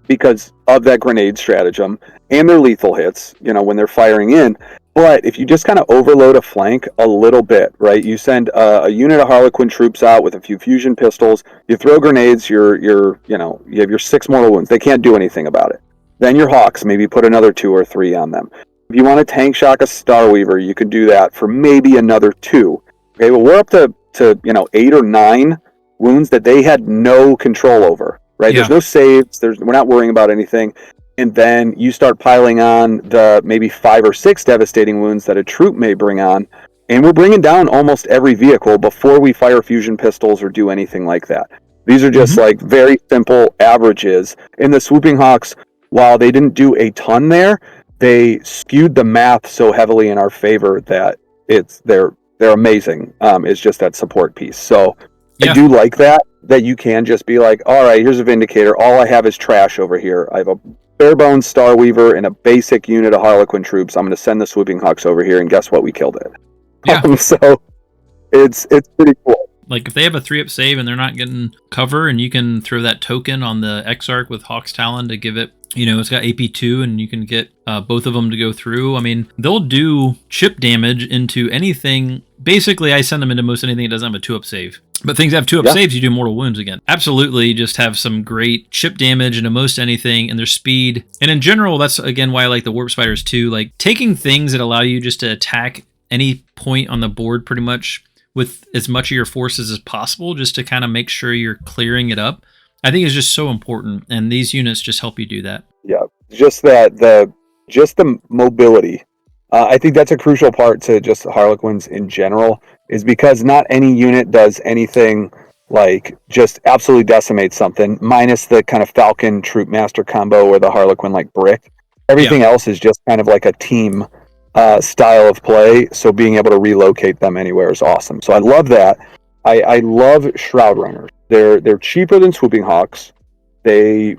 because of that grenade stratagem, and their lethal hits, when they're firing in. But if you just kind of overload a flank a little bit, right? You send a unit of Harlequin troops out with a few fusion pistols, you throw grenades, you have your 6 mortal wounds. They can't do anything about it. Then your Hawks, maybe put another 2 or 3 on them. If you want to tank shock a Starweaver, you could do that for maybe another 2. Okay, well, we're up to 8 or 9 wounds that they had no control over, right? Yeah. There's no saves. We're not worrying about anything. And then you start piling on the maybe 5 or 6 devastating wounds that a troop may bring on. And we're bringing down almost every vehicle before we fire fusion pistols or do anything like that. These are just like very simple averages. In the Swooping Hawks, while they didn't do a ton there, they skewed the math so heavily in our favor that they're amazing. It's just that support piece. So I do like that you can just be like, all right, here's a Vindicator. All I have is trash over here. I have a bare bones Starweaver and a basic unit of Harlequin troops. I'm going to send the Swooping Hawks over here, and guess what? We killed it. Yeah. So it's pretty cool. Like if they have a 3-up save and they're not getting cover, and you can throw that token on the Exarch with Hawk's Talon to give it, it's got AP2 and you can get both of them to go through. I mean, they'll do chip damage into anything. Basically, I send them into most anything that doesn't have a 2-up save. But things that have 2-up saves, you do mortal wounds again. Absolutely, just have some great chip damage into most anything, and their speed. And in general, that's again why I like the Warp Spiders too. Like taking things that allow you just to attack any point on the board pretty much with as much of your forces as possible, just to kind of make sure you're clearing it up, I think is just so important. And these units just help you do that. Yeah, just the mobility. I think that's a crucial part to just Harlequins in general, is because not any unit does anything like just absolutely decimate something, minus the kind of Falcon Troop Master combo or the Harlequin like brick. Everything else is just kind of like a team style of play, so being able to relocate them anywhere is awesome. So I love that. I love Shroud Runners. They're cheaper than Swooping Hawks. They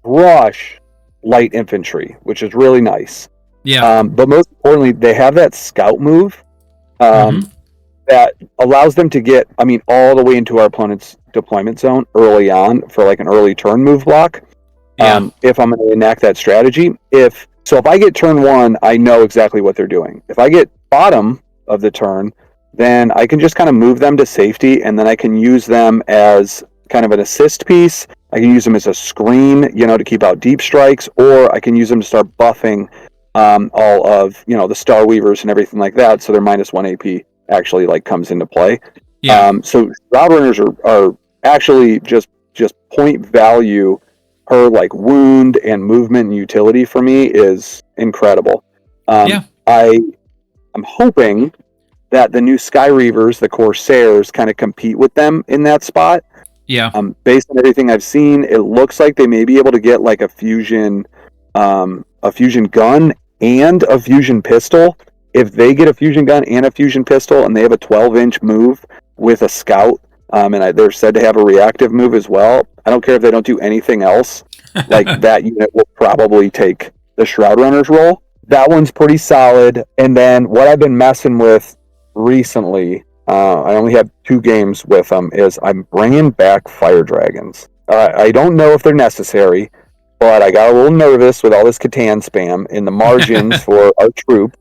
rush light infantry, which is really nice. Yeah. But most importantly, they have that scout move that allows them to get, all the way into our opponent's deployment zone early on for like an early turn move block. If I'm going to enact that strategy. If I get turn 1, I know exactly what they're doing. If I get bottom of the turn, then I can just kind of move them to safety, and then I can use them as kind of an assist piece. I can use them as a screen, to keep out deep strikes, or I can use them to start buffing all of, the Starweavers and everything like that, so their -1 AP actually like comes into play. So Shroud Runners are actually just point value. Her like wound and movement and utility for me is incredible. I'm hoping that the new Skyweavers, the Corsairs, kind of compete with them in that spot. Based on everything I've seen, it looks like they may be able to get like a fusion gun and a fusion pistol. If they get a fusion gun and a fusion pistol, and they have a 12-inch move with a scout, and they're said to have a reactive move as well, I don't care if they don't do anything else. Like that unit will probably take the Shroud Runners role. That one's pretty solid. And then what I've been messing with recently, I only have 2 games with them, is I'm bringing back Fire Dragons. I don't know if they're necessary, but I got a little nervous with all this Catan spam, and the margins for our troop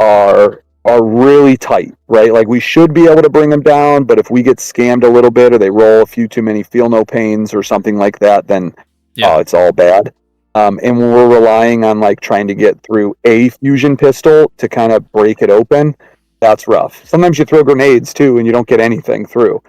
are really tight, right? Like we should be able to bring them down, but if we get scammed a little bit or they roll a few too many feel no pains or something like that, then it's all bad. And when we're relying on like trying to get through a fusion pistol to kind of break it open, that's rough. Sometimes you throw grenades too and you don't get anything through.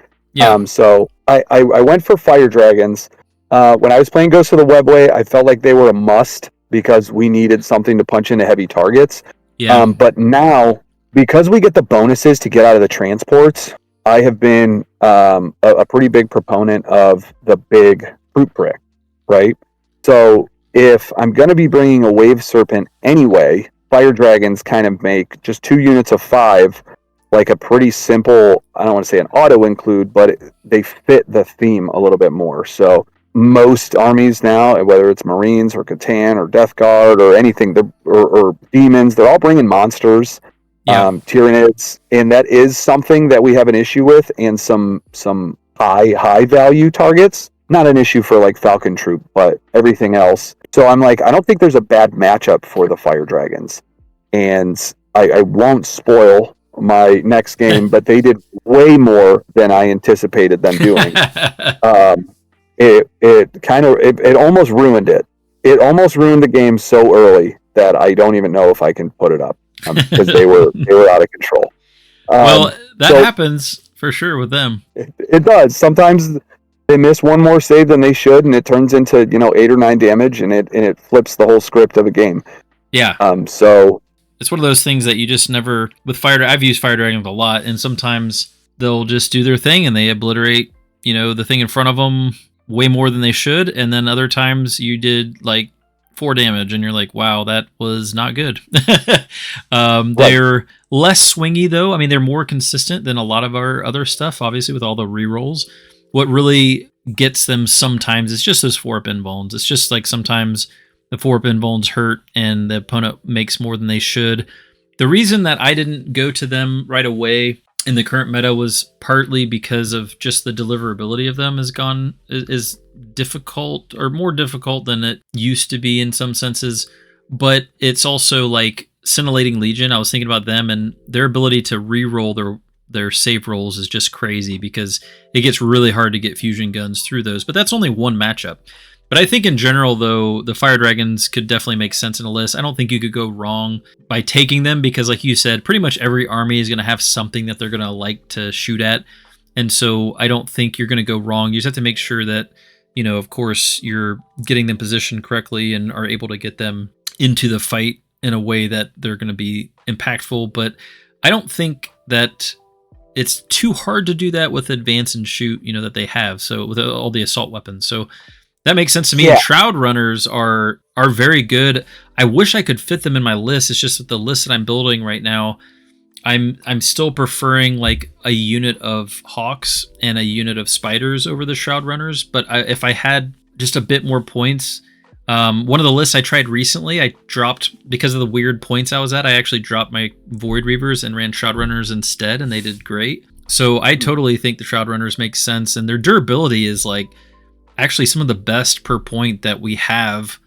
So I went for Fire Dragons. When I was playing Ghosts of the Webway, I felt like they were a must because we needed something to punch into heavy targets. Yeah. But now, because we get the bonuses to get out of the transports, I have been a pretty big proponent of the big Troupe brick, right? So if I'm going to be bringing a Wave Serpent anyway, Fire Dragons kind of make just 2 units of 5 like a pretty simple, I don't want to say an auto include, but they fit the theme a little bit more. So most armies now, whether it's Marines or Catan or Death Guard or anything, or demons, they're all bringing monsters, Tyranids, and that is something that we have an issue with, and some high value targets. Not an issue for like Falcon Troop, but everything else. So I'm like, I don't think there's a bad matchup for the Fire Dragons, and I won't spoil my next game, but they did way more than I anticipated them doing. It almost ruined it. It almost ruined the game so early that I don't even know if I can put it up because they were out of control. Well, that happens for sure with them. It does. Sometimes they miss one more save than they should, and it turns into 8 or 9 damage, and it flips the whole script of a game. Yeah. So it's one of those things that you just never with Fire. I've used Fire Dragons a lot, and sometimes they'll just do their thing and they obliterate the thing in front of them way more than they should, and then other times you did like 4 damage and you're like, wow, that was not good. They're less swingy though. I mean, they're more consistent than a lot of our other stuff, obviously, with all the rerolls. What really gets them sometimes is just those 4-up invulns. It's just like sometimes the 4-up invulns hurt and the opponent makes more than they should. The reason that I didn't go to them right away in the current meta was partly because of just the deliverability of them is difficult, or more difficult than it used to be in some senses. But it's also like Scintillating Legion. I was thinking about them, and their ability to re-roll their save rolls is just crazy because it gets really hard to get fusion guns through those. But that's only one matchup. But I think in general, though, the Fire Dragons could definitely make sense in a list. I don't think you could go wrong by taking them because, like you said, pretty much every army is going to have something that they're going to like to shoot at. And so I don't think you're going to go wrong. You just have to make sure that, of course, you're getting them positioned correctly and are able to get them into the fight in a way that they're going to be impactful. But I don't think that it's too hard to do that with Advance and Shoot, that they have. So with all the assault weapons. So that makes sense to me. Yeah. And Shroud Runners are very good. I wish I could fit them in my list. It's just that the list that I'm building right now, I'm still preferring like a unit of Hawks and a unit of Spiders over the Shroud Runners. But if I had just a bit more points, one of the lists I tried recently, I dropped because of the weird points I was at. I actually dropped my Voidweavers and ran Shroud Runners instead, and they did great. So I totally think the Shroud Runners make sense, and their durability is like actually some of the best per point that we have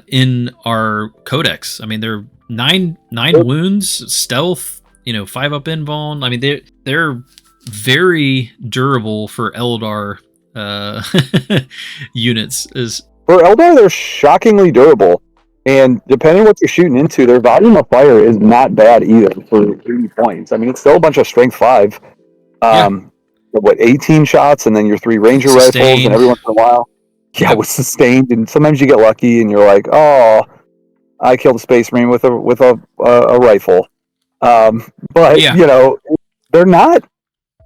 in our codex. I mean, they're 9 wounds, stealth, 5-up invuln. I mean, they're very durable for Eldar units. For Eldar, they're shockingly durable, and depending on what you're shooting into, their volume of fire is not bad either for 3 points. I mean, it's still a bunch of strength 5. 18 shots, and then your 3 ranger rifles, and every once in a while, with sustained, and sometimes you get lucky, and you're like, oh, I killed a Space Marine with a rifle.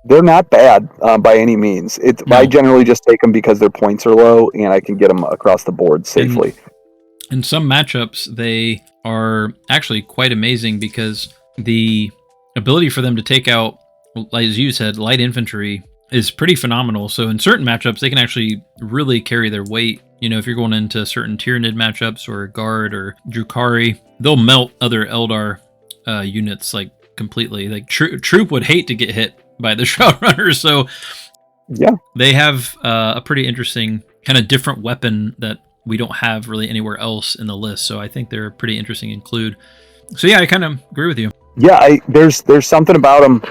They're not bad by any means. I generally just take them because their points are low, and I can get them across the board safely. In some matchups, they are actually quite amazing because the ability for them to take out, as you said, light infantry is pretty phenomenal. So in certain matchups, they can actually really carry their weight. If you're going into certain Tyranid matchups or Guard or Drukhari, they'll melt other Eldar units like completely. Like Troupe would hate to get hit by the Shroud Runners. So they have a pretty interesting kind of different weapon that we don't have really anywhere else in the list. So I think they're pretty interesting to include. So I kind of agree with you. Yeah, there's something about them.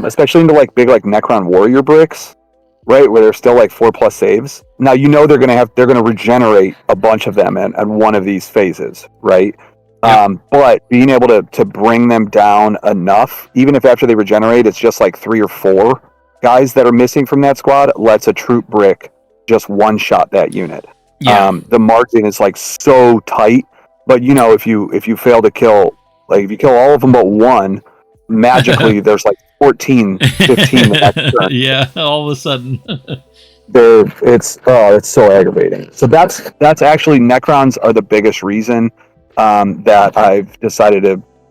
Especially into like big like Necron warrior bricks, right, where they're still like 4+ saves. Now they're gonna regenerate a bunch of them at one of these phases, right? Yep. But being able to bring them down enough, even if after they regenerate it's just like 3 or 4 guys that are missing from that squad, lets a troop brick just one-shot that unit. Yeah. The margin is like so tight, but you know, if you fail to kill, like if you kill all of them but one, magically there's like 14, 15 the next turn. Yeah, all of a sudden. It's so aggravating. So that's actually, Necrons are the biggest reason that I've decided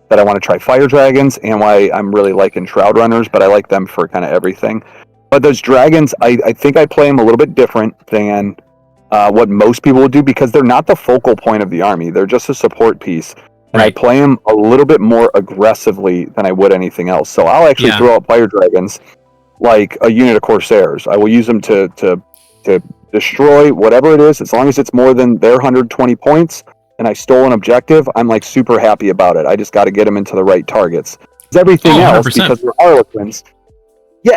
that I want to try Fire Dragons, and why I'm really liking Shroud Runners, but I like them for kind of everything. But those dragons, I think I play them a little bit different than what most people would do, because they're not the focal point of the army. They're just a support piece. And I play them a little bit more aggressively than I would anything else. So I'll actually throw out Fire Dragons like a unit of Corsairs. I will use them to destroy whatever it is, as long as it's more than their 120 points and I stole an objective. I'm like super happy about it. I just got to get them into the right targets. Because everything else, because they're Harlequins,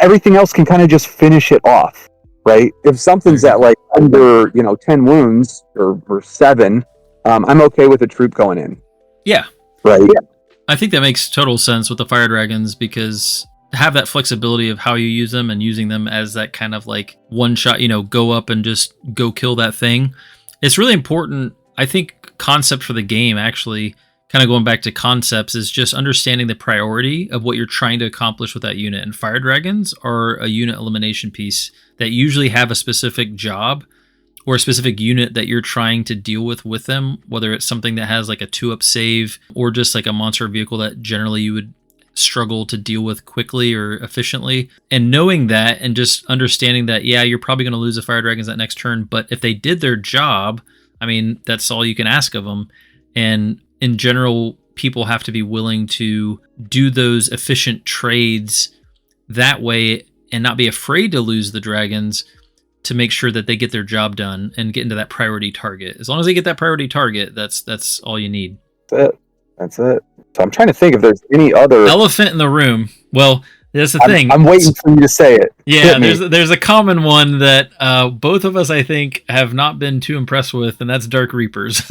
everything else can kind of just finish it off, right? If something's at like under 10 wounds or 7, I'm okay with a troop going in. Yeah. Right. Yeah. I think that makes total sense with the Fire Dragons, because have that flexibility of how you use them, and using them as that kind of like one shot, go up and just go kill that thing. It's really important. I think concept for the game, actually, kind of going back to concepts, is just understanding the priority of what you're trying to accomplish with that unit. And Fire Dragons are a unit elimination piece that usually have a specific job or a specific unit that you're trying to deal with them, whether it's something that has like a 2-up save, or just like a monster vehicle that generally you would struggle to deal with quickly or efficiently. And knowing that, and just understanding that, you're probably going to lose the Fire Dragons that next turn, but if they did their job, I mean, that's all you can ask of them. And in general, people have to be willing to do those efficient trades that way and not be afraid to lose the dragons, to make sure that they get their job done and get into that priority target. As long as they get that priority target, that's all you need. That's it. So I'm trying to think if there's any other elephant in the room. Well, that's the thing. I'm waiting for you to say it. Yeah, there's a common one that both of us, I think, have not been too impressed with, and that's Dark Reapers.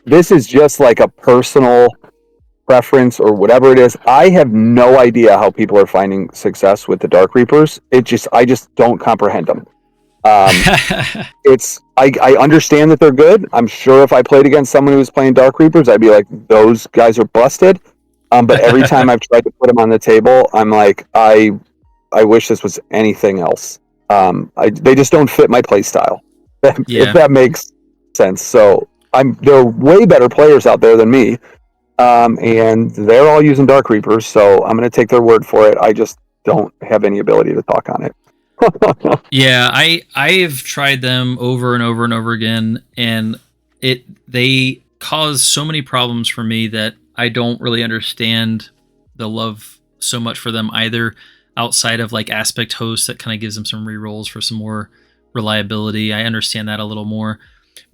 This is just like a personal preference or whatever it is. I have no idea how people are finding success with the Dark Reapers. I just don't comprehend them. I understand that they're good. I'm sure if I played against someone who was playing Dark Reapers, I'd be like, those guys are busted. But every time I've tried to put them on the table, I'm like, I wish this was anything else. They just don't fit my play style. If that makes sense. So there are way better players out there than me. And they're all using Dark Reapers, so I'm going to take their word for it. I just don't have any ability to talk on it. Yeah, I've tried them over and over and over again, and they cause so many problems for me that I don't really understand the love so much for them either, outside of like Aspect Host that kind of gives them some rerolls for some more reliability. I understand that a little more.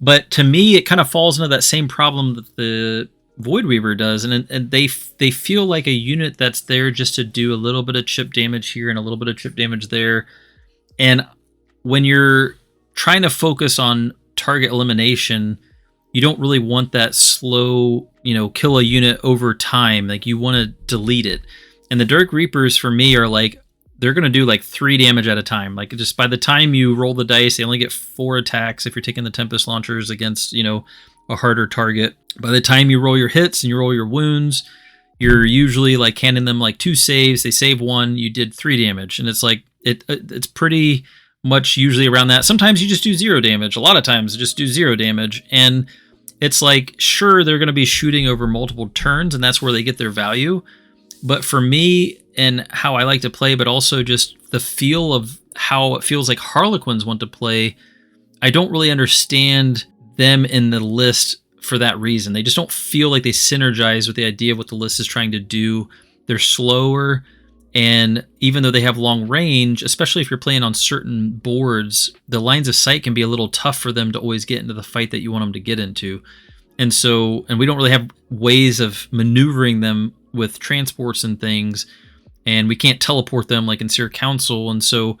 But to me, it kind of falls into that same problem that the Voidweaver does, and they feel like a unit that's there just to do a little bit of chip damage here and a little bit of chip damage there. And when you're trying to focus on target elimination, you don't really want that slow, kill a unit over time. Like, you want to delete it. And the Dark Reapers for me are like, they're going to do like 3 damage at a time. Like, just by the time you roll the dice, they only get 4 attacks if you're taking the Tempest launchers against, a harder target. By the time you roll your hits and you roll your wounds, you're usually like handing them like 2 saves. They save 1, you did 3 damage. And it's like, it's pretty much usually around that. Sometimes you just do 0 damage. A lot of times you just do 0 damage. And it's like, sure, they're going to be shooting over multiple turns, and that's where they get their value. But for me, and how I like to play, but also just the feel of how it feels like Harlequins want to play, I don't really understand them in the list for that reason. They just don't feel like they synergize with the idea of what the list is trying to do. They're slower, and even though they have long range, especially if you're playing on certain boards, the lines of sight can be a little tough for them to always get into the fight that you want them to get into. And we don't really have ways of maneuvering them with transports and things, and we can't teleport them like in Seer Council. And so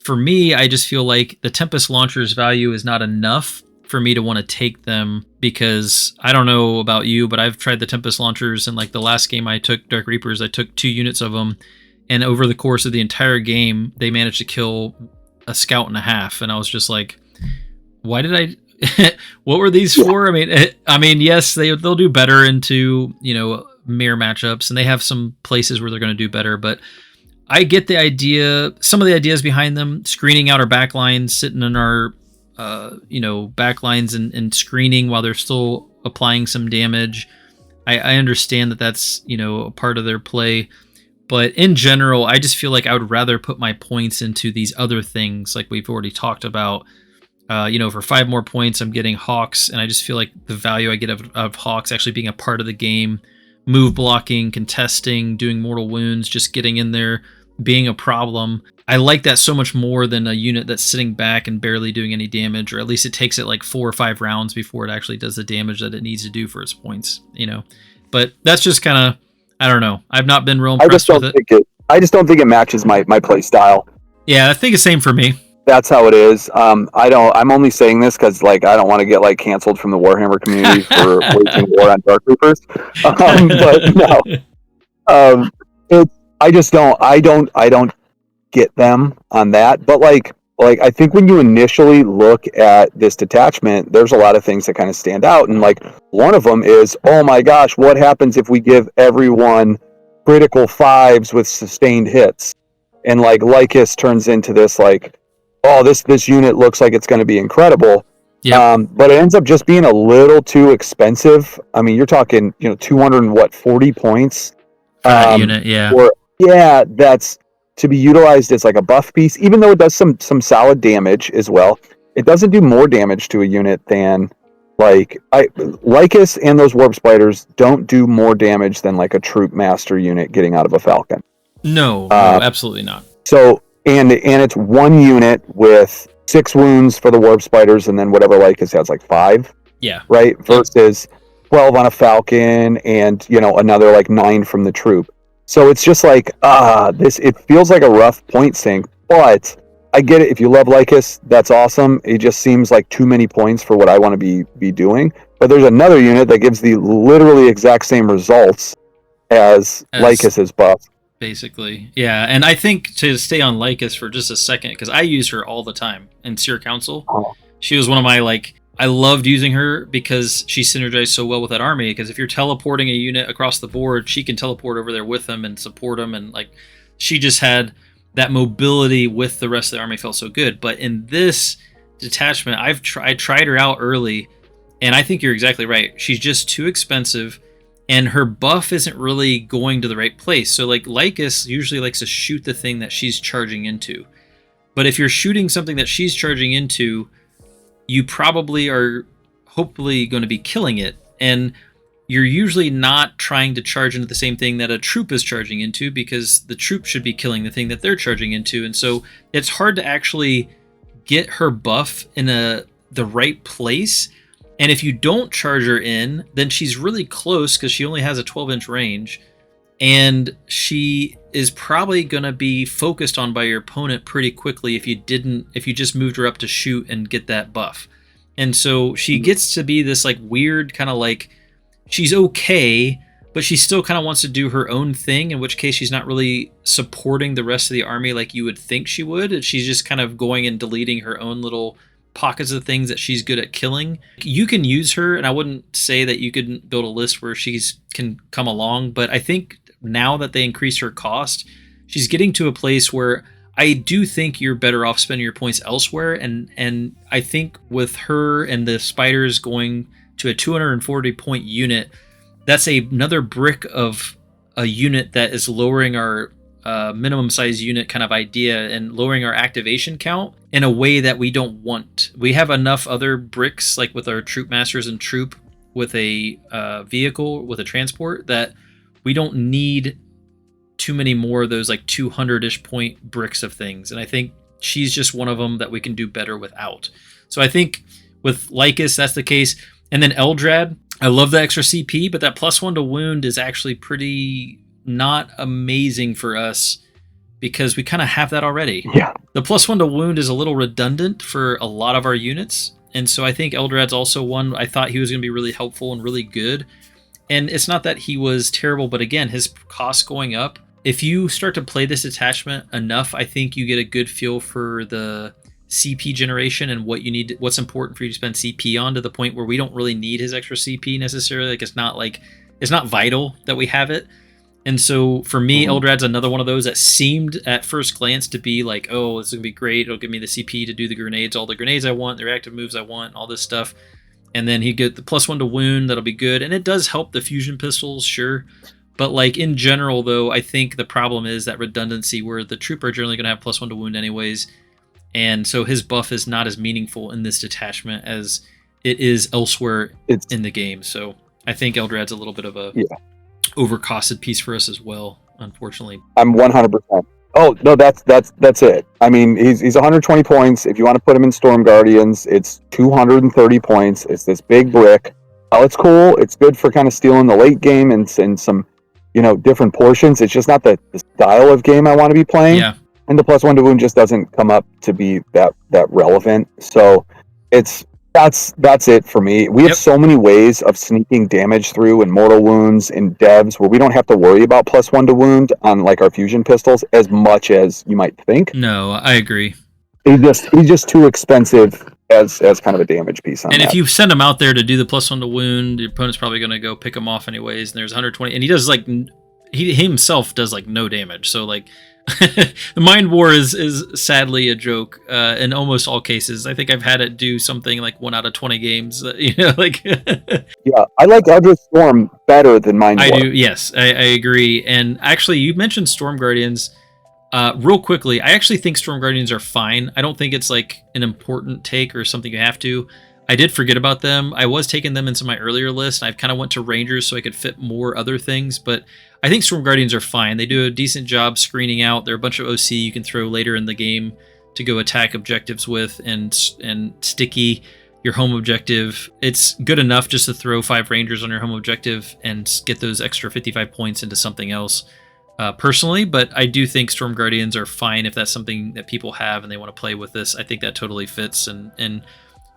for me, I just feel like the Tempest Launcher's value is not enough for me to want to take them, because I don't know about you, but I've tried the Tempest Launchers, and like the last game I took Dark Reapers, I took 2 units of them, and over the course of the entire game, they managed to kill a scout and a half, and I was just like, why did I? What were these for? I mean, yes, they'll do better into mirror matchups, and they have some places where they're going to do better. But I get the idea, some of the ideas behind them, screening out our backlines, sitting in our backlines and screening while they're still applying some damage. I understand that that's a part of their play. But in general, I just feel like I would rather put my points into these other things, like we've already talked about. For 5 more points, I'm getting Hawks, and I just feel like the value I get of Hawks actually being a part of the game, move blocking, contesting, doing mortal wounds, just getting in there, being a problem. I like that so much more than a unit that's sitting back and barely doing any damage, or at least it takes it like 4 or 5 rounds before it actually does the damage that it needs to do for its points. But that's just kind of, I don't know. I've not been real impressed with it. I just don't think it matches my play style. Yeah, I think the same for me. That's how it is. I'm only saying this because I don't want to get canceled from the Warhammer community for waging war on Dark Reapers. But no, I don't get them on that. But I think when you initially look at this detachment, there's a lot of things that kind of stand out, and one of them is, oh my gosh, what happens if we give everyone critical 5s with sustained hits? And Lycus turns into this oh, this unit looks like it's going to be incredible. Yeah. But it ends up just being a little too expensive. I mean, you're talking 240 points for that unit. Yeah. That's to be utilized as a buff piece, even though it does some solid damage as well. It doesn't do more damage to a unit than Lycus and those warp spiders don't do more damage than a troop master unit getting out of a falcon. No, absolutely not. So and it's 1 unit with 6 wounds for the warp spiders, and then whatever Lycus has 5. Yeah. Right. Versus 12 on a falcon, and another 9 from the troop. So it's just it feels like a rough point sink, but I get it. If you love Lycus, that's awesome. It just seems like too many points for what I want to be doing. But there's another unit that gives the literally exact same results as Lycus's buff. Basically, yeah. And I think to stay on Lycus for just a second, because I use her all the time in Seer Council. Oh. She was one of my I loved using her because she synergized so well with that army, because if you're teleporting a unit across the board, she can teleport over there with them and support them, and she just had that mobility with the rest of the army, felt so good. But in this detachment, I tried her out early, and I think you're exactly right. She's just too expensive, and her buff isn't really going to the right place. So Lycus usually likes to shoot the thing that she's charging into. But if you're shooting something that she's charging into, you probably are hopefully going to be killing it. And you're usually not trying to charge into the same thing that a troop is charging into, because the troop should be killing the thing that they're charging into. And so it's hard to actually get her buff in the right place. And if you don't charge her in, then she's really close, because she only has a 12-inch range. And she is probably going to be focused on by your opponent pretty quickly if you just moved her up to shoot and get that buff. And so she gets to be this weird kind of she's okay, but she still kind of wants to do her own thing, in which case she's not really supporting the rest of the army like you would think she would. She's just kind of going and deleting her own little pockets of things that she's good at killing. You can use her, and I wouldn't say that you could build a list where can come along, but I think now that they increase her cost, she's getting to a place where I do think you're better off spending your points elsewhere. And I think with her and the spiders going to a 240 point unit, that's another brick of a unit that is lowering our minimum size unit kind of idea and lowering our activation count in a way that we don't want. We have enough other bricks, with our troop masters and troop with a vehicle, with a transport, that we don't need too many more of those 200-ish point bricks of things. And I think she's just one of them that we can do better without. So I think with Lycus, that's the case. And then Eldrad, I love the extra CP, but that +1 to wound is actually pretty not amazing for us, because we kind of have that already. Yeah. The +1 to wound is a little redundant for a lot of our units. And so I think Eldrad's also one. I thought he was going to be really helpful and really good. And it's not that he was terrible, but again, his cost going up if you start to play this detachment enough, I think you get a good feel for the CP generation and what you need, what's important for you to spend CP on, to the point where we don't really need his extra CP necessarily. Like it's not vital that we have it. And so for me, Eldrad's another one of those that seemed at first glance to be like, oh, this is gonna be great. It'll give me the CP to do the grenades, all the grenades I want, the reactive moves I want, all this stuff. And then he'd get the +1 to wound, that'll be good. And it does help the fusion pistols, sure. But like in general, though, I think the problem is that redundancy, where the Troupe are generally going to have +1 to wound anyways. And so his buff is not as meaningful in this detachment as it is elsewhere in the game. So I think Eldrad's a little bit of a overcosted piece for us as well, unfortunately. I'm 100%. Oh, no, that's it. I mean, he's 120 points. If you want to put him in Storm Guardians, it's 230 points. It's this big brick. Oh, it's cool. It's good for kind of stealing the late game and some, different portions. It's just not the style of game I want to be playing. Yeah. And the +1 to wound just doesn't come up to be that relevant. So that's it for me. We have so many ways of sneaking damage through in mortal wounds and devs where we don't have to worry about +1 to wound on like our fusion pistols as much as you might think. No, I agree. He's just too expensive as kind of a damage piece on and that. If you send him out there to do the +1 to wound, your opponent's probably going to go pick him off anyways. And there's 120, and he does like he himself does like no damage. So like the Mind War is sadly a joke in almost all cases. I think I've had it do something like 1 out of 20 games. Like yeah, I like Eldritch Storm better than Mind War. I do. Yes, I agree. And actually, you mentioned Storm Guardians. Real quickly, I actually think Storm Guardians are fine. I don't think it's like an important take or something you have to. I did forget about them. I was taking them into my earlier list. I've kind of went to Rangers so I could fit more other things, but I think Storm Guardians are fine. They do a decent job screening out. They're a bunch of OC you can throw later in the game to go attack objectives with and sticky your home objective. It's good enough just to throw 5 Rangers on your home objective and get those extra 55 points into something else. Personally, but I do think Storm Guardians are fine if that's something that people have and they want to play with this. I think that totally fits, and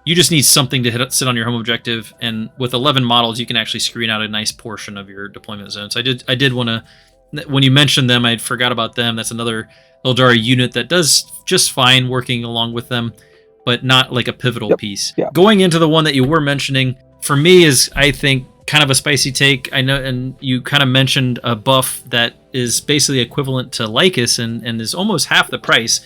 you just need something to sit on your home objective, and with 11 models you can actually screen out a nice portion of your deployment zone. So I did want to, when you mentioned them, I forgot about them. That's another Aeldari unit that does just fine working along with them, but not like a pivotal piece. Yeah. Going into the one that you were mentioning, for me is, I think, kind of a spicy take. I know, and you kind of mentioned a buff that is basically equivalent to Lycus and is almost half the price.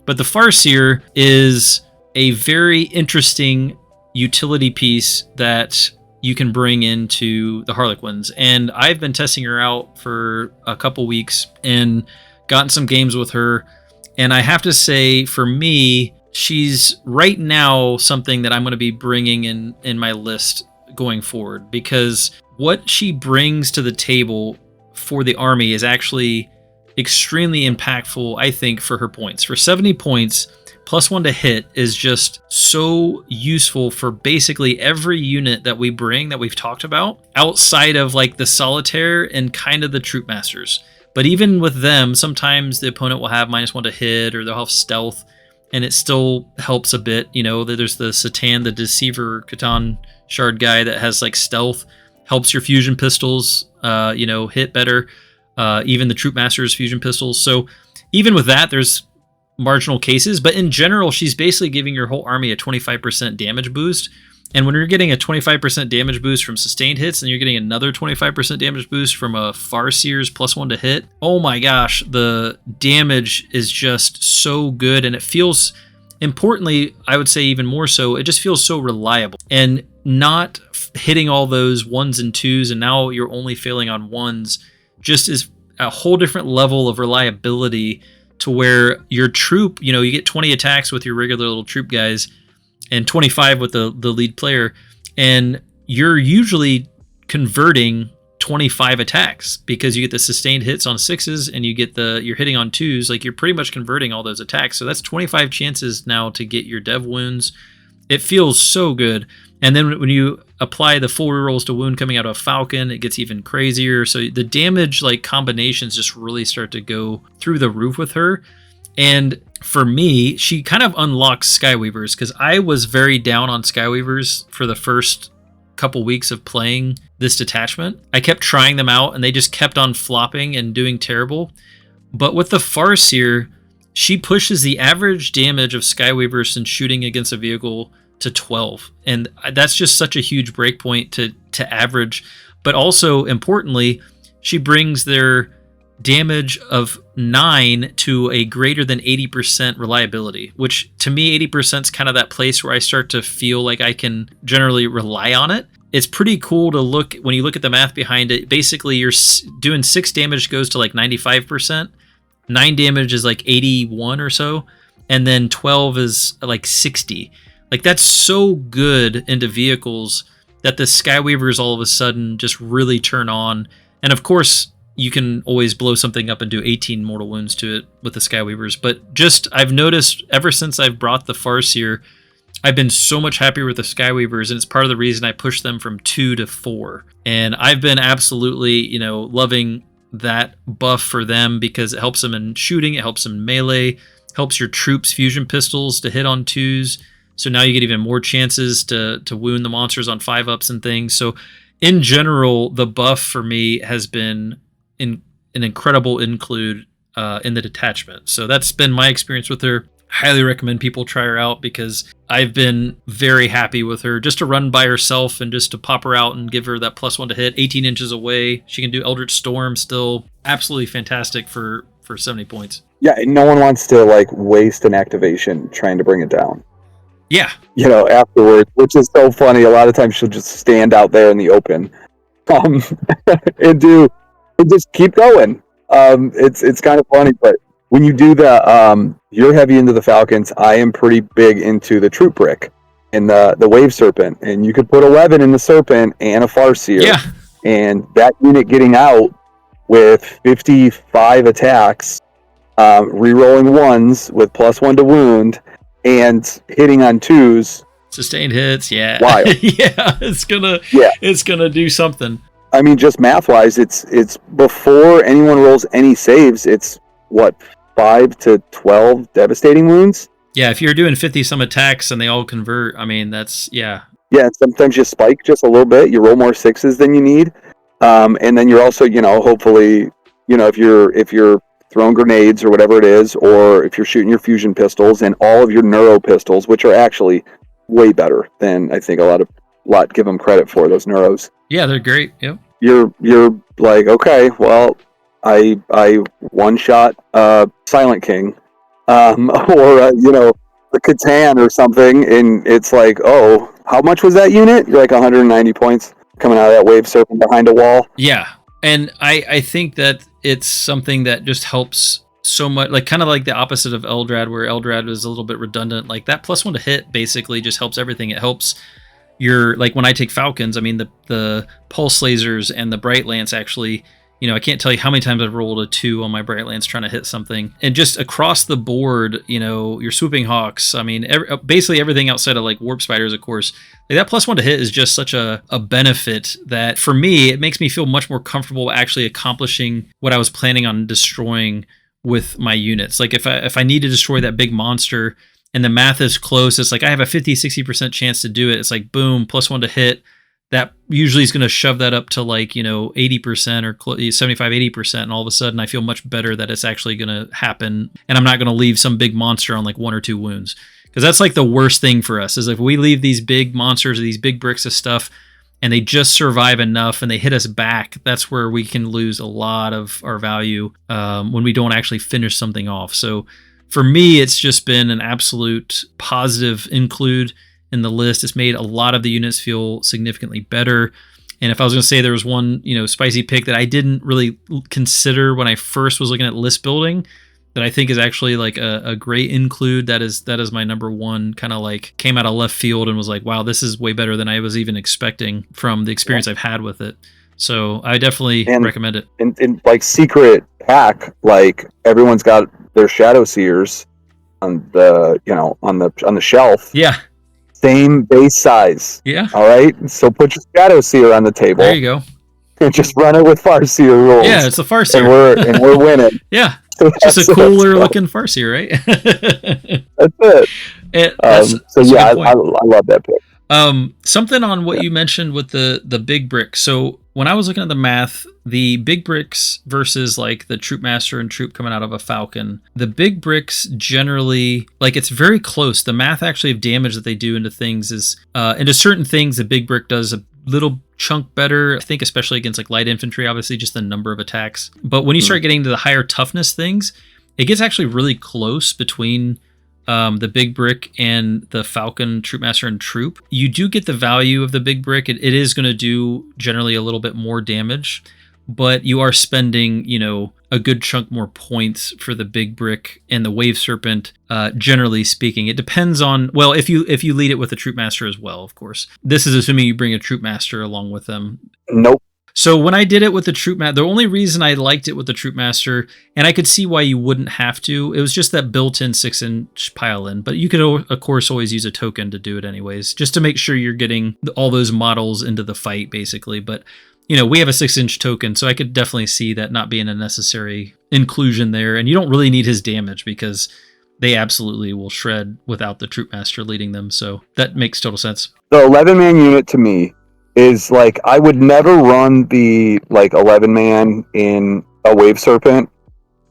But the Farseer is a very interesting utility piece that you can bring into the Harlequins. And I've been testing her out for a couple weeks and gotten some games with her. And I have to say, for me, she's right now something that I'm going to be bringing in my list going forward, because what she brings to the table for the army is actually extremely impactful, I think, for her points. For 70 points, +1 to hit is just so useful for basically every unit that we bring that we've talked about, outside of like the Solitaire and kind of the Troupe Masters. But even with them, sometimes the opponent will have -1 to hit, or they'll have stealth, and it still helps a bit. There's the Satan, the Deceiver Catan Shard guy that has like stealth, helps your fusion pistols, hit better. Even the Troupe Masters fusion pistols. So even with that, there's marginal cases, but in general, she's basically giving your whole army a 25% damage boost. And when you're getting a 25% damage boost from sustained hits, and you're getting another 25% damage boost from a Farseer's +1 to hit, oh my gosh, the damage is just so good. And it feels, importantly, I would say even more so, it just feels so reliable. And not hitting all those 1s and 2s, and now you're only failing on 1s, just is a whole different level of reliability, to where your troop, you get 20 attacks with your regular little troop guys and 25 with the lead player, and you're usually converting 25 attacks because you get the sustained hits on 6s and you're hitting on 2s. Like, you're pretty much converting all those attacks. So that's 25 chances now to get your dev wounds. It feels so good. And then when you apply the full rerolls to wound coming out of Falcon, it gets even crazier. So the damage combinations just really start to go through the roof with her. And for me, she kind of unlocks Skyweavers, because I was very down on Skyweavers for the first couple weeks of playing this detachment. I kept trying them out, and they just kept on flopping and doing terrible. But with the Farseer, she pushes the average damage of Skyweavers since shooting against a vehicle to 12. And that's just such a huge breakpoint to average. But also, importantly, she brings their damage of 9 to a greater than 80% reliability, which to me 80% is kind of that place where I start to feel like I can generally rely on it. It's pretty cool to look when you look at the math behind it. Basically, you're doing 6 damage goes to like 95%, 9 damage is like 81 or so, and then 12 is like 60. Like, that's so good into vehicles that the Skyweavers all of a sudden just really turn on. And of course, you can always blow something up and do 18 mortal wounds to it with the Skyweavers. But just, I've noticed ever since I've brought the Farseer, I've been so much happier with the Skyweavers, and it's part of the reason I pushed them from 2 to 4. And I've been absolutely, loving that buff for them because it helps them in shooting, it helps them in melee, helps your Troupes fusion pistols to hit on 2s. So now you get even more chances to wound the monsters on 5-ups and things. So in general, the buff for me has been an incredible include in the detachment. So that's been my experience with her. Highly recommend people try her out because I've been very happy with her. Just to run by herself and just to pop her out and give her that +1 to hit, 18 inches away. She can do Eldritch Storm still. Absolutely fantastic for 70 points. Yeah, and no one wants to waste an activation trying to bring it down. Yeah. Afterwards, which is so funny. A lot of times she'll just stand out there in the open and just keep going. It's kind of funny, but when you do the, you're heavy into the Falcons. I am pretty big into the Troupe brick and the Wave Serpent, and you could put 11 in the Serpent and a Farseer. Yeah. And that unit getting out with 55 attacks, re-rolling 1s with +1 to wound, and hitting on 2s. Sustained hits, yeah. Wild. Yeah, it's gonna do something. I mean, just math-wise, it's before anyone rolls any saves, it's what, 5 to 12 devastating wounds? Yeah, if you're doing 50-some attacks and they all convert, I mean, that's, yeah. Yeah, sometimes you spike just a little bit, you roll more 6s than you need, and then you're also, hopefully, if you're throwing grenades or whatever it is, or if you're shooting your fusion pistols and all of your neuro pistols, which are actually way better than I think a lot give them credit for, those neuros. Yeah, they're great. Yep. You're like, okay, well, I one-shot Silent King, or the Catan or something, and it's like, oh, how much was that unit? You're like 190 points coming out of that Wave Serpent behind a wall. Yeah, and I think that it's something that just helps so much, kind of like the opposite of Eldrad, where Eldrad is a little bit redundant. Like that +1 to hit basically just helps everything. It helps your, when I take Falcons, I mean the Pulse Lasers and the Bright Lance actually, I can't tell you how many times I've rolled a 2 on my Bright Lance trying to hit something. And just across the board, your Swooping Hawks, I mean, basically everything outside of Warp Spiders, of course, that +1 to hit is just such a benefit that for me, it makes me feel much more comfortable actually accomplishing what I was planning on destroying with my units. Like if I need to destroy that big monster and the math is close, it's like I have a 50-60% chance to do it. It's like, boom, +1 to hit. That usually is going to shove that up to 80% or 75-80%, and all of a sudden I feel much better that it's actually going to happen, and I'm not going to leave some big monster on 1 or 2 wounds, because that's the worst thing for us is if we leave these big monsters or these big bricks of stuff and they just survive enough and they hit us back. That's where we can lose a lot of our value when we don't actually finish something off. So for me, it's just been an absolute positive include in the list. It's made a lot of the units feel significantly better. And if I was going to say there was one, spicy pick that I didn't really consider when I first was looking at list building, that I think is actually a great include, that is my number one, kind of came out of left field and was like, wow, this is way better than I was even expecting from the experience I've had with it. So I definitely recommend it. In secret pack, everyone's got their Shadowseers on the on the shelf. Yeah. Same base size. Yeah. All right. So put your Shadowseer on the table. There you go. And just run it with Farseer rules. Yeah, it's a Farseer. And we're winning. Yeah. Just a cooler looking Farseer, right? That's it. I love that pick. Something on what you mentioned with the big brick. So when I was looking at the math, the big bricks versus like the Troop Master and Troop coming out of a Falcon, the big bricks generally, like, it's very close. The math actually of damage that they do into things is, into certain things, the big brick does a little chunk better. I think especially against like light infantry, obviously just the number of attacks. But when you start getting to the higher toughness things, it gets actually really close between the big brick and the Falcon, Troop Master, and Troop. You do get the value of the big brick. It is going to do generally a little bit more damage, but you are spending, you know, a good chunk more points for the big brick and the Wave Serpent. Generally speaking, it depends on, well, if you lead it with a Troop Master as well, of course. This is assuming you bring a Troop Master along with them. Nope. So when I did it with the Troop Master, the only reason I liked it with the Troop Master, and I could see why you wouldn't have to, it was just that built-in 6-inch pile-in. But you could, of course, always use a token to do it anyways, just to make sure you're getting all those models into the fight, basically. But, you know, we have a 6-inch token, so I could definitely see that not being a necessary inclusion there. And you don't really need his damage because they absolutely will shred without the Troop Master leading them. So that makes total sense. The 11-man unit to me is like, I would never run the like 11-man in a Wave Serpent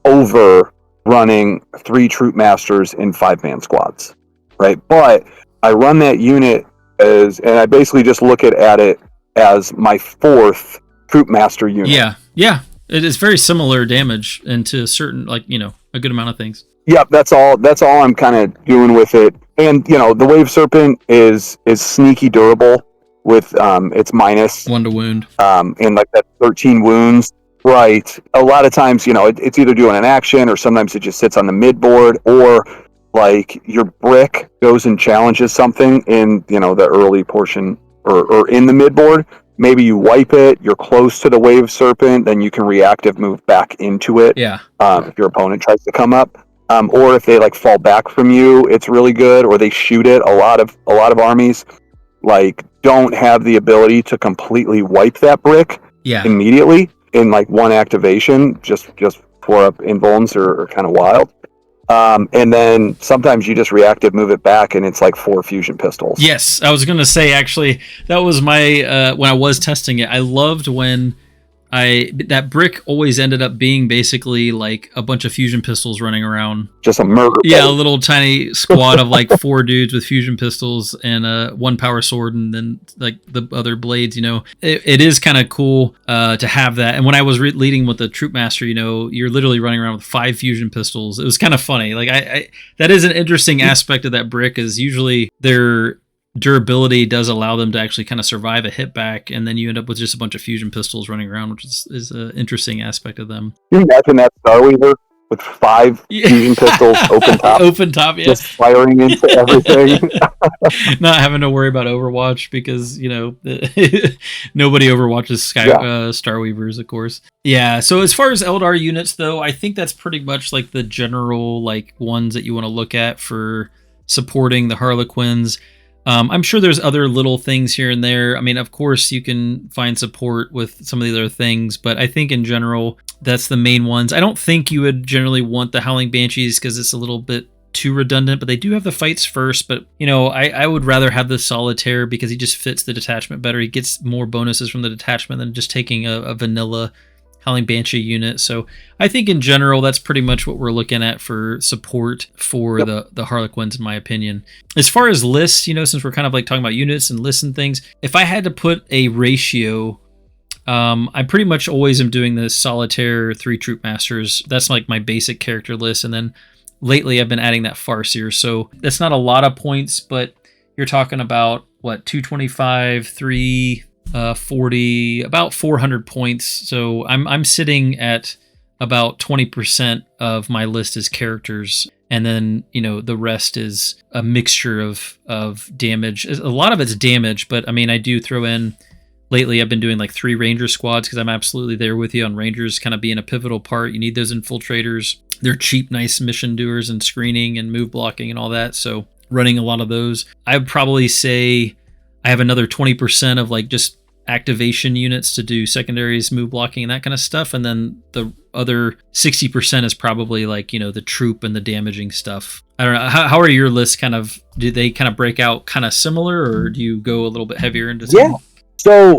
over running 3 Troop Masters in 5-man squads, right? But I run that unit and I basically just look at it as my 4th Troop Master unit. Yeah. It is very similar damage into certain, like, you know, a good amount of things. Yep, that's all I'm kind of doing with it. And, you know, the Wave Serpent is sneaky durable with its minus 1 to wound, and like that 13 wounds, right? A lot of times, you know, it's either doing an action or sometimes it just sits on the mid board, or like your brick goes and challenges something in, you know, the early portion or in the mid board. Maybe you wipe it, you're close to the Wave Serpent, then you can reactive move back into it. Yeah. If your opponent tries to come up, or if they like fall back from you, it's really good. Or they shoot it. A lot of armies like don't have the ability to completely wipe that brick immediately in like one activation. Just 4 up invulns are kind of wild. And then sometimes you just reactive move it back and it's like 4 fusion pistols. Yes, I was going to say, actually, that was my, when I was testing it, I loved when that brick always ended up being basically like a bunch of fusion pistols running around. Just a murder. Yeah, a little tiny squad of like 4 dudes with fusion pistols and 1 power sword and then like the other blades, you know. It is kind of cool to have that. And when I was leading with the Troop Master, you know, you're literally running around with 5 fusion pistols. It was kind of funny. Like I that is an interesting aspect of that brick, is usually their durability does allow them to actually kind of survive a hit back, and then you end up with just a bunch of fusion pistols running around, which is an interesting aspect of them. Can you imagine that Starweaver with 5 fusion pistols open top, yeah, just firing into everything? Not having to worry about Overwatch because, you know, nobody overwatches Starweavers, of course. Yeah, so as far as Aeldari units, though, I think that's pretty much like the general like ones that you want to look at for supporting the Harlequins. I'm sure there's other little things here and there. I mean, of course, you can find support with some of the other things, but I think in general, that's the main ones. I don't think you would generally want the Howling Banshees because it's a little bit too redundant, but they do have the fights first. But, you know, I would rather have the Solitaire because he just fits the detachment better. He gets more bonuses from the detachment than just taking a vanilla Howling Banshee unit. So I think in general, that's pretty much what we're looking at for support for the Harlequins, in my opinion. As far as lists, you know, since we're kind of like talking about units and lists and things, if I had to put a ratio, I pretty much always am doing the Solitaire 3 Troop Masters. That's like my basic character list. And then lately I've been adding that Farseer. So that's not a lot of points, but you're talking about what, 225, 3... 40, about 400 points. So I'm sitting at about 20% of my list as characters. And then, you know, the rest is a mixture of damage. A lot of it's damage, but I mean, I do throw in, lately I've been doing like 3 Ranger squads because I'm absolutely there with you on Rangers kind of being a pivotal part. You need those infiltrators. They're cheap, nice mission doers and screening and move blocking and all that. So running a lot of those. I would probably say I have another 20% of like just activation units to do secondaries, move blocking, and that kind of stuff. And then the other 60% is probably like, the troop and the damaging stuff. I don't know. How are your lists kind of, do they kind of break out kind of similar, or do you go a little bit heavier into some? Yeah.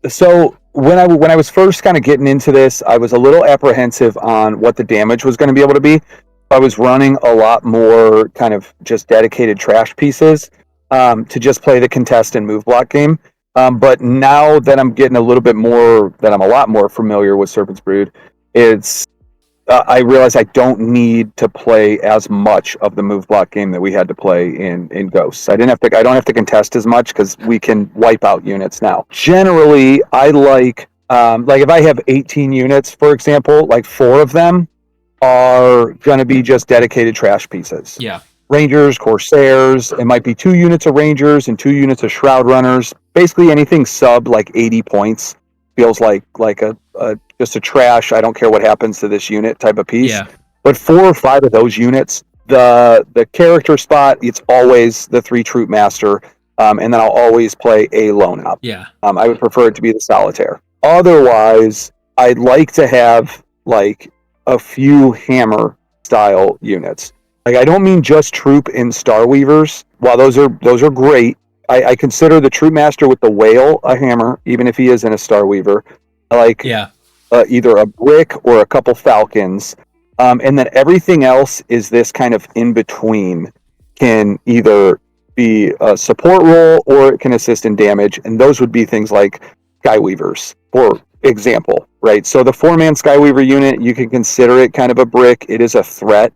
So when I was first kind of getting into this, I was a little apprehensive on what the damage was going to be able to be. I was running a lot more kind of just dedicated trash pieces to just play the contest and move block game. But now that I'm getting a lot more familiar with Serpent's Brood, I realize I don't need to play as much of the move block game that we had to play in Ghosts. I don't have to contest as much because we can wipe out units now. Generally, I like if I have 18 units, for example, like 4 of them are going to be just dedicated trash pieces. Yeah. Rangers, Corsairs, it might be 2 units of Rangers and 2 units of Shroud Runners. Basically anything sub like 80 points feels like a just a trash, I don't care what happens to this unit type of piece. Yeah. But 4 or 5 of those units, the character spot, it's always the 3 Troop Master, and then I'll always play a Lone Up. Yeah. I would prefer it to be the Solitaire. Otherwise, I'd like to have like a few hammer style units. Like, I don't mean just Troupe and Starweavers. While those are great, I consider the Troop Master with the whale a hammer, even if he is in a Starweaver. I like either a brick or a couple falcons, and then everything else is this kind of in between. Can either be a support role or it can assist in damage, and those would be things like Skyweavers, for example, right? So the 4-man Skyweaver unit, you can consider it kind of a brick. It is a threat,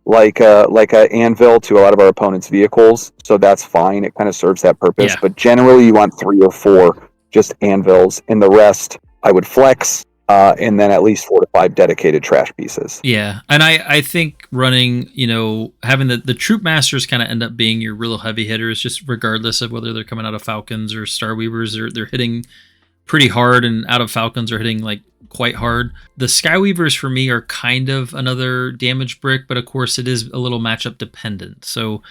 like a anvil to a lot of our opponents' vehicles, so that's fine. It kind of serves that purpose. Yeah. But generally, you want 3 or 4 just anvils, and the rest I would flex, and then at least 4 to 5 dedicated trash pieces. Yeah, and I think running, having the Troop Masters kind of end up being your real heavy hitters, just regardless of whether they're coming out of Falcons or Starweavers, they're hitting pretty hard, and out of Falcons are hitting like quite hard. The Skyweavers for me are kind of another damage brick, but of course it is a little matchup dependent. So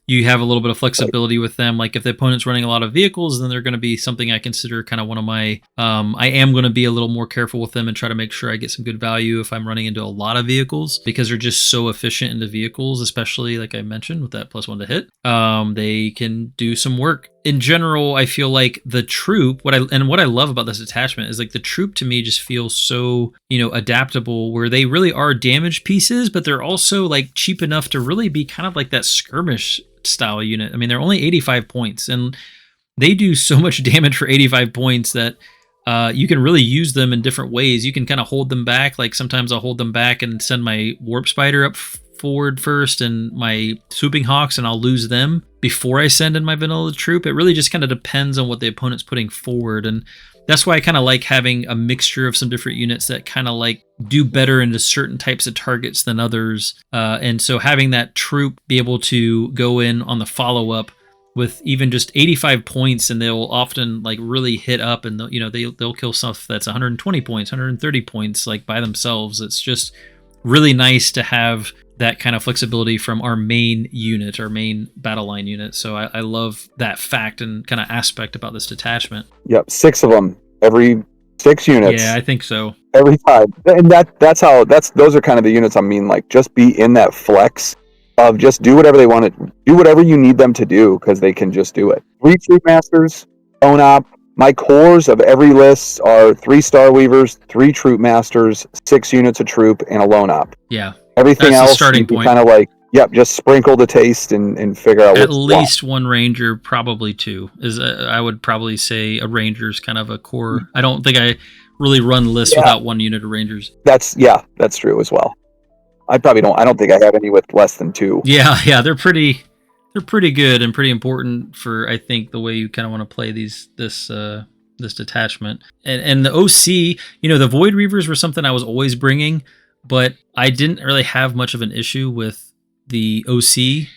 you have a little bit of flexibility with them. Like if the opponent's running a lot of vehicles, then they're going to be something I consider kind of one of my, I am going to be a little more careful with them and try to make sure I get some good value if I'm running into a lot of vehicles, because they're just so efficient into vehicles, especially like I mentioned with that +1 to hit. They can do some work. In general, I feel like the Troop, what I love about this attachment is like the Troop to me just feels so, adaptable, where they really are damage pieces, but they're also like cheap enough to really be kind of like that skirmish style unit. I mean, they're only 85 points and they do so much damage for 85 points that you can really use them in different ways. You can kind of hold them back. Like sometimes I'll hold them back and send my Warp Spider up forward first and my Swooping Hawks, and I'll lose them before I send in my vanilla Troop. It really just kind of depends on what the opponent's putting forward, and that's why I kind of like having a mixture of some different units that kind of like do better into certain types of targets than others. And so having that Troop be able to go in on the follow-up with even just 85 points, and they'll often like really hit up, and they'll kill stuff that's 120 points, 130 points like by themselves. It's just really nice to have that kind of flexibility from our main unit, our main battle line unit. So I love that fact and kind of aspect about this detachment. Yep, 6 of them, every 6 units. Yeah, I think so. Every time, and those are kind of the units I mean. Like, just be in that flex of just do whatever they want to do, whatever you need them to do, because they can just do it. 3 Troop Masters, Own Op. My cores of every list are 3 Starweavers, 3 Troop Masters, 6 units of Troop, and a Lone Op. Yeah. Everything That's else, the starting point. Kind of like, just sprinkle the taste and figure out at least one Ranger, probably 2. I would probably say a Ranger's kind of a core. I don't think I really run lists without 1 unit of Rangers. That's true as well. I don't think I have any with less than 2. Yeah, they're pretty good and pretty important for, I think, the way you kind of want to play this detachment. And the OC, the Voidweavers were something I was always bringing, but I didn't really have much of an issue with the OC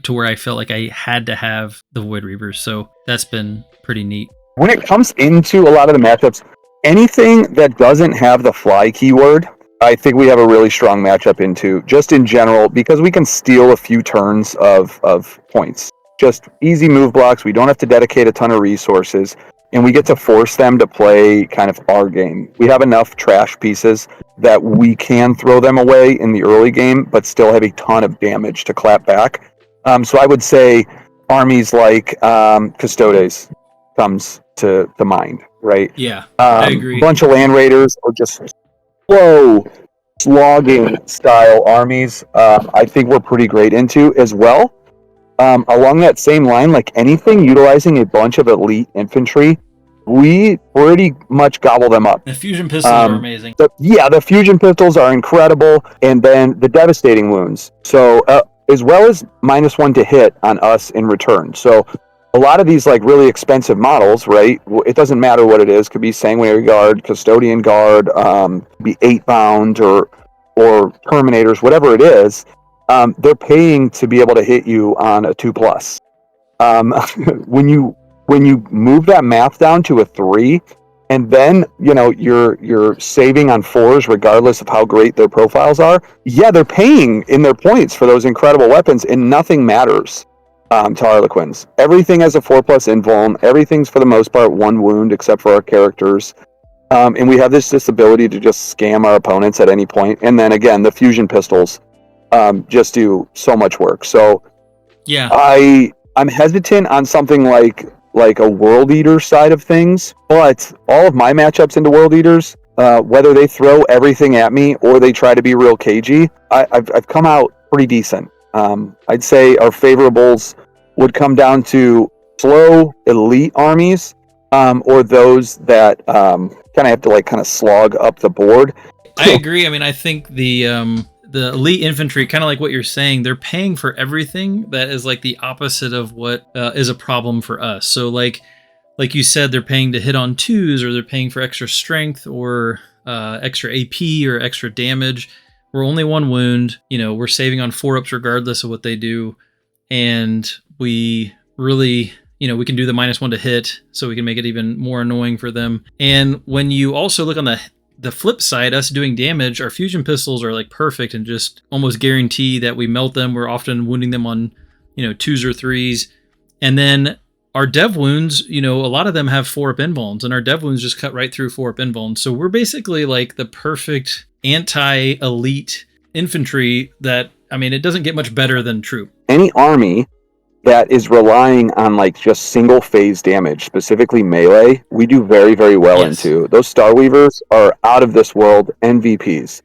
to where I felt like I had to have the Voidweavers. So that's been pretty neat. When it comes into a lot of the matchups, anything that doesn't have the fly keyword, I think we have a really strong matchup into, just in general, because we can steal a few turns of points. Just easy move blocks. We don't have to dedicate a ton of resources. and we get to force them to play kind of our game. We have enough trash pieces that we can throw them away in the early game, but still have a ton of damage to clap back. So I would say armies like Custodes comes to mind, right? Yeah, I agree. A bunch of land raiders or just slow slogging style armies. I think we're pretty great into as well. Along that same line, like anything utilizing a bunch of elite infantry, we pretty much gobble them up. The fusion pistols are amazing. The fusion pistols are incredible, and then the devastating wounds. So as well as -1 to hit on us in return. So a lot of these like really expensive models, right? It doesn't matter what it is. Could be Sanguinary Guard, Custodian Guard, be 8-bound or Terminators, whatever it is. They're paying to be able to hit you on a 2+. When you move that math down to a 3, and then you're saving on 4s regardless of how great their profiles are. Yeah, they're paying in their points for those incredible weapons, and nothing matters to Harlequins. Everything has a 4+ invuln. Everything's for the most part 1 wound, except for our characters. And we have this ability to just scam our opponents at any point. And then again, the fusion pistols just do so much work. So yeah, I'm hesitant on something like a World Eater side of things, but all of my matchups into World Eaters, whether they throw everything at me or they try to be real cagey, I've come out pretty decent. I'd say our favorables would come down to slow elite armies, or those that kind of have to kind of slog up the board. I agree. I mean, I think the elite infantry, kind of like what you're saying, they're paying for everything that is like the opposite of what is a problem for us. So like you said, they're paying to hit on 2s, or they're paying for extra strength or extra AP or extra damage. We're only 1 wound. We're saving on 4-ups regardless of what they do. And we really, we can do the -1 to hit, so we can make it even more annoying for them. And when you also look on the flip side, us doing damage, our fusion pistols are like perfect and just almost guarantee that we melt them. We're often wounding them on, 2s or 3s. And then our dev wounds, a lot of them have 4-up invulns, and our dev wounds just cut right through 4-up invulns. So we're basically like the perfect anti-elite infantry that, it doesn't get much better than Troupe. Any army that is relying on just single phase damage, specifically melee, we do very, very well into. Those Starweavers are out of this world MVPs.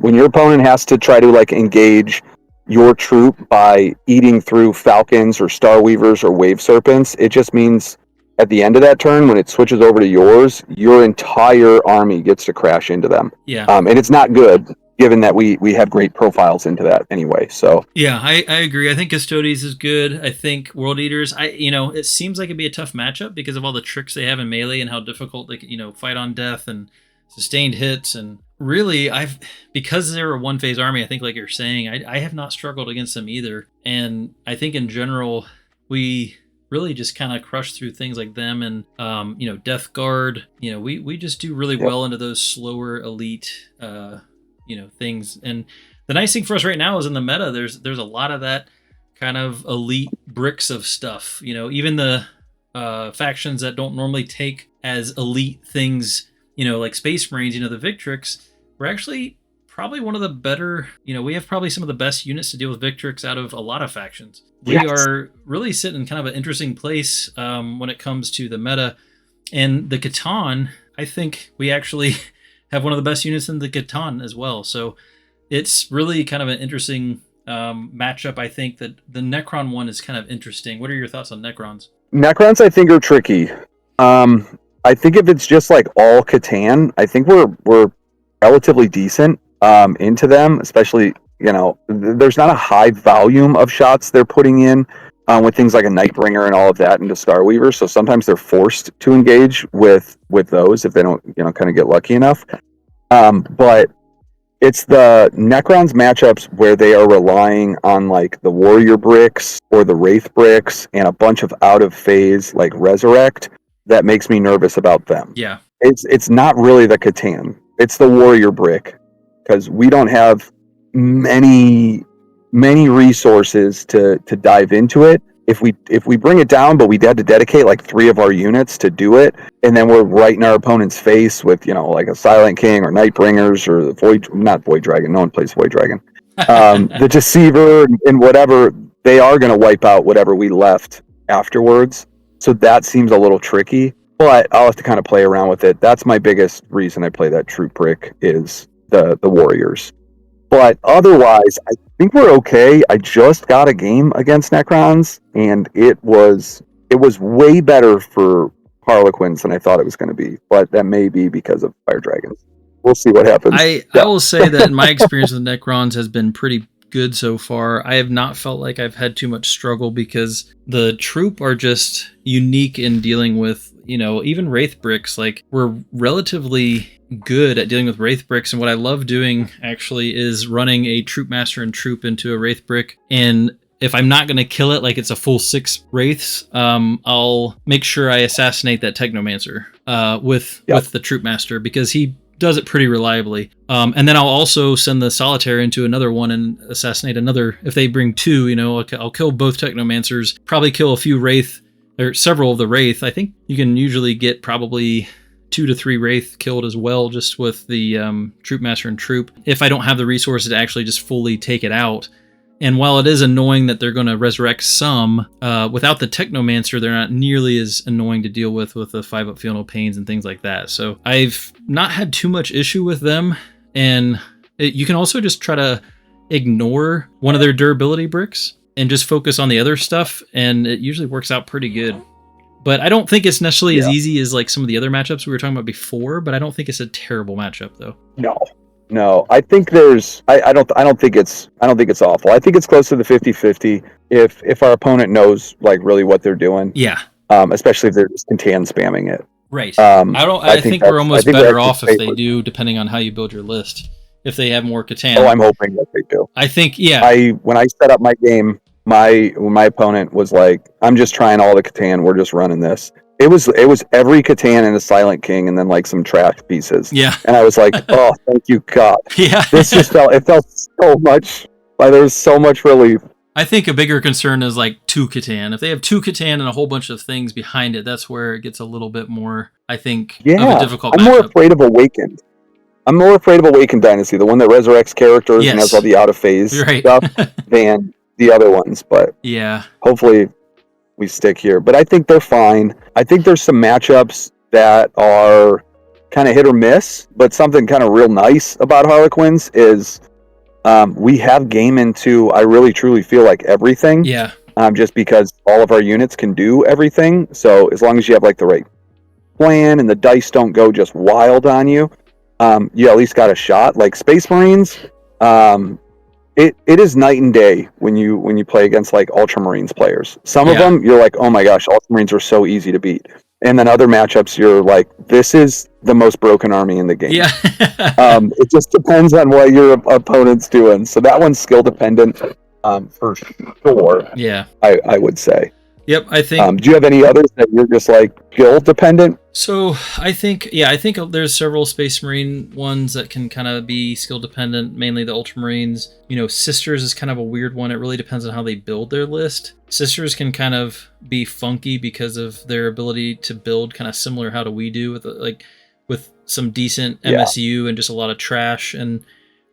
When your opponent has to try to engage your troop by eating through Falcons or Starweavers or Wave Serpents, it just means at the end of that turn, when it switches over to yours, your entire army gets to crash into them. Yeah. And it's not good, given that we have great profiles into that anyway. So yeah, I agree. I think Custodes is good. I think World Eaters, it seems like it'd be a tough matchup because of all the tricks they have in melee and how difficult they can, fight on death and sustained hits. And really, because they're a 1-phase army, I think like you're saying, I have not struggled against them either. And I think in general, we really just kind of crush through things like them and Death Guard. We just do really well into those slower elite things. And the nice thing for us right now is in the meta, there's a lot of that kind of elite bricks of stuff. Even the factions that don't normally take as elite things, like Space Marines, the Victrix, we're actually probably one of the better, we have probably some of the best units to deal with Victrix out of a lot of factions. We are really sitting in kind of an interesting place when it comes to the meta. And the Catan, I think we actually have one of the best units in the Catan as well. So it's really kind of an interesting matchup. I think that the Necron one is kind of interesting. What are your thoughts on Necrons? Necrons, I think, are tricky. I think if it's just all Catan, I think we're relatively decent into them, especially, there's not a high volume of shots they're putting in with things like a Nightbringer and all of that into Starweavers. So sometimes they're forced to engage with those if they don't, kind of get lucky enough. But it's the Necrons matchups where they are relying on the Warrior bricks or the Wraith bricks and a bunch of out of phase Resurrect that makes me nervous about them. Yeah. It's not really the Catan. It's the Warrior brick, because we don't have many resources to dive into it. if we bring it down, but we had to dedicate like 3 of our units to do it, and then we're right in our opponent's face with, you know, like a Silent King or Nightbringers or the not Void Dragon. No one plays Void Dragon. The Deceiver and whatever, they are going to wipe out whatever we left afterwards. So that seems a little tricky, but I'll have to kind of play around with it. That's my biggest reason I play that Troupe brick is the Warriors. But otherwise, I think we're okay. I just got a game against Necrons, and it was way better for Harlequins than I thought it was going to be. But that may be because of Fire Dragons. We'll see what happens. I will say that my experience with Necrons has been pretty good so far. I have not felt like I've had too much struggle because the Troupe are just unique in dealing with, you know, even Wraith bricks. Like, we're relatively good at dealing with Wraith bricks, and what I love doing actually is running a Troupe Master and Troupe into a Wraith brick, and if I'm not going to kill it like it's a full 6 Wraiths, I'll make sure I assassinate that Technomancer with the Troupe Master, because he does it pretty reliably. And then I'll also send the Solitaire into another one and assassinate another. If they bring 2, you know, I'll kill both Technomancers, probably kill a few Wraith, or several of the Wraith. I think you can usually get probably 2 to 3 Wraith killed as well, just with the Troupe Master and Troupe, if I don't have the resources to actually just fully take it out. And while it is annoying that they're going to resurrect some, without the Technomancer, they're not nearly as annoying to deal with the 5-up Feel No Pains and things like that. So I've not had too much issue with them. And you can also just try to ignore one of their durability bricks and just focus on the other stuff, and it usually works out pretty good. But I don't think it's necessarily as easy as like some of the other matchups we were talking about before, but I don't think it's a terrible matchup though. No, I think there's I don't think it's awful. I think it's close to the 50-50 if our opponent knows like really what they're doing. Yeah. Especially if they're just contan spamming it. Right. I think we're almost better off if they do, depending on how you build your list. If they have more Catan. Oh, I'm hoping that they do. I think when I set up my game, my opponent was like, I'm just trying all the Catan, we're just running this. It was every Catan and a Silent King and then like some trash pieces. Yeah. And I was like, oh, thank you, God. Yeah. This just felt so much, like there was so much relief. I think a bigger concern is like 2 Catan. If they have 2 Catan and a whole bunch of things behind it, that's where it gets a little bit more, I think, of a difficult I'm more afraid of Awakened. I'm more afraid of Awakened Dynasty, the one that resurrects characters and has all the out-of-phase stuff, than the other ones. But yeah, hopefully we stick here. But I think they're fine. I think there's some matchups that are kind of hit or miss, but something kind of real nice about Harlequins is we have game into, I really truly feel like everything. Yeah. Just because all of our units can do everything. So as long as you have like the right plan and the dice don't go just wild on you, you at least got a shot. Like Space Marines, it is night and day when you play against like Ultramarines players. Some of them you're like, oh my gosh, Ultramarines are so easy to beat. And then other matchups you're like, this is the most broken army in the game. Yeah. It just depends on what your opponent's doing. So that one's skill dependent, for sure. Yeah. I would say. Yep, I think. Do you have any others that you're just like skill dependent? So I think there's several Space Marine ones that can kind of be skill dependent, mainly the Ultramarines. You know, Sisters is kind of a weird one. It really depends on how they build their list. Sisters can kind of be funky because of their ability to build kind of similar how do we do with some decent MSU and just a lot of trash, and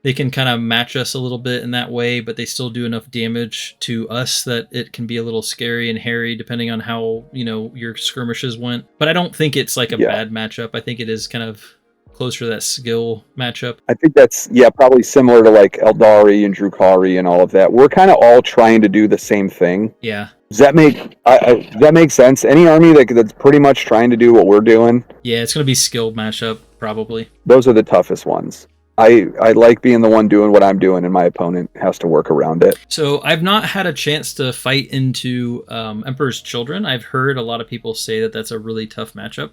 they can kind of match us a little bit in that way, but they still do enough damage to us that it can be a little scary and hairy depending on how, you know, your skirmishes went. But I don't think it's like a bad matchup. I think it is kind of closer to that skill matchup. I think that's, probably similar to like Aeldari and Drukhari and all of that. We're kind of all trying to do the same thing. Yeah. Does that make sense? Any army that's pretty much trying to do what we're doing? Yeah, it's going to be skill matchup, probably. Those are the toughest ones. I like being the one doing what I'm doing, and my opponent has to work around it. So I've not had a chance to fight into Emperor's Children. I've heard a lot of people say that that's a really tough matchup.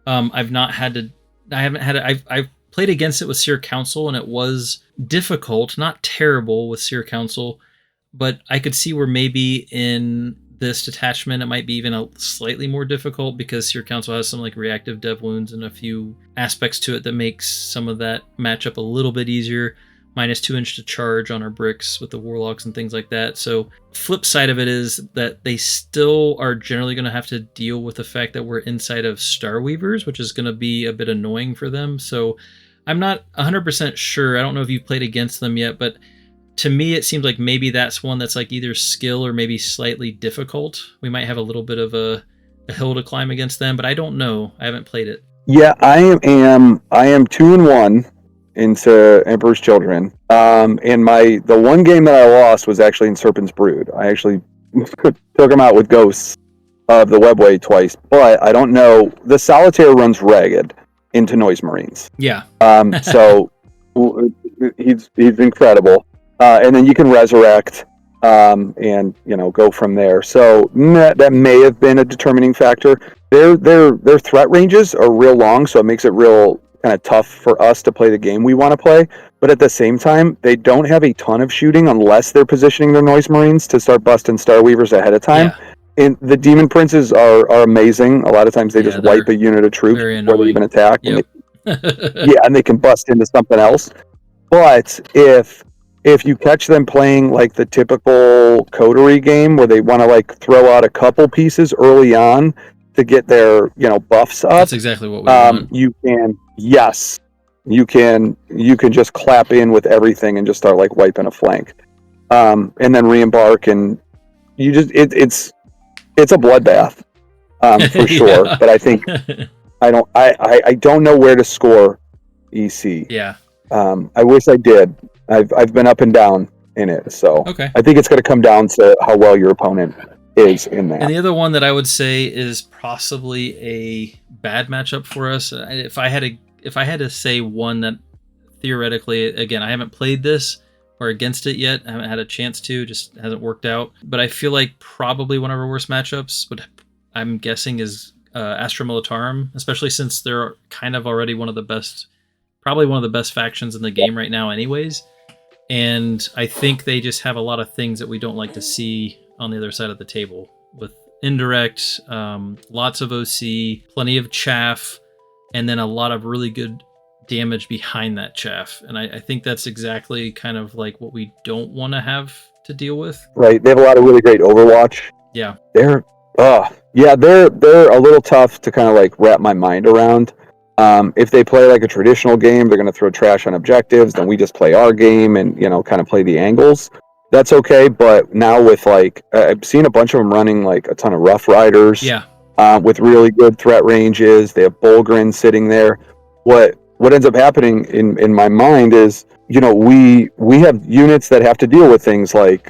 I've played against it with Seer Council, and it was difficult, not terrible with Seer Council, but I could see where maybe in this detachment it might be even a slightly more difficult because Seer Council has some like reactive dev wounds and a few aspects to it that makes some of that matchup a little bit easier. -2 inch to charge on our bricks with the warlocks and things like that. So flip side of it is that they still are generally going to have to deal with the fact that we're inside of Starweavers, which is going to be a bit annoying for them. So I'm not 100% sure. I don't know if you've played against them yet, but to me it seems like maybe that's one that's like either skill or maybe slightly difficult. We might have a little bit of a hill to climb against them, but I don't know. I haven't played it. Yeah, I am 2-1 into Emperor's Children. And the one game that I lost was actually in Serpent's Brood. I actually took him out with Ghosts of the Webway twice, but I don't know. The Solitaire runs ragged into Noise Marines. Yeah. So he's incredible. And then you can resurrect and go from there. So that may have been a determining factor. Their threat ranges are real long, so it makes it real kind of tough for us to play the game we want to play. But at the same time, they don't have a ton of shooting unless they're positioning their Noise Marines to start busting Starweavers ahead of time. Yeah. And the Demon Princes are amazing. A lot of times they just wipe a unit of troops before they even attack. Yep. And they can bust into something else. But if you catch them playing like the typical coterie game where they want to like throw out a couple pieces early on to get their buffs up, that's exactly what we want. You can just clap in with everything and just start like wiping a flank, and then re-embark, and you just it's a bloodbath for sure. But I think I don't know where to score EC. Yeah. I wish I did. I've been up and down in it, so okay. I think it's going to come down to how well your opponent is in that. And the other one that I would say is possibly a bad matchup for us. If I had to say one that theoretically, again, I haven't played this or against it yet. I haven't had a chance to, just hasn't worked out. But I feel like probably one of our worst matchups, but I'm guessing is Astra Militarum, especially since they're kind of already probably one of the best factions in the game right now anyways. And I think they just have a lot of things that we don't like to see on the other side of the table, with indirect, lots of OC, plenty of chaff, and then a lot of really good damage behind that chaff. And I think that's exactly kind of like what we don't want to have to deal with. Right. They have a lot of really great Overwatch. Yeah. They're a little tough to kind of like wrap my mind around. If they play like a traditional game, they're going to throw trash on objectives. Then we just play our game and, kind of play the angles. That's okay. But now with like, I've seen a bunch of them running like a ton of Rough Riders. Yeah. With really good threat ranges. They have Bullgrin sitting there. What ends up happening in my mind is, we have units that have to deal with things like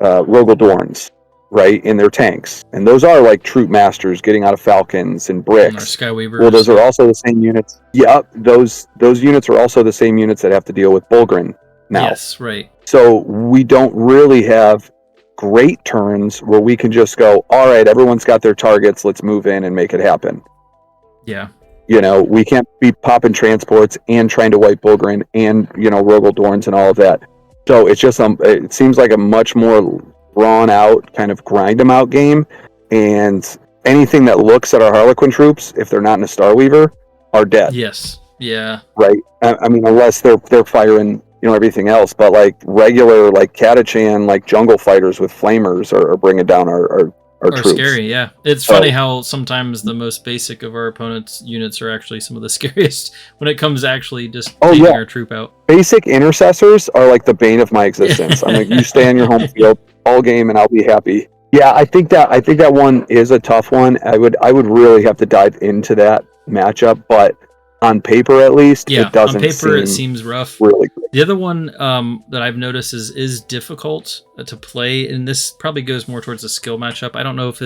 Rogaldorns, right, in their tanks, and those are like troop masters getting out of Falcons and bricks. And our Skyweavers. Well, those are also the same units. Yeah, those units are also the same units that have to deal with Bullgrin now. Yes, right. So we don't really have great turns where we can just go, all right, everyone's got their targets, let's move in and make it happen. Yeah. We can't be popping transports and trying to wipe Bullgrin and Rogaldorns and all of that. So it's just it seems like a much more drawn out kind of grind them out game, and anything that looks at our Harlequin troops, if they're not in a Starweaver, are dead. Yes. Yeah. Right. I mean, unless they're firing everything else, but like regular like Catachan like jungle fighters with flamers are bringing down our troops. Scary. Yeah, it's funny how sometimes the most basic of our opponent's units are actually some of the scariest when it comes to actually just taking our troop out. Basic intercessors are like the bane of my existence. I'm like, you stay on your home field all game and I'll be happy. Yeah, I think that one is a tough one. I would really have to dive into that matchup, but on paper at least, it doesn't. On paper, it seems rough. Really great. The other one that I've noticed is difficult to play, and this probably goes more towards a skill matchup. I don't know if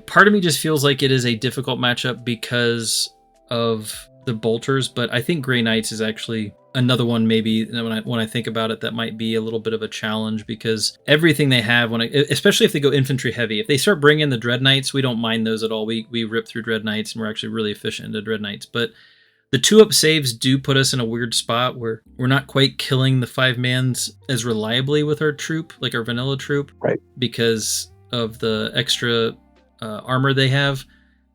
part of me just feels like it is a difficult matchup because of the bolters, but I think Grey Knights is actually another one maybe when I think about it that might be a little bit of a challenge, because everything they have, especially if they go infantry heavy, if they start bringing the Dread Knights, we don't mind those at all. We rip through Dread Knights and we're actually really efficient into Dread Knights, but the 2-up saves do put us in a weird spot where we're not quite killing the 5-mans as reliably with our troop, like our vanilla troop, right? Because of the extra armor they have.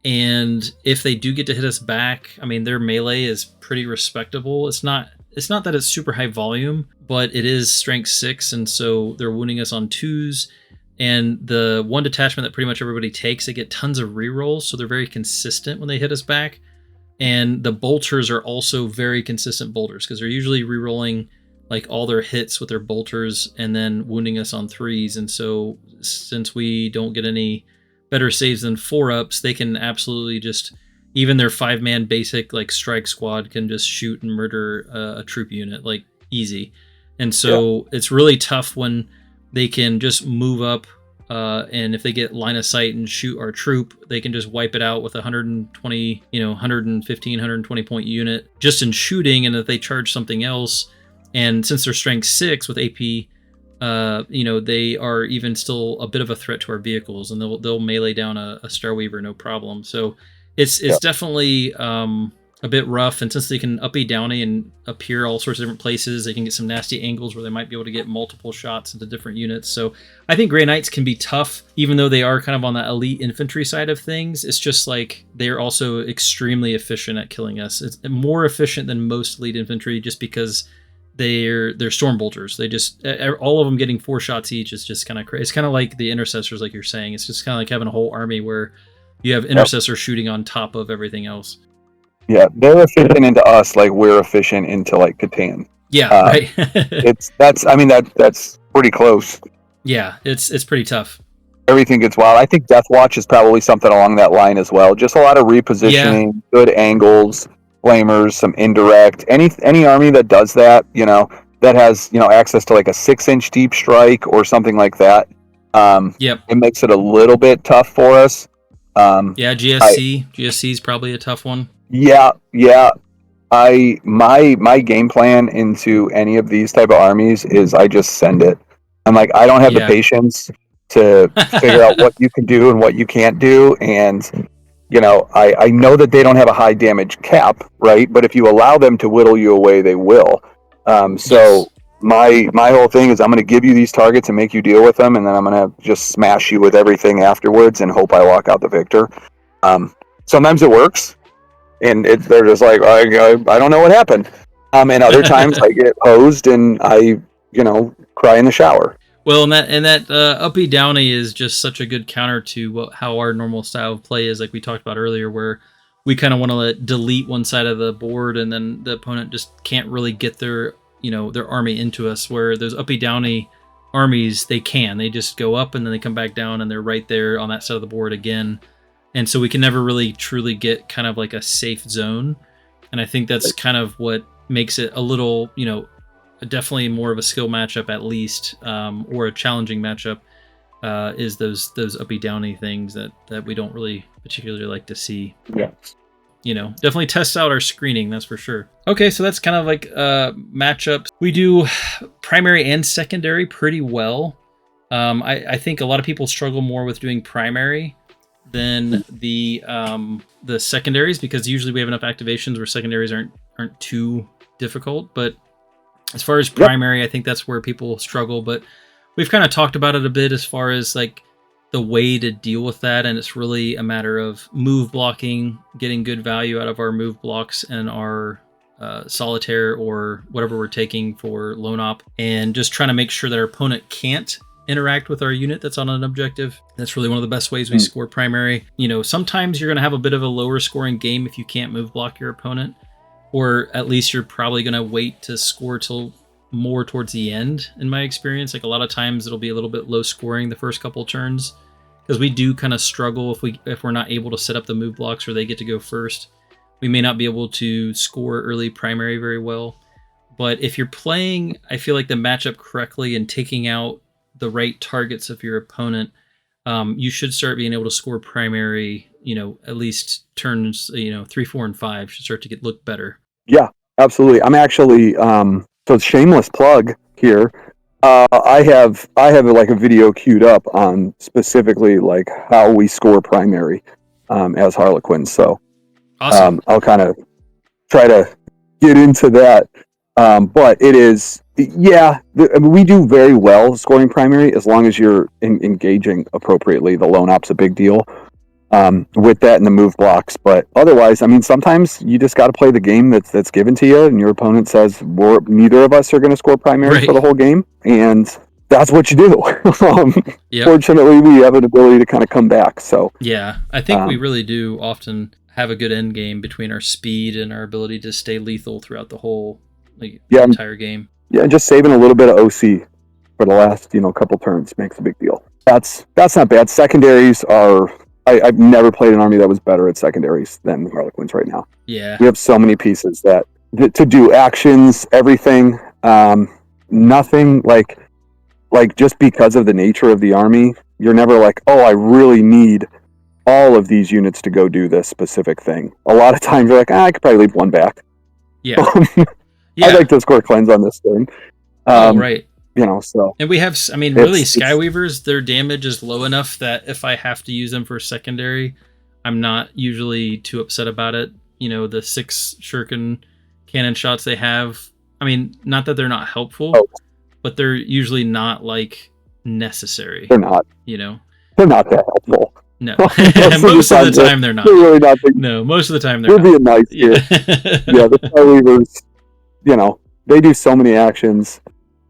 And if they do get to hit us back, I mean, their melee is pretty respectable. It's not it's not that it's super high volume, but it is strength 6, and so they're wounding us on 2s. And the one detachment that pretty much everybody takes, they get tons of rerolls, so they're very consistent when they hit us back. And the bolters are also very consistent bolters, because they're usually rerolling like all their hits with their bolters and then wounding us on 3s. And so since we don't get any better saves than 4-ups, they can absolutely just, even their 5-man basic like strike squad can just shoot and murder a troop unit like easy. And so it's really tough when they can just move up, and if they get line of sight and shoot our troop, they can just wipe it out with 120, 115, 120 point unit just in shooting. And if they charge something else, and since they're strength 6 with AP, they are even still a bit of a threat to our vehicles, and they'll melee down a Starweaver no problem. So it's definitely a bit rough, and since they can uppy downy and appear all sorts of different places, they can get some nasty angles where they might be able to get multiple shots into different units. So I think Grey Knights can be tough, even though they are kind of on the elite infantry side of things. It's just like they're also extremely efficient at killing us. It's more efficient than most elite infantry, just because they're storm bolters. They just, all of them getting 4 shots each is just kind of crazy. It's kind of like the intercessors, like you're saying. It's just kind of like having a whole army where you have intercessors shooting on top of everything else. Yeah, they're efficient into us like we're efficient into like Catan. Yeah, right. That's pretty close. Yeah, it's pretty tough. Everything gets wild. I think Death Watch is probably something along that line as well. Just a lot of repositioning, good angles, flamers, some indirect. Any army that does that, that has access to like a 6-inch deep strike or something like that. It makes it a little bit tough for us. GSC is probably a tough one. Yeah. My game plan into any of these type of armies is I just send it. I'm like, I don't have the patience to figure out what you can do and what you can't do. And, I know that they don't have a high damage cap, right? But if you allow them to whittle you away, they will. My whole thing is I'm going to give you these targets and make you deal with them. And then I'm going to just smash you with everything afterwards and hope I walk out the victor. Sometimes it works. And they're just like, I don't know what happened. And other times I get hosed and I, cry in the shower. Well, and that uppy downy is just such a good counter to how our normal style of play is, like we talked about earlier, where we kind of want to delete one side of the board, and then the opponent just can't really get their army into us. Where those uppy downy armies, they just go up and then they come back down and they're right there on that side of the board again. And so we can never really truly get kind of like a safe zone. And I think that's kind of what makes it a little, definitely more of a skill matchup at least, or a challenging matchup, is those uppy downy things that we don't really particularly like to see. Yeah. Definitely tests out our screening, that's for sure. Okay, so that's kind of like matchups. We do primary and secondary pretty well. I think a lot of people struggle more with doing primary than the secondaries, because usually we have enough activations where secondaries aren't too difficult. But as far as primary, I think that's where people struggle. But we've kind of talked about it a bit as far as like the way to deal with that, and it's really a matter of move blocking, getting good value out of our move blocks and our solitaire or whatever we're taking for lone op, and just trying to make sure that our opponent can't interact with our unit that's on an objective. That's really one of the best ways we score primary. Sometimes you're going to have a bit of a lower scoring game if you can't move block your opponent, or at least you're probably going to wait to score till more towards the end. In my experience, like a lot of times it'll be a little bit low scoring the first couple turns, because we do kind of struggle if we're not able to set up the move blocks or they get to go first. We may not be able to score early primary very well. But if you're playing, I feel like the matchup correctly and taking out the right targets of your opponent, you should start being able to score primary, at least turns, 3, 4, and 5 should start to look better. Yeah, absolutely. I'm actually, so it's shameless plug here. I have like a video queued up on specifically like how we score primary as Harlequins. So awesome. I'll kind of try to get into that. But it is, we do very well scoring primary as long as you're engaging appropriately. The lone op's a big deal. with that and the move blocks. But otherwise, I mean, sometimes you just got to play the game that's given to you, and your opponent says, neither of us are going to score primary for the whole game, and that's what you do. Fortunately, we have an ability to kind of come back. So yeah, I think we really do often have a good end game between our speed and our ability to stay lethal throughout the whole the entire game. Yeah, just saving a little bit of OC for the last couple turns makes a big deal. That's not bad. Secondaries are. I've never played an army that was better at secondaries than the Harlequins right now. Yeah, we have so many pieces that to do actions, everything. Nothing like just because of the nature of the army, you're never like, oh, I really need all of these units to go do this specific thing. A lot of times you're like, I could probably leave one back. Yeah. I'd like to score cleanse on this thing. Right. So. And we have, I mean, really, Skyweavers, their damage is low enough that if I have to use them for secondary, I'm not usually too upset about it. The 6 shuriken cannon shots they have, I mean, not that they're not helpful, but they're usually not, necessary. They're not. They're not that helpful. No. Most of the time they're not. They're really not. No, most of the time they're not. We're being nice here. Yeah, the Skyweavers, they do so many actions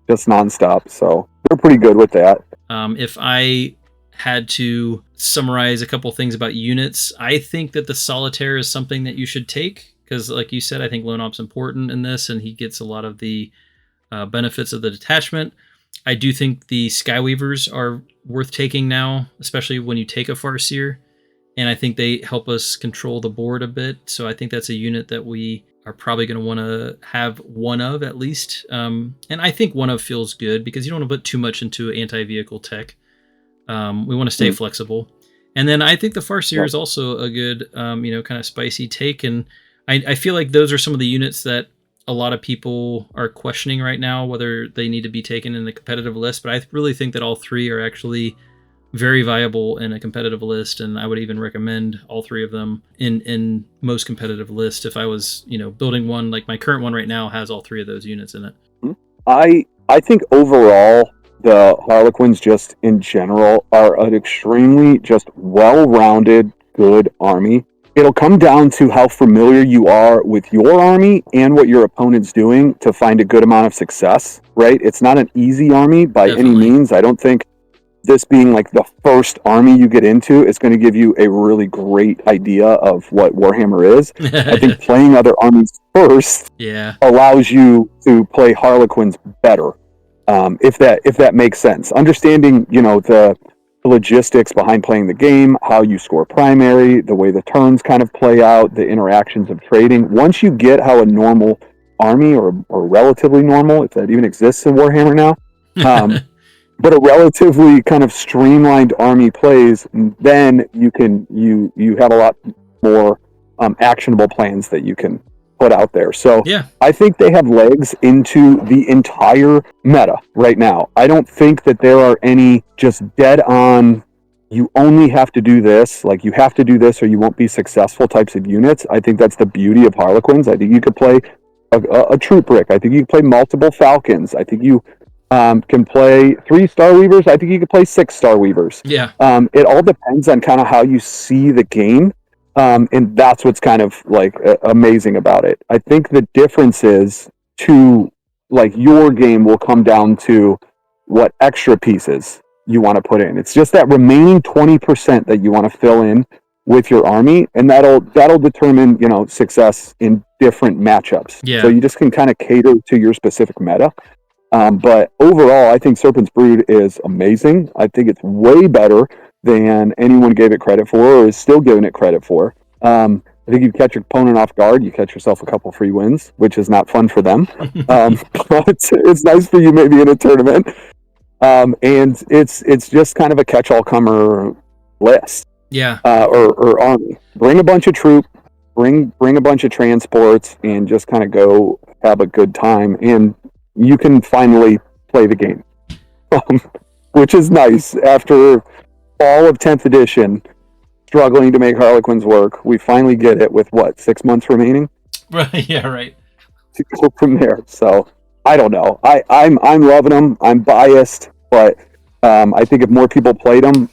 just nonstop, so they're pretty good with that. If I had to summarize a couple things about units, I think that the Solitaire is something that you should take, because like you said, I think Lone Op's important in this, and he gets a lot of the benefits of the detachment. I do think the Skyweavers are worth taking now, especially when you take a Farseer, and I think they help us control the board a bit, so I think that's a unit that we are probably going to want to have one of at least. And I think one of feels good because you don't want to put too much into anti-vehicle tech. We want to stay flexible. And then I think the Farseer is also a good, kind of spicy take. And I feel like those are some of the units that a lot of people are questioning right now, whether they need to be taken in the competitive list. But I really think that all 3 are actually very viable in a competitive list, and I would even recommend all 3 of them in most competitive lists. If I was, building one, like my current one right now has all 3 of those units in it. I think overall the Harlequins just in general are an extremely just well-rounded, good army. It'll come down to how familiar you are with your army and what your opponent's doing to find a good amount of success, right? It's not an easy army by any means. I don't think this being the first army you get into is going to give you a really great idea of what Warhammer is. I think playing other armies first allows you to play Harlequins better, if that makes sense. Understanding, the logistics behind playing the game, how you score primary, the way the turns kind of play out, the interactions of trading. Once you get how a normal army, or relatively normal, if that even exists in Warhammer now, but a relatively kind of streamlined army plays, then you have a lot more actionable plans that you can put out there. So I think they have legs into the entire meta right now. I don't think that there are any just dead on, you only have to do this, you have to do this or you won't be successful types of units. I think that's the beauty of Harlequins. I think you could play a Troupe Brick. I think you can play multiple Falcons. I think you can play 3 Starweavers. I think you could play 6 Starweavers. Yeah. It all depends on kind of how you see the game. And that's what's kind of amazing about it. I think the difference is your game will come down to what extra pieces you want to put in. It's just that remaining 20% that you want to fill in with your army, and that'll determine, success in different matchups. Yeah. So you just can kind of cater to your specific meta. But overall, I think Serpent's Brood is amazing. I think it's way better than anyone gave it credit for, or is still giving it credit for. I think you catch your opponent off guard, you catch yourself a couple free wins, which is not fun for them. But it's nice for you maybe in a tournament. And it's just kind of a catch-all comer list. Yeah. Or army. Bring a bunch of troop, bring a bunch of transports, and just kind of go have a good time. And you can finally play the game, which is nice. After all of 10th edition, struggling to make Harlequins work, we finally get it with 6 months remaining? Right. Yeah. Right. To go from there. So I don't know. I'm loving them. I'm biased, but I think if more people played them,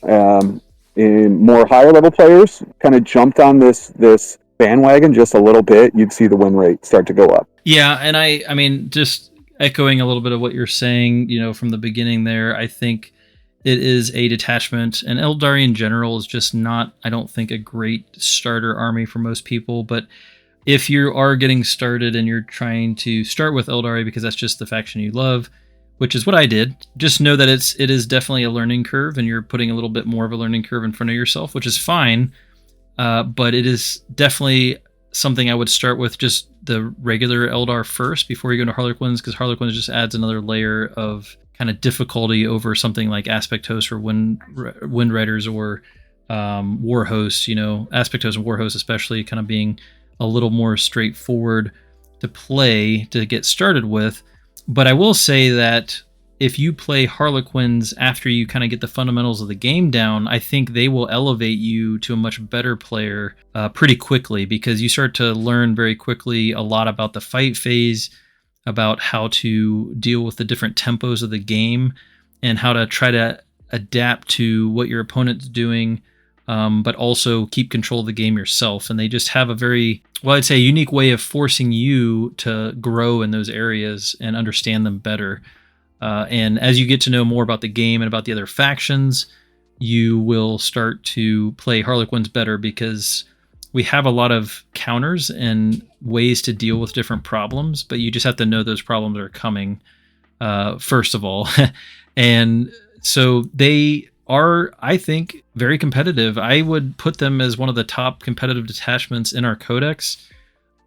in more higher level players kind of jumped on this bandwagon just a little bit, you'd see the win rate start to go up. Yeah, and I mean, just echoing a little bit of what you're saying, from the beginning there, I think it is a detachment, and Aeldari in general is just not, I don't think, a great starter army for most people. But if you are getting started and you're trying to start with Aeldari because that's just the faction you love, which is what I did, just know that it is definitely a learning curve, and you're putting a little bit more of a learning curve in front of yourself, which is fine. But it is definitely something I would start with just the regular Eldar first before you go to Harlequins, because Harlequins just adds another layer of kind of difficulty over something like Aspect Host or Wind Riders or War Hosts. Aspect Host and War Hosts especially kind of being a little more straightforward to play to get started with. But I will say that if you play Harlequins after you kind of get the fundamentals of the game down, I think they will elevate you to a much better player pretty quickly, because you start to learn very quickly a lot about the fight phase, about how to deal with the different tempos of the game, and how to try to adapt to what your opponent's doing, but also keep control of the game yourself. And they just have a very, I'd say, unique way of forcing you to grow in those areas and understand them better. And as you get to know more about the game and about the other factions, you will start to play Harlequins better, because we have a lot of counters and ways to deal with different problems, but you just have to know those problems are coming, first of all. And so they are, I think, very competitive. I would put them as one of the top competitive detachments in our codex.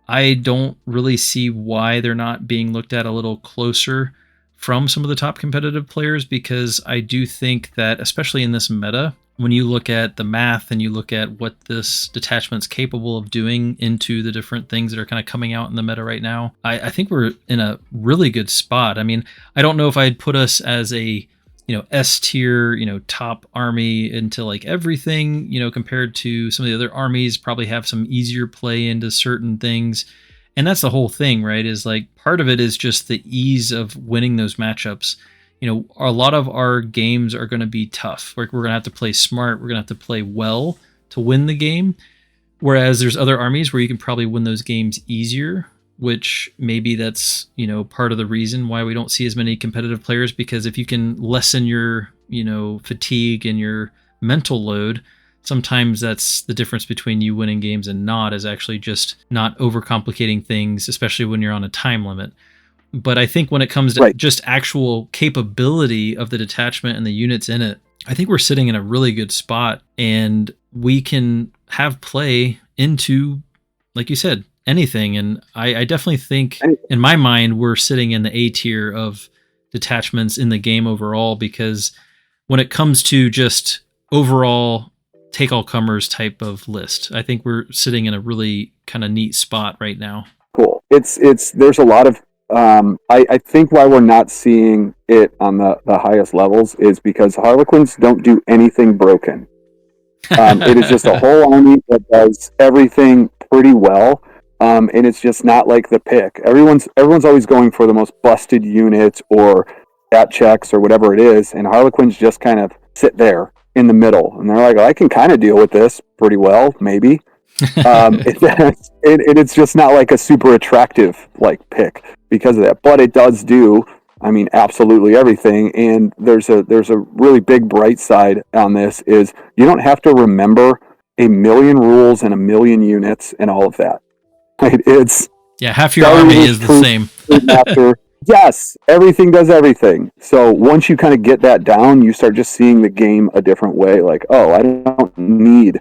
I don't really see why they're not being looked at a little closer from some of the top competitive players, because I do think that, especially in this meta, when you look at the math and you look at what this detachment's capable of doing into the different things that are kind of coming out in the meta right now, I think we're in a really good spot. I mean, I don't know if I'd put us as a S tier, top army into like everything, compared to some of the other armies. Probably have some easier play into certain things. And that's the whole thing, right? Is like part of it is just the ease of winning those matchups. A lot of our games are going to be tough. Like, we're going to have to play smart. We're going to have to play well to win the game. Whereas there's other armies where you can probably win those games easier, which maybe that's, part of the reason why we don't see as many competitive players, because if you can lessen your, fatigue and your mental load, sometimes that's the difference between you winning games and not, is actually just not overcomplicating things, especially when you're on a time limit. But I think when it comes to just actual capability of the detachment and the units in it, I think we're sitting in a really good spot, and we can have play into, like you said, anything. And I definitely think, in my mind, we're sitting in the A tier of detachments in the game overall, because when it comes to just overall take all comers type of list, I think we're sitting in a really kind of neat spot right now. Cool. There's a lot of I think why we're not seeing it on the highest levels is because Harlequins don't do anything broken. It is just a whole army that does everything pretty well. And it's just not like the pick. Everyone's always going for the most busted units or at checks or whatever it is, and Harlequins just kind of sit there in the middle, and they're like, I can kind of deal with this pretty well, maybe. It's just not like a super attractive like pick because of that, but it does do, absolutely everything. And there's a really big bright side on this, is you don't have to remember a million rules and a million units and all of that. Right? It's half your army is the same. Yes, everything does everything. So once you kind of get that down, you start just seeing the game a different way. Like, oh, I don't need,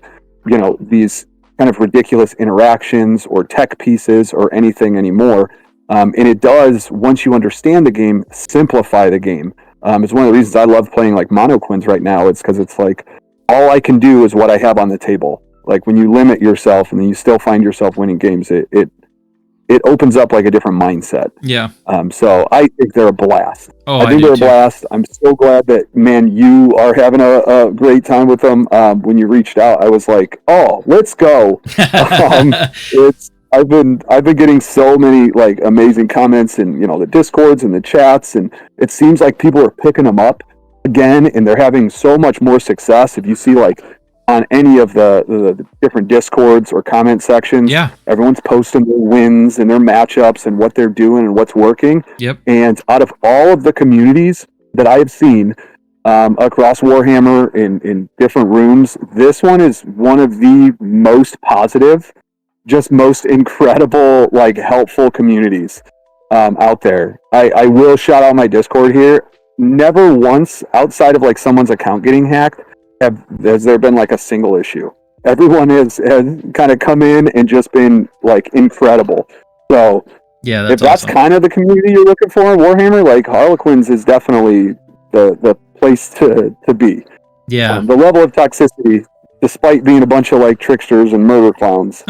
these kind of ridiculous interactions or tech pieces or anything anymore. And it does, once you understand the game, simplify the game. It's one of the reasons I love playing like Monoquins right now. It's because it's like, all I can do is what I have on the table. Like, when you limit yourself and then you still find yourself winning games, it opens up like a different mindset. Yeah. So I think they're a blast. Oh, I think they're a blast. I'm so glad that, man, you are having a great time with them. When you reached out, I was like, oh, let's go. I've been getting so many like amazing comments in, the Discords and the chats, and it seems like people are picking them up again, and they're having so much more success. If you see like on any of the different discords or comment sections. Yeah. Everyone's posting their wins and their matchups and what they're doing and what's working. Yep. And out of all of the communities that I have seen across Warhammer in different rooms, this one is one of the most positive, just most incredible, like helpful communities out there. I will shout out my Discord here. Never once, outside of like someone's account getting hacked, has there been like a single issue. Everyone has kind of come in and just been like incredible. So yeah, if that's awesome. kind of the community you're looking for in Warhammer, like Harlequins is definitely the place to be. Yeah. The level of toxicity, despite being a bunch of like tricksters and murder clowns,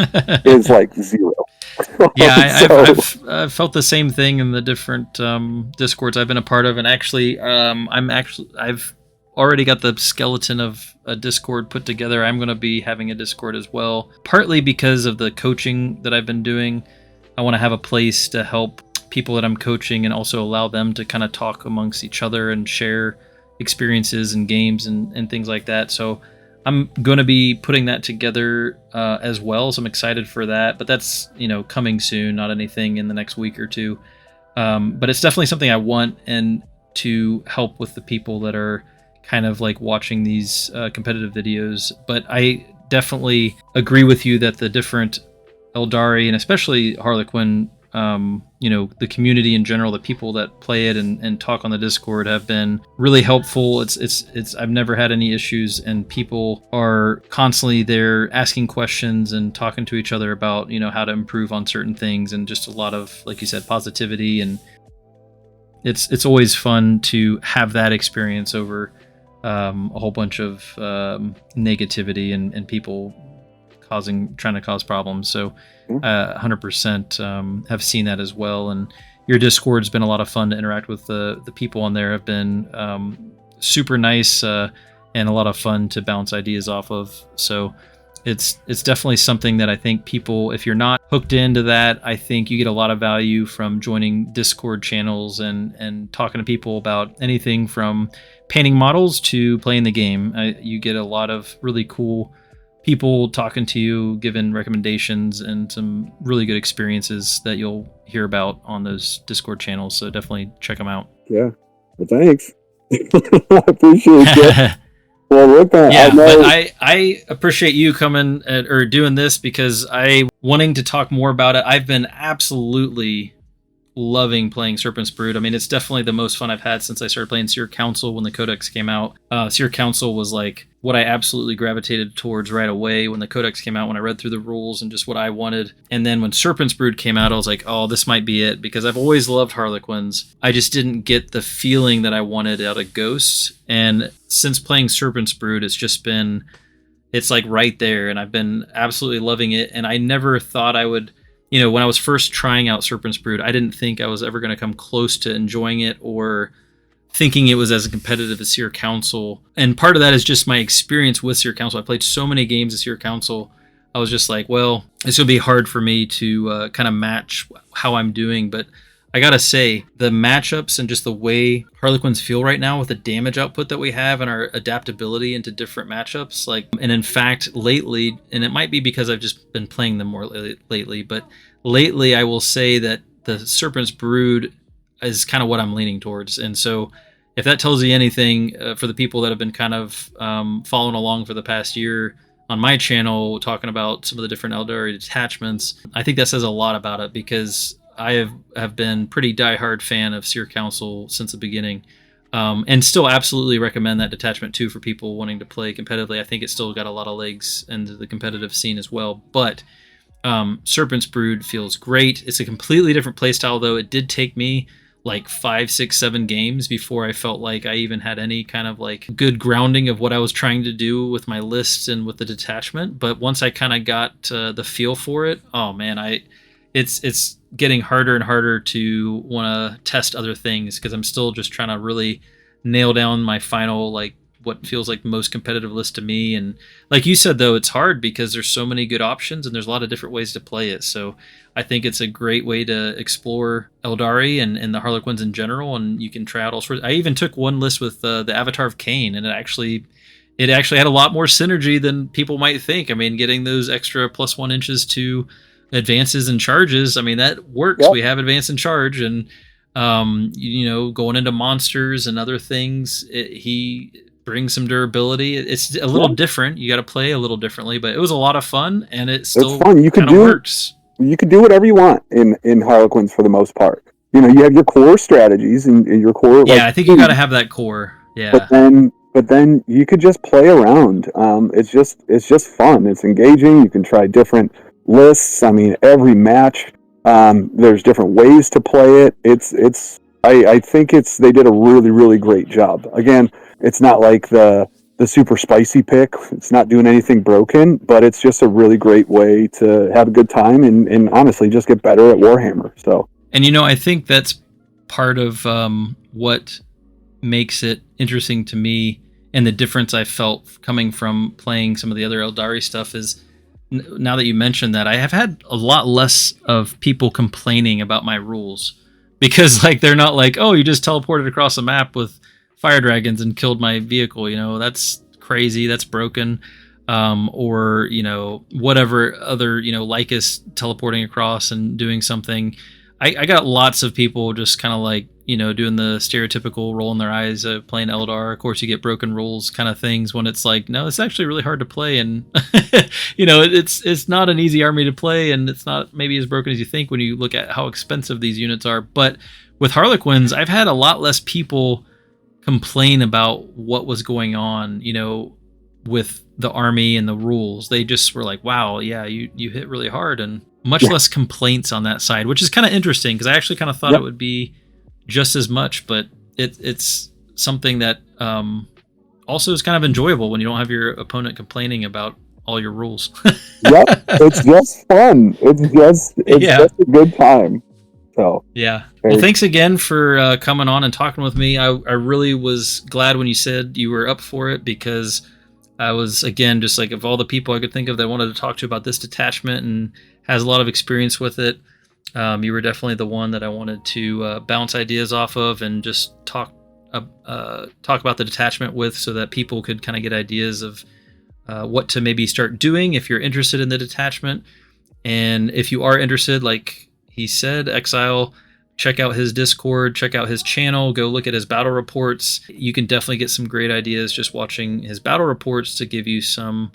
is like zero. Yeah, So- I've felt the same thing in the different discords I've been a part of, and actually, I've already got the skeleton of a Discord put together. I'm going to be having a Discord as well, partly because of the coaching that I've been doing. I want to have a place to help people that I'm coaching and also allow them to kind of talk amongst each other and share experiences and games and things like that. So I'm going to be putting that together as well. So I'm excited for that, but that's, coming soon, not anything in the next week or two. But it's definitely something I want, and to help with the people that are kind of like watching these competitive videos. But I definitely agree with you that the different Aeldari and especially Harlequin, the community in general, the people that play it and talk on the Discord have been really helpful. It's I've never had any issues, and people are constantly there asking questions and talking to each other about, how to improve on certain things, and just a lot of, like you said, positivity. And it's always fun to have that experience over a whole bunch of negativity and people trying to cause problems. So 100% have seen that as well. And your Discord's been a lot of fun to interact with. The people on there have been super nice and a lot of fun to bounce ideas off of. So it's definitely something that I think people, if you're not hooked into that, I think you get a lot of value from joining Discord channels and talking to people about anything from painting models to playing the game. You get a lot of really cool people talking to you, giving recommendations, and some really good experiences that you'll hear about on those Discord channels. So definitely check them out. Yeah. Well, thanks. I appreciate it. Well, look, yeah, but I appreciate you coming or doing this, because wanting to talk more about it. I've been absolutely loving playing Serpent's Brood. I mean, it's definitely the most fun I've had since I started playing Seer Council when the Codex came out. Seer Council was like what I absolutely gravitated towards right away when the Codex came out, when I read through the rules and just what I wanted. And then when Serpent's Brood came out, I was like, oh, this might be it, because I've always loved Harlequins. I just didn't get the feeling that I wanted out of Ghosts. And since playing Serpent's Brood, it's like right there, and I've been absolutely loving it. And I never thought I would, when I was first trying out Serpent's Brood, I didn't think I was ever going to come close to enjoying it or thinking it was as competitive as Seer Council. And part of that is just my experience with Seer Council. I played so many games of Seer Council. I was just like, well, it's going to be hard for me to kind of match how I'm doing. But I got to say, the matchups and just the way Harlequins feel right now with the damage output that we have and our adaptability into different matchups. And in fact, lately, and it might be because I've just been playing them more lately, but lately I will say that the Serpent's Brood is kind of what I'm leaning towards. And so if that tells you anything, for the people that have been kind of following along for the past year on my channel, talking about some of the different Aeldari detachments, I think that says a lot about it, because I have been pretty diehard fan of Seer Council since the beginning, and still absolutely recommend that detachment too for people wanting to play competitively. I think it's still got a lot of legs into the competitive scene as well. But Serpent's Brood feels great. It's a completely different playstyle, though. It did take me like 5, 6, 7 games before I felt like I even had any kind of like good grounding of what I was trying to do with my lists and with the detachment. But once I kind of got the feel for it, oh man, it's getting harder and harder to want to test other things, because I'm still just trying to really nail down my final, like, what feels like the most competitive list to me. And like you said, though, it's hard because there's so many good options and there's a lot of different ways to play it. So I think it's a great way to explore Aeldari and the Harlequins in general, and you can try out all sorts. I even took one list with the Avatar of Cain, and it actually had a lot more synergy than people might think. I mean, getting those extra +1 inches to advances and charges, I mean, that works. Yep. We have advance and charge, and going into monsters and other things, he brings some durability. It's a little different. You got to play a little differently, but it was a lot of fun, and it still it's fun. You can do works. You can do whatever you want in Harlequins for the most part. You have your core strategies and your core. Yeah, I think you got to have that core. Yeah, but then you could just play around. It's just fun. It's engaging. You can try different lists. I mean, every match, there's different ways to play it. I think they did a really, really great job. Again, it's not like the super spicy pick. It's not doing anything broken, but it's just a really great way to have a good time and honestly just get better at Warhammer. So, and I think that's part of what makes it interesting to me, and the difference I felt coming from playing some of the other Aeldari stuff is, now that you mentioned that, I have had a lot less of people complaining about my rules, because they're not like, oh, you just teleported across the map with fire dragons and killed my vehicle. That's crazy. That's broken. Or whatever other, Lycus teleporting across and doing something. I got lots of people just kind of doing the stereotypical rolling their eyes playing Eldar. Of course, you get broken rules kind of things when it's like, no, it's actually really hard to play, and it's not an easy army to play, and it's not maybe as broken as you think when you look at how expensive these units are. But with Harlequins, I've had a lot less people complain about what was going on, with the army and the rules. They just were like, wow, yeah, you hit really hard, and much less complaints on that side, which is kind of interesting, because I actually kind of thought it would be just as much, but it's something that also is kind of enjoyable when you don't have your opponent complaining about all your rules. Yep, it's just fun. It's just a good time. So yeah. Well, thanks again for coming on and talking with me. I really was glad when you said you were up for it, because I was, again, just of all the people I could think of that wanted to talk to about this detachment and has a lot of experience with it, you were definitely the one that I wanted to bounce ideas off of and just talk about the detachment with, so that people could kind of get ideas of what to maybe start doing if you're interested in the detachment. And if you are interested, like he said, Exile, check out his Discord, check out his channel, go look at his battle reports. You can definitely get some great ideas just watching his battle reports to give you some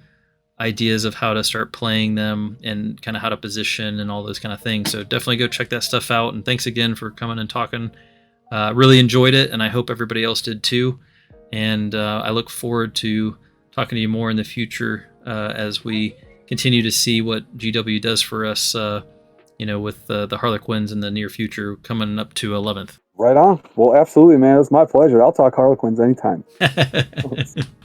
ideas of how to start playing them and kind of how to position and all those kind of things. So definitely go check that stuff out. And thanks again for coming and talking. Really enjoyed it, and I hope everybody else did too. And I look forward to talking to you more in the future as we continue to see what GW does for us, with the Harlequins in the near future coming up to 11th. Right on. Well, absolutely, man. It's my pleasure. I'll talk Harlequins anytime.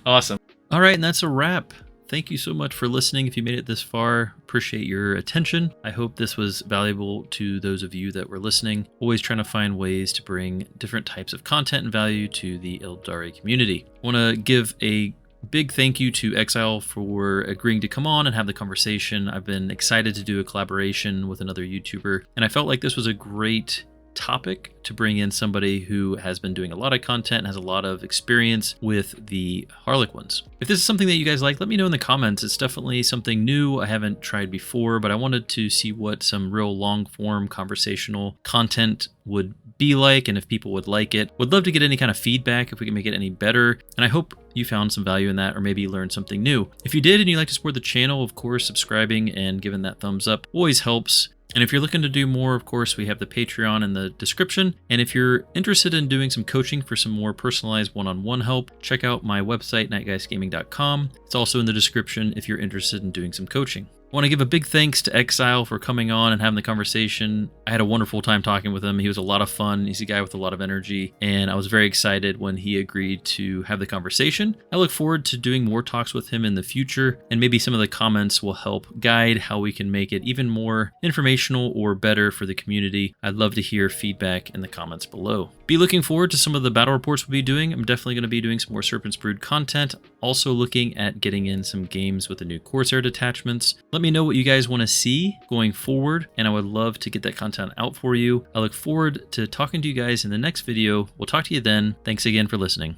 Awesome. All right, and that's a wrap. Thank you so much for listening. If you made it this far, appreciate your attention. I hope this was valuable to those of you that were listening. Always trying to find ways to bring different types of content and value to the Aeldari community. I want to give a big thank you to Exile for agreeing to come on and have the conversation. I've been excited to do a collaboration with another YouTuber, and I felt like this was a great topic to bring in somebody who has been doing a lot of content and has a lot of experience with the Harlequins. If this is something that you guys like, let me know in the comments. It's definitely something new I haven't tried before, but I wanted to see what some real long form conversational content would be like, and if people would like it. Would love to get any kind of feedback if we can make it any better, and I hope you found some value in that, or maybe learned something new. If you did and you'd like to support the channel, of course, subscribing and giving that thumbs up always helps. And if you're looking to do more, of course, we have the Patreon in the description. And if you're interested in doing some coaching for some more personalized one-on-one help, check out my website, nightguysgaming.com. It's also in the description if you're interested in doing some coaching. I want to give a big thanks to Exile for coming on and having the conversation. I had a wonderful time talking with him. He was a lot of fun. He's a guy with a lot of energy, and I was very excited when he agreed to have the conversation. I look forward to doing more talks with him in the future, and maybe some of the comments will help guide how we can make it even more informational or better for the community. I'd love to hear feedback in the comments below. Be looking forward to some of the battle reports we'll be doing. I'm definitely going to be doing some more Serpent's Brood content. Also looking at getting in some games with the new Corsair detachments. Let me know what you guys want to see going forward, and I would love to get that content out for you. I look forward to talking to you guys in the next video. We'll talk to you then. Thanks again for listening.